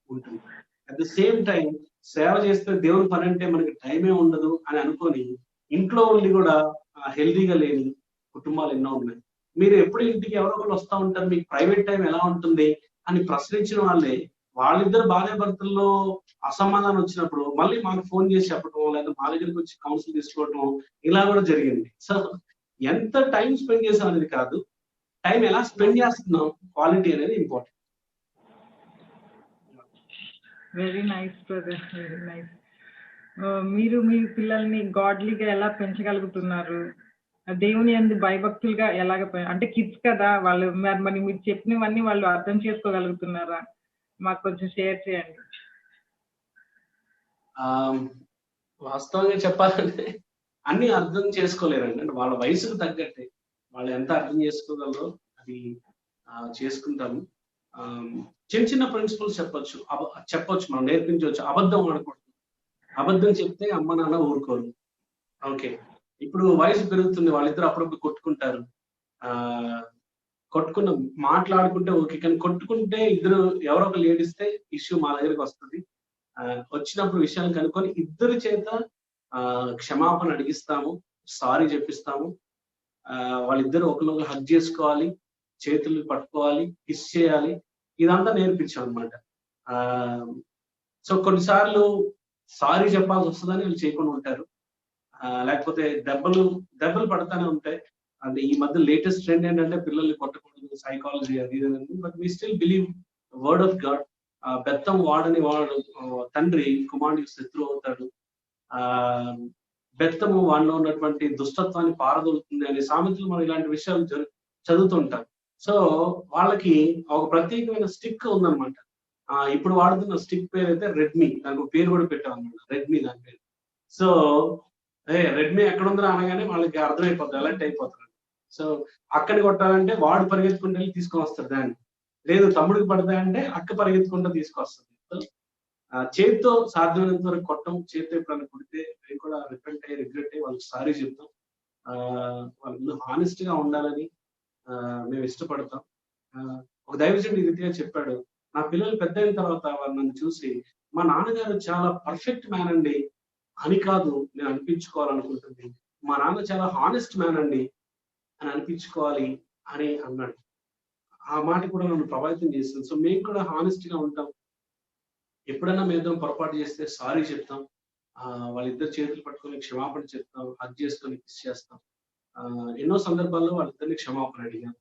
ఉంటుంది. అట్ ద సేమ్ టైం సేవ చేస్తే దేవుని పని అంటే మనకి టైమే ఉండదు అని అనుకొని ఇంట్లో ఉండి కూడా హెల్దీగా లేని కుటుంబాలు ఎన్నో ఉన్నాయి. మీరు ఎప్పుడు ఇంటికి ఎవరో ఒకరు వస్తూ ఉంటారు, మీకు ప్రైవేట్ టైం ఎలా ఉంటుంది అని ప్రశ్నించిన వాళ్ళే వాళ్ళిద్దరు భార్య భర్తల్లో అసమాధానం వచ్చినప్పుడు మళ్ళీ మాకు ఫోన్ చేసి చెప్పడం, లేదా మా దగ్గరికి వచ్చి కౌన్సిల్ తీసుకోవడం ఇలా కూడా జరిగింది. సో ఎంత టైం స్పెండ్ చేసాం అనేది కాదు, టైం ఎలా స్పెండ్ చేస్తున్నాం క్వాలిటీ అనేది important. Very nice brother, very nice. మీరు మీ పిల్లల్ని గాడ్లీగా ఎలా పెంచగలుగుతున్నారు, దేవుని యందు భయభక్తులుగా ఎలాగ, అంటే కిడ్స్ కదా వాళ్ళు, మరి మీరు చెప్పినవన్నీ వాళ్ళు అర్థం చేసుకోగలుగుతున్నారా? మాకు కొంచెం షేర్ చేయండి. వాస్తవంగా చెప్పాలంటే అన్ని అర్థం చేసుకోలేరండి. అంటే వాళ్ళ వయసుకు తగ్గట్టే వాళ్ళు ఎంత అర్థం చేసుకోగలరో అది చేసుకుంటాము. చిన్న చిన్న ప్రిన్సిపల్స్ చెప్పొచ్చు మనం నేర్పించవచ్చు. అబద్ధం ఆడకూడదు, అబద్ధం చెప్తే అమ్మ నాన్న ఊరుకోరు. ఓకే, ఇప్పుడు వయసు పెరుగుతుంది, వాళ్ళిద్దరు అప్పుడప్పుడు కొట్టుకుంటారు, మాట్లాడుకుంటే ఓకే, కానీ కొట్టుకుంటే ఇద్దరు ఎవరో ఒకరు ఏడిస్తే ఇష్యూ మా దగ్గరికి వస్తుంది. వచ్చినప్పుడు విషయాన్ని కనుక్కొని ఇద్దరి చేత క్షమాపణ అడిగిస్తాము, సారీ చెప్పిస్తాము. వాళ్ళిద్దరు ఒకరినొకరు హగ్ చేసుకోవాలి, చేతులు పట్టుకోవాలి, కిస్ చేయాలి, ఇదంతా నేర్పించాం అనమాట. సో కొన్నిసార్లు సారీ చెప్పాల్సి వస్తుందని వీళ్ళు చేయకుండా ఉంటారు, లేకపోతే దెబ్బలు పడతానే ఉంటాయి. అది ఈ మధ్య లేటెస్ట్ ట్రెండ్ ఏంటంటే పిల్లల్ని కొట్టకూడదు, సైకాలజీ అది ఇది. But we still believe word of God. బెత్తం వాడని వాడు తండ్రి కుమారుడికి శత్రువు అవుతాడు, బెత్తము వాడిలో ఉన్నటువంటి దుష్టత్వాన్ని పారదోలుతుంది అనే సామెతలు మనం ఇలాంటి విషయాలు చదువుతుంటాం. సో వాళ్ళకి ఒక ప్రత్యేకమైన స్టిక్ ఉందన్నమాట. ఇప్పుడు వాడుతున్న స్టిక్ పేరు అయితే రెడ్మీ, దానికి పేరు కూడా పెట్టాం అనమాట, రెడ్మీ దాని పేరు. సో రెడ్మీ ఎక్కడ ఉందో అనగానే వాళ్ళకి అర్థమైపోతుంది, అలర్ట్ అయిపోతారు. సో అక్కని కొట్టాలంటే వాడు పరిగెత్తుకుంటూ వెళ్ళి తీసుకొని వస్తాడు దాన్ని, లేదు తమ్ముడికి పడతా అంటే అక్క పరిగెత్తుకుంటూ తీసుకొస్తుంది. సో చేతితో సాధ్యమైనంత వరకు కొట్టం, చేతితో ఎప్పుడైనా కొడితే మేము కూడా రిగ్రెట్ అయ్యి వాళ్ళకి సారీ చెప్తాం. వాళ్ళు హానెస్ట్ గా ఉండాలని మేము ఇష్టపడతాం. ఒక దైవజనుడు ఈ రీతిగా చెప్పాడు, నా పిల్లలు పెద్ద అయిన తర్వాత వాళ్ళు నన్ను చూసి మా నాన్నగారు చాలా పర్ఫెక్ట్ మ్యాన్ అండి అని కాదు నేను అనిపించుకోవాలనుకుంటుంది, మా నాన్న చాలా హానెస్ట్ మ్యాన్ అండి అని అనిపించుకోవాలి అని అన్నాడు. ఆ మాట కూడా నన్ను ప్రభావితం చేస్తుంది. సో మేము కూడా హానెస్ట్ గా ఉంటాం. ఎప్పుడైనా మేము పొరపాటు చేస్తే సారీ చెప్తాం, వాళ్ళిద్దరు చేతులు పట్టుకొని క్షమాపణ చెప్తాం, హగ్ చేసుకొని కిస్ చేస్తాం. ఎన్నో సందర్భాల్లో వాళ్ళిద్దరిని క్షమాపణ అడిగాం.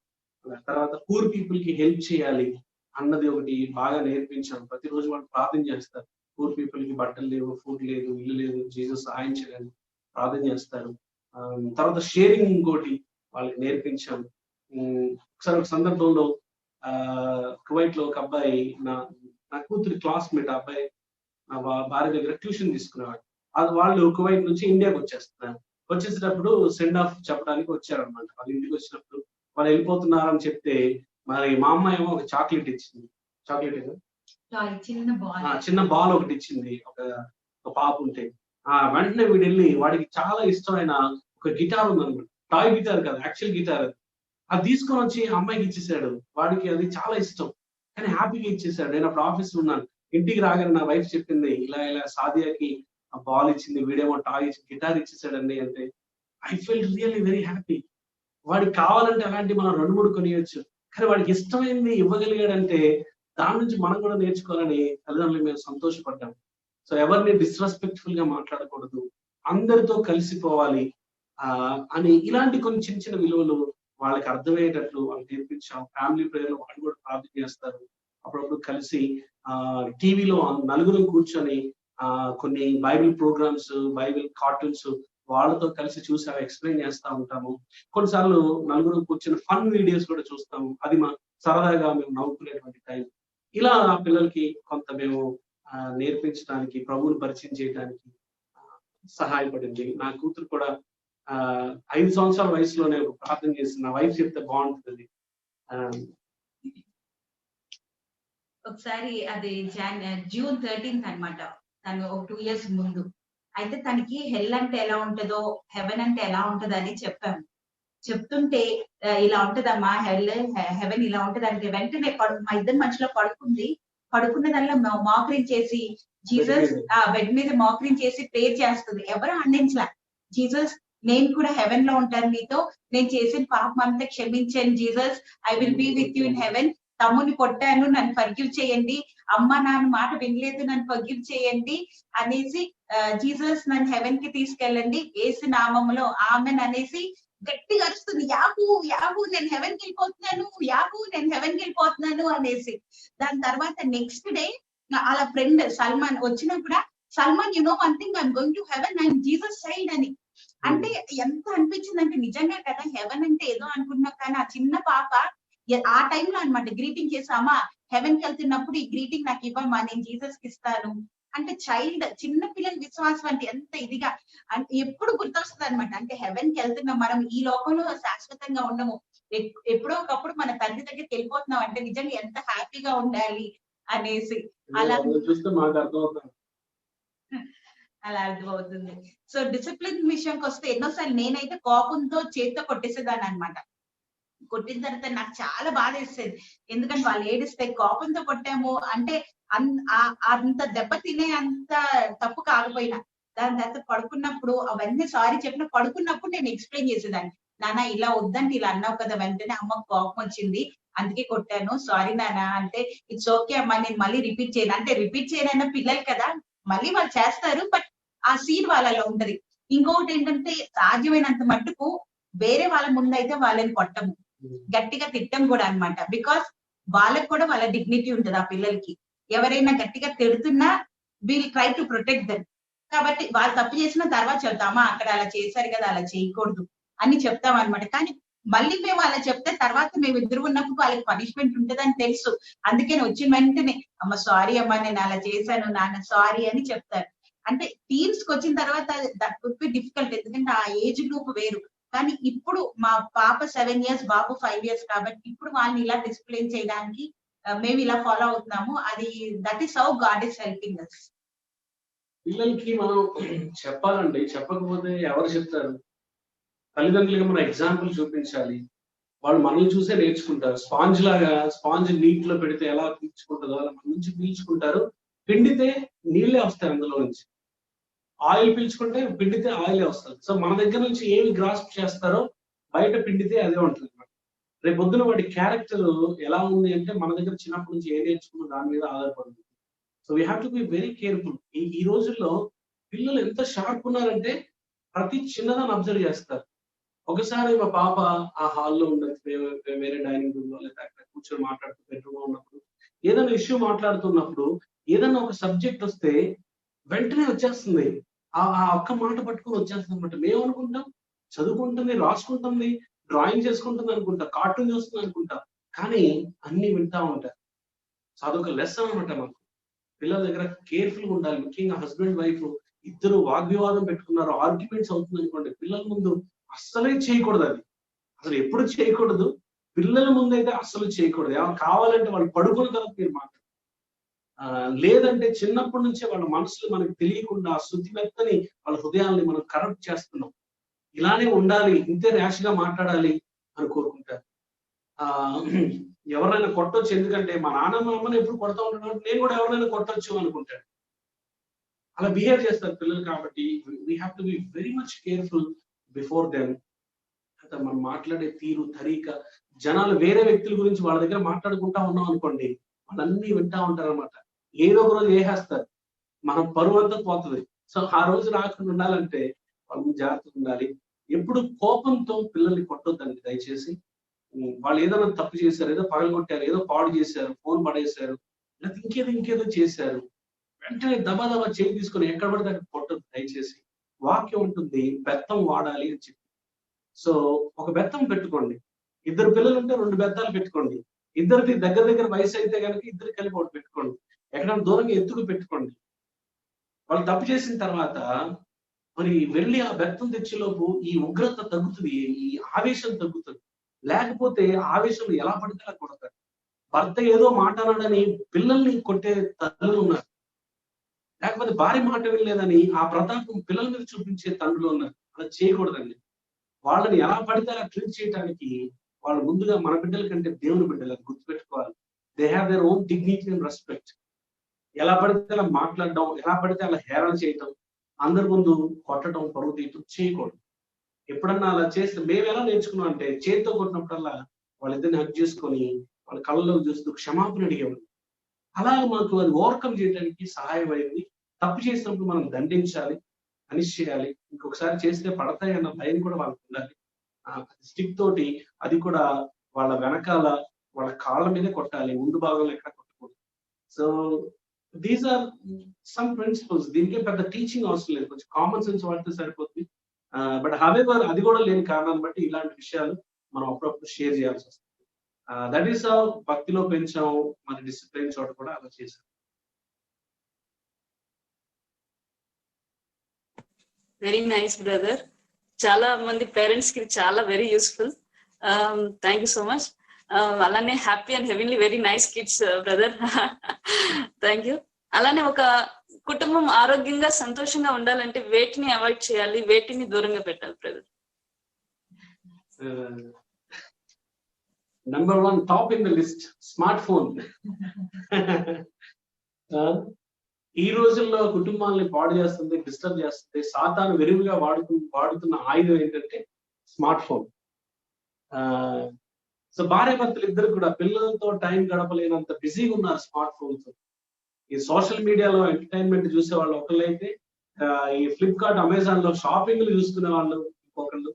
తర్వాత పూర్ పీపుల్ కి హెల్ప్ చేయాలి అన్నది ఒకటి బాగా నేర్పించాం. ప్రతిరోజు వాళ్ళు ప్రార్థన చేస్తారు, పూర్ పీపుల్ కి బట్టలు లేవు, ఫుడ్ లేదు, ఇల్లు లేదు, జీసస్ సహాయం చేయాలని ప్రార్థన చేస్తారు. తర్వాత షేరింగ్ ఇంకోటి వాళ్ళకి నేర్పించాం. ఒకసారి ఒక సందర్భంలో కువైట్ లో ఒక అబ్బాయి నా కూతురి క్లాస్మేట్, ఆ అబ్బాయి నా భార్య దగ్గర ట్యూషన్ తీసుకునేవాడు. అది వాళ్ళు కువైట్ నుంచి ఇండియాకి వచ్చేస్తున్నారు. వచ్చేసేటప్పుడు సెండ్ ఆఫ్ చెప్పడానికి వచ్చారనమాట. వాళ్ళ ఇంటికి వచ్చినప్పుడు వాళ్ళు వెళ్ళిపోతున్నారని చెప్తే మరి మా అమ్మ ఏమో ఒక చాక్లెట్ ఇచ్చింది. చాక్లెట్ చిన్న బాల్ ఒకటి ఇచ్చింది, ఒక పాప ఉంటే. వెంటనే వీడు వెళ్ళి వాడికి చాలా ఇష్టమైన ఒక గిటార్ ఉందన్నమాట, టాయ్ గిటార్ కాదు, యాక్చువల్ గిటార్. అది తీసుకొని వచ్చి అమ్మాయికి ఇచ్చేసాడు. వాడికి అది చాలా ఇష్టం కానీ హ్యాపీగా ఇచ్చేసాడు. నేను అప్పుడు ఆఫీస్ లో ఉన్నాను. ఇంటికి రాగానే నా వైఫ్ చెప్పింది, ఇలా సాదియాకి ఆ బాల్ ఇచ్చింది, వీడేమో టాయ్ గిటార్ ఇచ్చేసాడండి అంటే. I feel really very happy. వాడికి కావాలంటే అలాంటి మనం 2-3 కొనియొచ్చు, కానీ వాడికి ఇష్టమైంది ఇవ్వగలిగాడంటే దాని నుంచి మనం కూడా నేర్చుకోవాలని తల్లిదండ్రులు మేము సంతోషపడ్డాం. సో ఎవరిని డిస్రెస్పెక్ట్ఫుల్ గా మాట్లాడకూడదు, అందరితో కలిసిపోవాలి అని ఇలాంటి కొన్ని చిన్న చిన్న విలువలు వాళ్ళకి అర్థమయ్యేటట్లు వాళ్ళకి నేర్పించాం. ఫ్యామిలీ ప్రేయర్లో వాళ్ళు కూడా ప్రార్థన చేస్తారు. అప్పుడప్పుడు కలిసి టీవీలో నలుగురు కూర్చొని కొన్ని బైబిల్ ప్రోగ్రామ్స్, బైబిల్ కార్టూన్స్ వాళ్ళతో కలిసి చూసి అవి ఎక్స్ప్లెయిన్ చేస్తూ ఉంటాము. కొన్నిసార్లు నలుగురు కూర్చొని ఫన్ వీడియోస్ కూడా చూస్తాము. అది మా సరదాగా మేము నవ్వుకునేటువంటి టైం. ఇలా ఆ పిల్లలకి కొంత మేము నేర్పించడానికి, ప్రభువుని పరిచయం చేయడానికి సహాయపడింది. నా కూతురు కూడా 5 సంవత్సరాల వయసులోనే ఒక ప్రార్థన చేసి నా వైఫ్ చెప్తే బాగుంటుంది. ఒకసారి అది జూన్ 13th అన్నమాట, తను ఒక 2 years ముందు. అయితే తనకి హెల్ అంటే ఎలా ఉంటుందో, హెవెన్ అంటే ఎలా ఉంటదో అని చెప్పాము. చెప్తుంటే ఇలా ఉంటదమ్మా హెవెన్ ఇలా ఉంటది అంటే వెంటనే మా ఇద్దరు మధ్యలో పడుకున్నదల్లా మోకరింగ్ చేసి జీసస్ బెడ్ మీద మోకరింగ్ చేసి ప్రేయర్ చేస్తుంది. ఎవరు అందించలా, జీసస్ నేను కూడా హెవెన్ లో ఉంటాను, నీతో నేను చేసిన పాపం అంతా క్షమించాను Jesus, I will be with you in heaven. తమ్ముని కొట్టాను, నన్ను ఫర్గివ్ చేయండి, అమ్మ నాన్న మాట వినలేదు, నన్ను ఫర్గివ్ చేయండి అనేసి జీసస్ నన్ను హెవెన్ కి తీసుకెళ్ళండి యేసు నామములో ఆమెన్ అనేసి గట్టిగా అరుస్తుంది. యాహూ యాహూ నేను హెవెన్ కి వెళ్ళిపోతున్నాను, యాహూ నేను హెవెన్ కి వెళ్ళిపోతున్నాను అనేసి. దాని తర్వాత నెక్స్ట్ డే అలా ఫ్రెండ్ సల్మాన్ వచ్చినా కూడా, Salman you know one thing, I'm going to heaven, I'm Jesus side అని. అంటే ఎంత అనిపించింది అంటే నిజంగా కదా, హెవెన్ అంటే ఏదో అనుకున్నాం కానీ ఆ చిన్న పాప ఆ టైంలో అనమాట గ్రీటింగ్ చేసామా, హెవెన్ కి వెళ్తున్నప్పుడు ఈ గ్రీటింగ్ నాకు ఇవ్వమ్మా, నేను జీసస్ కి ఇస్తాను అంటే. చిన్న పిల్లల విశ్వాసం అంటే ఎంత ఇదిగా ఎప్పుడు గుర్తొస్తుంది అనమాట. అంటే హెవెన్ కి వెళ్తున్నాం మనం, ఈ లోకంలో శాశ్వతంగా ఉండము, ఎప్పుడో ఒకప్పుడు మన తండ్రి దగ్గరికి వెళ్ళిపోతున్నాం అంటే నిజంగా ఎంత హ్యాపీగా ఉండాలి అనేసి అలా అర్థమవుతుంది. సో డిసిప్లిన్ విషయంకి వస్తే ఎన్నోసార్లు నేనైతే కోపంతో చేతితో కొట్టేసేదాన్ని అనమాట. కొట్టిన తర్వాత నాకు చాలా బాధ వేసేది, ఎందుకంటే వాళ్ళు ఏడిస్తే కోపంతో కొట్టాము అంటే అంత దెబ్బ తినే అంత తప్పు కాకపోయినా. దాని తర్వాత పడుకున్నప్పుడు అవన్నీ సారీ చెప్పిన పడుకున్నప్పుడు నేను ఎక్స్ప్లెయిన్ చేసేదాన్ని, నాన్న ఇలా వద్దంటే ఇలా అన్నావు కదా, వెంటనే అమ్మకు కోపం వచ్చింది అందుకే కొట్టాను, సారీ నాన్న అంటే. ఇట్స్ ఓకే అమ్మా, నేను మళ్ళీ రిపీట్ చేయను అంటే. రిపీట్ చేయనన్న పిల్లలు కదా, మళ్ళీ వాళ్ళు చేస్తారు, బట్ ఆ సీడ్ వాళ్ళలో ఉంటది. ఇంకొకటి ఏంటంటే సాధ్యమైనంత మట్టుకు వేరే వాళ్ళ ముందైతే వాళ్ళని కొట్టము, గట్టిగా తిట్టం కూడా అనమాట. బికాస్ వాళ్ళకి కూడా వాళ్ళ డిగ్నిటీ ఉంటది. ఆ పిల్లలకి ఎవరైనా గట్టిగా తిడుతున్నా we'll try to protect them. కాబట్టి వాళ్ళు తప్పు చేసిన తర్వాత చెప్తామా, అక్కడ అలా చేశారు కదా, అలా చేయకూడదు అని చెప్తాం అనమాట. కానీ మళ్ళీ మేము అలా చెప్తే తర్వాత మేము ఇద్దరు ఉన్నప్పుడు వాళ్ళకి పనిష్మెంట్ ఉంటదని తెలుసు. అందుకని వచ్చిన వెంటనే అమ్మ సారీ అమ్మా, నేను అలా చేశాను నాన్న సారీ అని చెప్తారు. అంటే టీమ్స్ కి వచ్చిన తర్వాత దట్ వుడ్ బి డిఫికల్ట్, ఎందుకంటే ఆ ఏజ్ గ్రూప్ వేరు. కానీ ఇప్పుడు మా పాప 7 years, బాబు 5 years కాబట్టి ఇప్పుడు వాళ్ళని ఇలా డిసిప్లిన్ చేయడానికి మేము ఇలా ఫాలో అవుతున్నాము. అది that is how God is helping us. పిల్లలకి మనం చెప్పాలండి, చెప్పకపోతే ఎవరు చెప్తారు? తల్లిదండ్రులుగా మనం ఎగ్జాంపుల్ చూపించాలి. వాళ్ళు మనల్ని చూసే నేర్చుకుంటారు. స్పాంజ్ నీటిలో పెడితే ఎలా పీల్చుకుంటుందో అలా మన నుంచి పీల్చుకుంటారు. పిండితే నీళ్ళే వస్తాయి అందులో నుంచి. ఆయిల్ పీల్చుకుంటే పిండితే ఆయిలే వస్తుంది. సో మన దగ్గర నుంచి ఏమి గ్రాస్ప్ చేస్తారో బయట పిండితే అదే ఉంటుంది అనమాట. రేపు పొద్దున వాడి క్యారెక్టర్ ఎలా ఉంది అంటే మన దగ్గర చిన్నప్పటి నుంచి ఏం నేర్చుకున్న దాని మీద ఆధారపడుతుంది. So we have to be very careful. ఈ రోజుల్లో పిల్లలు ఎంత షార్ప్ ఉన్నారంటే ప్రతి చిన్నదాన్ని అబ్జర్వ్ చేస్తారు. ఒకసారి మా పాప ఆ హాల్లో ఉండొచ్చు, వేరే డైనింగ్ రూమ్ లో లేదా అక్కడ కూర్చొని మాట్లాడుతూ బెడ్రూమ్ లో ఉన్నప్పుడు ఏదైనా ఇష్యూ మాట్లాడుతున్నప్పుడు ఏదైనా ఒక సబ్జెక్ట్ వస్తే వెంటనే వచ్చేస్తుంది. ఆ ఒక్క మాట పట్టుకుని వచ్చేస్తుంది అనమాట. మేము అనుకుంటాం చదువుకుంటుంది, రాసుకుంటుంది, డ్రాయింగ్ చేసుకుంటుంది అనుకుంటా, కార్టూన్ చూస్తుంది అనుకుంటా, కానీ అన్ని వింటా ఉంటారు. సో అదొక లెసన్ అనమాట. మాకు పిల్లల దగ్గర కేర్ఫుల్ గా ఉండాలి. ముఖ్యంగా హస్బెండ్ వైఫ్ ఇద్దరు వాగ్వివాదం పెట్టుకున్నారు, ఆర్గ్యుమెంట్స్ అవుతుంది అనుకోండి, పిల్లల ముందు అస్సలే చేయకూడదు. అది అసలు ఎప్పుడు చేయకూడదు. పిల్లల ముందైతే అస్సలు చేయకూడదు. ఏమైనా కావాలంటే వాళ్ళు పడుకున్న తర్వాత మీరు మాట్లాడారు. లేదంటే చిన్నప్పటి నుంచే వాళ్ళ మనసులు మనకు తెలియకుండా శుద్ధిమెత్తని వాళ్ళ హృదయాల్ని మనం కరప్ట్ చేస్తున్నాం. ఇలానే ఉండాలి, ఇంతే ర్యాష్ గా మాట్లాడాలి అని కోరుకుంటారు. ఎవరైనా కొట్టొచ్చు, ఎందుకంటే మా నాన్న మా అమ్మని ఎప్పుడు కొడతా ఉంటాడు, నేను కూడా ఎవరైనా కొట్టొచ్చు అనుకుంటాడు. అలా బిహేవ్ చేస్తారు పిల్లలు. కాబట్టి we have to be very much careful before them. మనం మాట్లాడే తీరు, తరీక, జనాలు వేరే వ్యక్తుల గురించి వాళ్ళ దగ్గర మాట్లాడుకుంటా ఉన్నాం అనుకోండి, వాళ్ళన్నీ వింటా ఉంటారు అనమాట. ఏదో ఒక రోజు వేసేస్తారు, మనం పరువు అంతా పోతుంది. సో ఆ రోజు రాకుండా ఉండాలంటే వాళ్ళు జాగ్రత్తగా ఉండాలి. ఎప్పుడు కోపంతో పిల్లల్ని కొట్టొద్దండి దయచేసి. వాళ్ళు ఏదైనా తప్పు చేశారు, ఏదో పగలగొట్టారు, ఏదో పాడు చేశారు, ఫోన్ పడేశారు, లేకపోతే ఇంకేదో చేశారు, వెంటనే దబా చేయి తీసుకొని ఎక్కడ పడితే అక్కడ కొట్టొద్దు దయచేసి. వాక్యం ఉంటుంది, బెత్తం వాడాలి అని చెప్పి. సో ఒక బెత్తం పెట్టుకోండి. ఇద్దరు పిల్లలు ఉంటే 2 బెత్తాలు పెట్టుకోండి. ఇద్దరికి దగ్గర వయసు అయితే కనుక ఇద్దరు కలిపి ఒకటి పెట్టుకోండి. ఎక్కడైనా దూరంగా ఎత్తుకు పెట్టుకోండి. వాళ్ళు తప్పు చేసిన తర్వాత మరి వెళ్ళి ఆ బెత్తం తెచ్చేలోపు ఈ ఉగ్రత తగ్గుతుంది, ఈ ఆవేశం తగ్గుతుంది. లేకపోతే ఆవేశంలో ఎలా పడితే అలా కొడతారు. భర్త ఏదో మాట అన్నాడని పిల్లల్ని కొట్టే తల్లులు ఉన్నారు. లేకపోతే భార్య మాట వినలేదని ఆ ప్రతాపం పిల్లల మీద చూపించే తండ్రులు ఉన్నారు. అలా చేయకూడదండి. వాళ్ళని ఎలా పడితే అలా ట్రీట్ చేయడానికి వాళ్ళు ముందుగా మన బిడ్డల కంటే దేవుని బిడ్డలు, అది గుర్తుపెట్టుకోవాలి. They have their own dignity and respect. ఎలా పడితే అలా మాట్లాడడం, ఎలా పడితే అలా హేళన చేయటం, అందరి ముందు కొట్టడం, పరువు తీయటం చేయకూడదు. ఎప్పుడన్నా అలా చేస్తే మేము ఎలా నేర్చుకున్నాం అంటే, చేతితో కొట్టినప్పుడల్లా వాళ్ళిద్దరిని హక్ చేసుకొని వాళ్ళ కళ్ళలో చూస్తూ క్షమాపణ అడిగేవాళ్ళు. అలా మాకు అది ఓవర్కమ్ చేయడానికి సహాయమైంది. తప్పు చేసినప్పుడు మనం దండించాలి, పనిష్ చేయాలి. ఇంకొకసారి చేస్తే పడతాయి అన్న భయం కూడా వాళ్ళకు ఉండాలి. స్టిక్ తోటి అది కూడా వాళ్ళ వెనకాల వాళ్ళ కాళ్ళ మీదే కొట్టాలి, ముందు భాగంలో ఎక్కడ కొట్టకూడదు. So these are some principles. దీనికే పెద్ద టీచింగ్ అవసరం లేదు, కొంచెం కామన్ సెన్స్ వాడితే సరిపోతుంది. బట్ హవెవర్ అది కూడా లేని కారణాన్ని బట్టి ఇలాంటి విషయాలు మనం అప్పుడప్పుడు షేర్ చేయాల్సి వస్తుంది. దట్ ఈస్ భక్తిలో పెంచాం, మన డిసిప్లిన్ చోట కూడా అలా చేశాం. Very nice brother. చాలా మంది పేరెంట్స్ కి చాలా very useful. Thank you so much. అలానే happy and heavenly very nice kids brother. Thank you. అలానే ఒక కుటుంబం ఆరోగ్యంగా సంతోషంగా ఉండాలంటే వేటిని అవాయిడ్ చేయాలి, వేటిని దూరంగా పెట్టాలి brother? Number 1 top in the list, smartphone. ఈ రోజుల్లో కుటుంబాలని పాడు చేస్తుంది, డిస్టర్బ్ చేస్తుంది. సాతాను విరివిగా వాడుతున్న ఆయుధం ఏంటంటే స్మార్ట్ ఫోన్. సో భార్య భర్తలు ఇద్దరు కూడా పిల్లలతో టైం గడపలేనంత బిజీగా ఉన్నారు స్మార్ట్ ఫోన్స్. ఈ సోషల్ మీడియాలో ఎంటర్టైన్మెంట్ చూసే వాళ్ళు ఒకళ్ళైతే, ఈ ఫ్లిప్కార్ట్, అమెజాన్ లో షాపింగ్లు చూసుకునే వాళ్ళు ఇంకొకళ్ళు,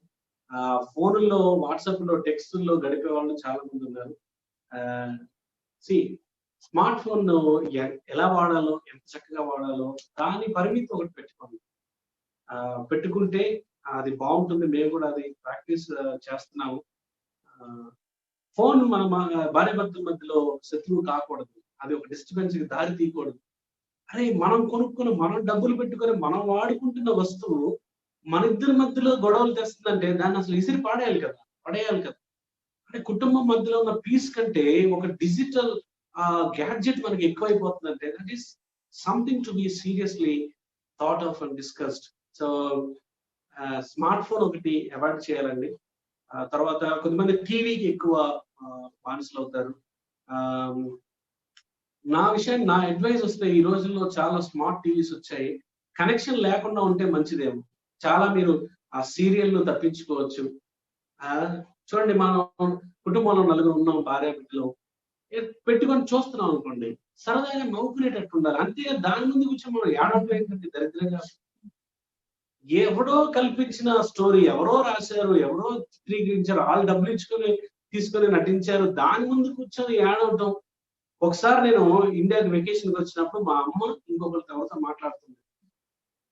ఫోన్లో, వాట్సాప్ లో, టెక్స్టుల్లో గడిపే వాళ్ళు చాలా మంది ఉన్నారు. స్మార్ట్ ఫోన్ ఎలా వాడాలో, ఎంత చక్కగా వాడాలో దాని పరిమితి ఒకటి పెట్టుకోండి. పెట్టుకుంటే అది బాగుంటుంది. మేము కూడా అది ప్రాక్టీస్ చేస్తున్నాము. ఫోన్ మన భార్య భర్తల మధ్యలో శత్రువు కాకూడదు, అది ఒక డిస్టర్బెన్స్ కి దారి తీయకూడదు. అరే మనం కొనుక్కుని, మనం డబ్బులు పెట్టుకొని మనం వాడుకుంటున్న వస్తువు మన ఇద్దరి మధ్యలో గొడవలు తెస్తుందంటే దాన్ని అసలు ఇసిరి పడేయాలి కదా. అంటే కుటుంబం మధ్యలో ఉన్న పీస్ కంటే ఒక డిజిటల్ గ్యాడ్జెట్ మనకి ఎక్కువైపోతుందంటే that is something to be seriously thought of and discussed. So smartphone ఒకటి అవాయిడ్ చేయాలండి. తర్వాత కొంతమంది టీవీకి ఎక్కువ బానిసలు అవుతారు. నా విషయాన్ని నా అడ్వైస్ వస్తే ఈ రోజుల్లో చాలా స్మార్ట్ టీవీస్ వచ్చాయి. కనెక్షన్ లేకుండా ఉంటే మంచిదేమో. చాలా మీరు ఆ సీరియల్ ను తప్పించుకోవచ్చు. చూడండి, మనం కుటుంబంలో నలుగురు ఉన్నాం, భార్య బిడ్డలు పెట్టుకొని చూస్తున్నాం అనుకోండి, సరదాగా నవ్వుకునేటట్టు ఉండాలి. అంతే దాని ముందు కూర్చొని మనం ఏడవడం ఏంటంటే దరిద్రంగా ఎవడో కల్పించిన స్టోరీ, ఎవరో రాశారు, ఎవరో చిత్రీకరించారు, వాళ్ళు డబ్బులు ఇచ్చుకొని తీసుకొని నటించారు, దాని ముందు కూర్చొని ఏడవటం. ఒకసారి నేను ఇండియాకి వెకేషన్కి వచ్చినప్పుడు మా అమ్మ ఇంకొకరి తర్వాత మాట్లాడుతుంది.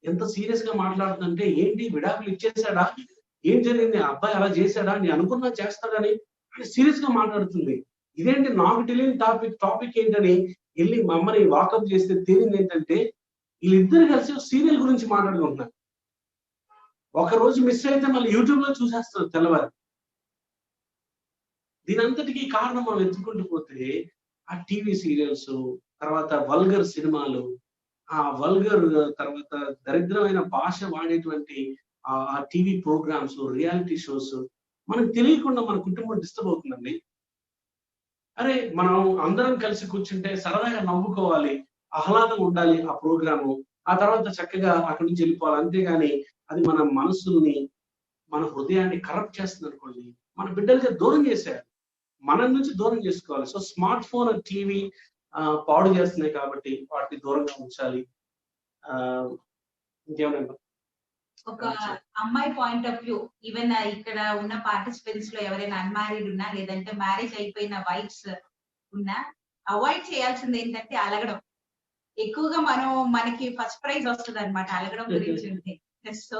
ఎంత సీరియస్ గా మాట్లాడుతుందంటే, ఏంటి విడాకులు ఇచ్చేసాడా, ఏం జరిగింది, ఆ అబ్బాయి అలా చేశాడా, నేను అనుకున్నా చేస్తాడని సీరియస్ గా మాట్లాడుతుంది. ఇదేంటి నాకు తెలియని టాపిక్ ఏంటని వెళ్ళి మా అమ్మని వాకప్ చేస్తే తెలియదు ఏంటంటే వీళ్ళిద్దరు కలిసి సీరియల్ గురించి మాట్లాడుకుంటున్నారు. ఒక రోజు మిస్ అయితే మళ్ళీ యూట్యూబ్ లో చూసేస్తారు తెల్లవారు. దీనంతటికీ కారణం మనం ఎత్తుకుంటూ పోతే ఆ టీవీ సీరియల్స్, తర్వాత వల్గర్ సినిమాలు, ఆ వల్గర్ తర్వాత దరిద్రమైన భాష వాడేటువంటి ఆ టీవీ ప్రోగ్రామ్స్, రియాలిటీ షోస్, మనకు తెలియకుండా మన కుటుంబం డిస్టర్బ్ అవుతుందండి. అరే మనం అందరం కలిసి కూర్చుంటే సరదాగా నవ్వుకోవాలి, ఆహ్లాదం ఉండాలి ఆ ప్రోగ్రాము, ఆ తర్వాత చక్కగా అక్కడి నుంచి వెళ్ళిపోవాలి. అంతేగాని అది మన మనసుని, మన హృదయాన్ని కరప్ట్ చేస్తుంది అనుకోండి, మన బిడ్డలకి దూరం చేసేయాలి, మన నుంచి దూరం చేసుకోవాలి. సో స్మార్ట్ ఫోన్, టీవీ పాడు చేస్తున్నాయి కాబట్టి వాటిని దూరంగా ఉంచాలి. ఇంకేమైనా ఒక అమ్మాయి పాయింట్ ఆఫ్ వ్యూ, ఈవెన్ ఇక్కడ ఉన్న పార్టిసిపెంట్స్ లో ఎవరైనా అన్మ్యారీడ్ ఉన్నా, లేదంటే మ్యారేజ్ అయిపోయిన వైఫ్స్ ఉన్నా, అవాయిడ్ చేయాల్సింది ఏంటంటే అలగడం. ఎక్కువగా మనకి ఫస్ట్ ప్రైజ్ వస్తుంది అనమాట అలగడం గురించి ఉంటే. సో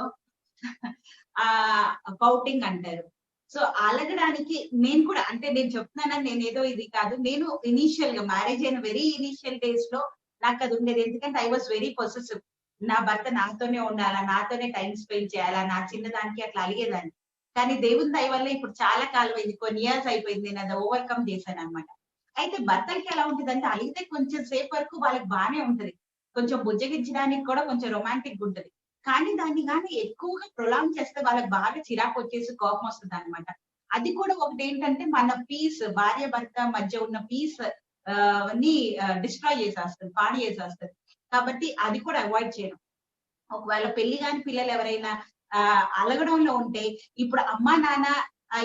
బౌటింగ్ అంటారు. సో అలగడానికి నేను కూడా, అంటే నేను చెప్తున్నానని నేను ఏదో ఇది కాదు, నేను ఇనీషియల్ గా మ్యారేజ్ అయిన వెరీ ఇనీషియల్ డేస్ లో నాకు అది ఉండేది. ఎందుకంటే ఐ వాజ్ వెరీ పొసెసివ్. నా భర్త నాతోనే ఉండాలా, నాతోనే టైం స్పెండ్ చేయాలా, నా చిన్నదానికి అట్లా అలిగేదాన్ని. కానీ దేవుని దయ వల్ల ఇప్పుడు చాలా కాలం అయింది, కొన్ని ఇయర్స్ అయిపోయింది, నేను అది ఓవర్కమ్ చేశాను అనమాట. అయితే భర్తలకి ఎలా ఉంటుంది అంటే అలిగితే కొంచెం సేపు వరకు వాళ్ళకి బాగానే ఉంటది, కొంచెం బుజ్జగించడానికి కూడా కొంచెం రొమాంటిక్ ఉంటది. కానీ దాన్ని కానీ ఎక్కువగా ప్రొలాంగ్ చేస్తే వాళ్ళకి బాగా చిరాకు వచ్చేసి కోపం వస్తుంది అనమాట. అది కూడా ఒకటి ఏంటంటే మన పీస్, భార్య భర్త మధ్య ఉన్న పీస్ ని డిస్ట్రాయ్ చేసేస్తుంది, పాడు చేసేస్తుంది. కాబట్టి అది కూడా అవాయిడ్ చేయడం. ఒకవేళ పెళ్లి కాని పిల్లలు ఎవరైనా అలగడంలో ఉంటే, ఇప్పుడు అమ్మా నాన్న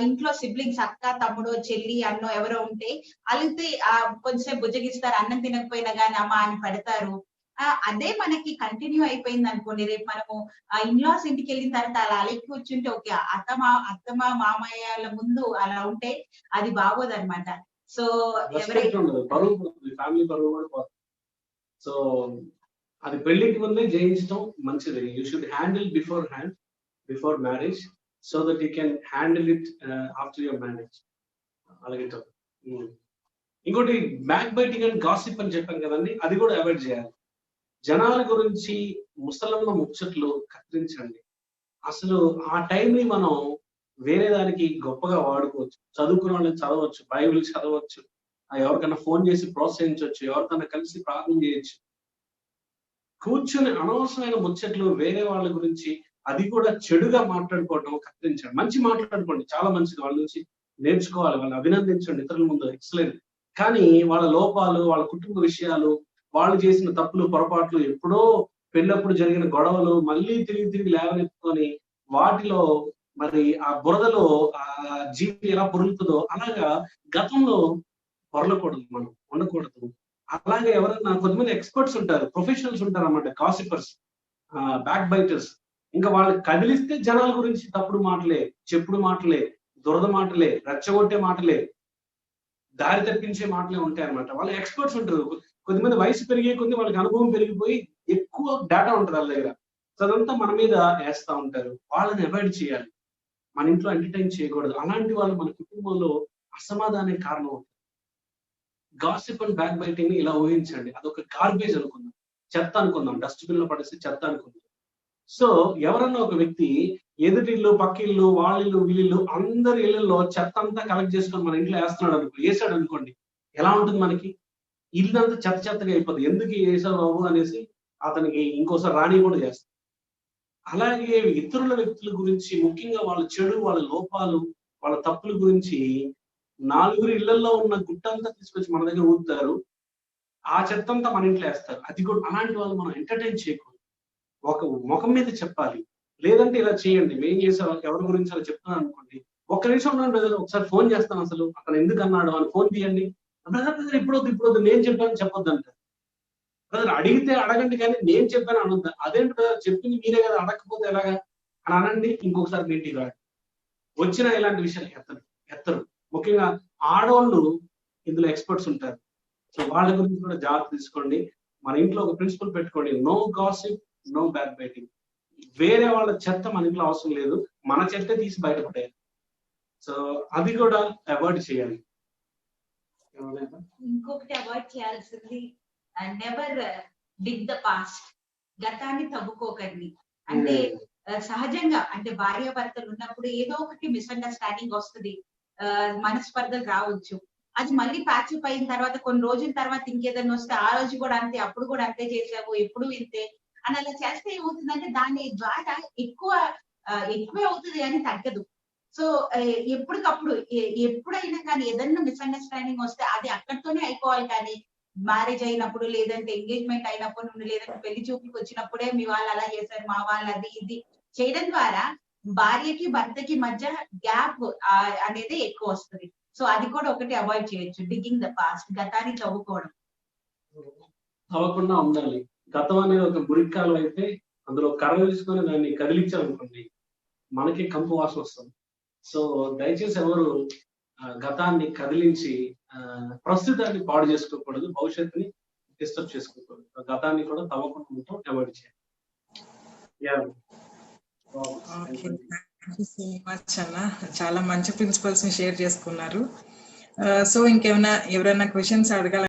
ఇంట్లో సిబ్లింగ్స్, అక్క తమ్ముడు చెల్లి అన్నో ఎవరో ఉంటే అలిగితే కొంచెంసేపు బుజ్జగిస్తారు, అన్నం తినకపోయినా కానీ అమ్మ అని పెడతారు. అదే మనకి కంటిన్యూ అయిపోయింది అనుకోండి, రేపు మనము ఇన్లాస్ ఇంటికి వెళ్ళిన తర్వాత అలా అలిగి కూర్చుంటే, ఓకే అత్తమ్మ మామయ్యల ముందు అలా ఉంటే అది బాగోదు అనమాట. సో సో అది పెళ్లికి ముందే జయించడం మంచిది. You should handle before marriage, so that you can handle it after your marriage. అలాగే ఇంకోటి బ్యాక్ బైటింగ్ అండ్ గాసిప్ అని చెప్పాను కదండి, అది కూడా అవాయిడ్ చేయాలి. జనాల గురించి ముసలమ్మ ముచ్చట్లు కత్తిరించండి. అసలు ఆ టైంని మనం వేరే దానికి గొప్పగా వాడుకోవచ్చు. చదువుకున్న వాళ్ళని చదవచ్చు, బైబిల్ చదవచ్చు, ఎవరికైనా ఫోన్ చేసి ప్రోత్సహించవచ్చు, ఎవరికైనా కలిసి ప్రార్థన చేయొచ్చు. కూర్చొని అనవసరమైన ముచ్చట్లు వేరే వాళ్ళ గురించి, అది కూడా చెడుగా మాట్లాడుకోవడం కత్తిరించండి. మంచి మాట్లాడుకోండి, చాలా మంచిది, వాళ్ళ నుంచి నేర్చుకోవాలి, వాళ్ళని అభినందించండి ఇతరుల ముందు, ఎక్సలెంట్. కానీ వాళ్ళ లోపాలు, వాళ్ళ కుటుంబ విషయాలు, వాళ్ళు చేసిన తప్పులు పొరపాట్లు, ఎప్పుడో పెళ్ళప్పుడు జరిగిన గొడవలు మళ్ళీ తిరిగి లేవనెత్తుకొని వాటిలో మరి ఆ బురదలో ఆ జీవి ఎలా పొరులుతుందో అలాగా గతంలో పొరలకూడదు, మనం ఉండకూడదు. అలాగే ఎవరన్నా కొంతమంది ఎక్స్పర్ట్స్ ఉంటారు, ప్రొఫెషనల్స్ ఉంటారు అన్నమాట, కాసిపర్స్, బ్యాక్ బైటర్స్. ఇంకా వాళ్ళకి కదిలిస్తే జనాల గురించి తప్పుడు మాటలే, చెప్పుడు మాటలే, దురద మాటలే, రెచ్చగొట్టే మాటలే, దారి తప్పించే మాటలే ఉంటాయి అన్నమాట. వాళ్ళు ఎక్స్పర్ట్స్ ఉంటారు. కొద్దిమంది వయసు పెరిగే కొద్ది వాళ్ళకి అనుభవం పెరిగిపోయి ఎక్కువ డేటా ఉంటుంది వాళ్ళ దగ్గర, అదంతా మన మీద వేస్తా ఉంటారు. వాళ్ళని అవాయిడ్ చేయాలి, మన ఇంట్లో ఎంటర్టైన్ చేయకూడదు. అలాంటి వాళ్ళు మన కుటుంబంలో అసమాధానానికి కారణం అవుతుంది. గాసిప్ అండ్ బ్యాక్ బైటింగ్ ఇలా ఊహించండి, అదొక గార్బేజ్ అనుకుందాం, చెత్త అనుకుందాం, డస్ట్బిన్ లో పడేసి చెత్త అనుకుందాం. సో ఎవరన్నా ఒక వ్యక్తి ఎదుటిల్లు, పక్కిళ్ళు, వాళ్ళిల్లు, వీళ్ళు అందరి ఇళ్లలో చెత్త అంతా కలెక్ట్ చేసుకొని మన ఇంట్లో వేసాడు అనుకోండి, ఎలా ఉంటుంది మనకి? ఇల్లంతా చెత్త చెత్తగా అయిపోతుంది. ఎందుకు వేసావు బాబు అనేసి అతనికి ఇంకోసారి రాణి కూడా చేస్తాం. అలాగే ఇతరుల వ్యక్తుల గురించి, ముఖ్యంగా వాళ్ళ చెడు, వాళ్ళ లోపాలు, వాళ్ళ తప్పుల గురించి నలుగురు ఇళ్లలో ఉన్న గుట్టంతా తీసుకొచ్చి మన దగ్గర ఊదుతారు. ఆ చెత్త అంతా మన ఇంట్లో వేస్తారు. అది కూడా అలాంటి వాళ్ళు మనం ఎంటర్టైన్ చేయకూడదు. ఒక ముఖం మీద చెప్పాలి. లేదంటే ఇలా చేయండి, మేం చేసాం ఎవరి గురించి అలా చెప్తున్నాను అనుకోండి, ఒక్క నిమిషం ఉన్నాను బ్రదర్, ఒకసారి ఫోన్ చేస్తాను, అసలు అతను ఎందుకు అన్నాడు అని ఫోన్ తీయండి. బ్రదర్ ఇప్పుడు నేను చెప్పాను చెప్పొద్దు అంటారు. బ్రదర్ అడిగితే అడగండి కానీ నేను చెప్పాను అనొద్దా. అదేంటి బ్రదర్ చెప్పింది మీరే కదా, అడగకపోతే ఎలాగా అని అనండి. ఇంకొకసారి మీ ఇంటికి రాడు. వచ్చిన ఇలాంటి విషయాలు ఎత్తరు. ముఖ్యంగా ఆడవాళ్ళు ఇందులో ఎక్స్పర్ట్స్ ఉంటారు. సో వాళ్ళ గురించి కూడా జాగ్రత్త తీసుకోండి. మన ఇంట్లో ఒక ప్రిన్సిపల్ పెట్టుకోండి, no gossip, no backbiting. వేరే వాళ్ళ చెత్త మన ఇంట్లో అవసరం లేదు, మన చెత్త తీసి బయటపడేయాలి. సో అది కూడా అవాయిడ్ చేయాలి. ఇంకొకటి అవాయిడ్ చేయాల్సింది, నెవర్ డిగ్ ద పాస్ట్. గతాన్ని తవ్వుకోకండి. అంటే సహజంగా అంటే భార్యాభర్తలు ఉన్నప్పుడు ఏదో ఒకటి మిస్అండర్స్టాండింగ్ వస్తుంది, మనస్పర్ధలు రావచ్చు. అది మళ్ళీ ప్యాచప్ అయిన తర్వాత కొన్ని రోజుల తర్వాత ఇంకేదైనా వస్తే ఆ రోజు కూడా అంతే, అప్పుడు కూడా అంతే చేసావు, ఎప్పుడు ఇంతే అని అలా చేస్తే ఏమవుతుందంటే దాని ద్వారా ఎక్కువే అవుతుంది కానీ తగ్గదు. సో ఎప్పటికప్పుడు ఎప్పుడైనా కానీ ఏదైనా మిస్అండర్స్టాండింగ్ వస్తే అది అక్కడితోనే అయిపోవాలి. కానీ మ్యారేజ్ అయినప్పుడు, లేదంటే ఎంగేజ్మెంట్ అయినప్పుడు, లేదంటే పెళ్లి చూపులకు వచ్చినప్పుడే మీ వాళ్ళు అలా చేశారు, మా వాళ్ళు అది ఇది చేయడం ద్వారా భార్యకి భర్తకి మధ్య గ్యాప్ అనేది ఎక్కువ వస్తుంది. సో అది కూడా ఒకటి అవాయిడ్ చేయొచ్చు, డిగ్గింగ్ ద పాస్ట్, గతాన్ని తవ్వుకోవడం. తవ్వకుండా ఉండాలి. గతం అనేది ఒక మురిక్కాలు అయితే అందులో కర్ర తీసుకొని దాన్ని కదిలించాలనుకోండి, మనకి కంపు వాసన వస్తుంది. సో దయచేసి ఎవరు గతాన్ని కదిలించి ప్రస్తుతాన్ని పాడు చేసుకోకూడదు, భవిష్యత్తుని డిస్టర్బ్ చేసుకోకూడదు. గతాన్ని కూడా తవ్వకుండా ఉంటాం, అవాయిడ్ చేయాలి. సో మచ్ అన్న, చాలా మంచి ప్రిన్సిపల్స్ ని షేర్ చేసుకున్నారు. సో ఇంకేమైనా ఎవరైనా క్వశ్చన్స్ అడగాలి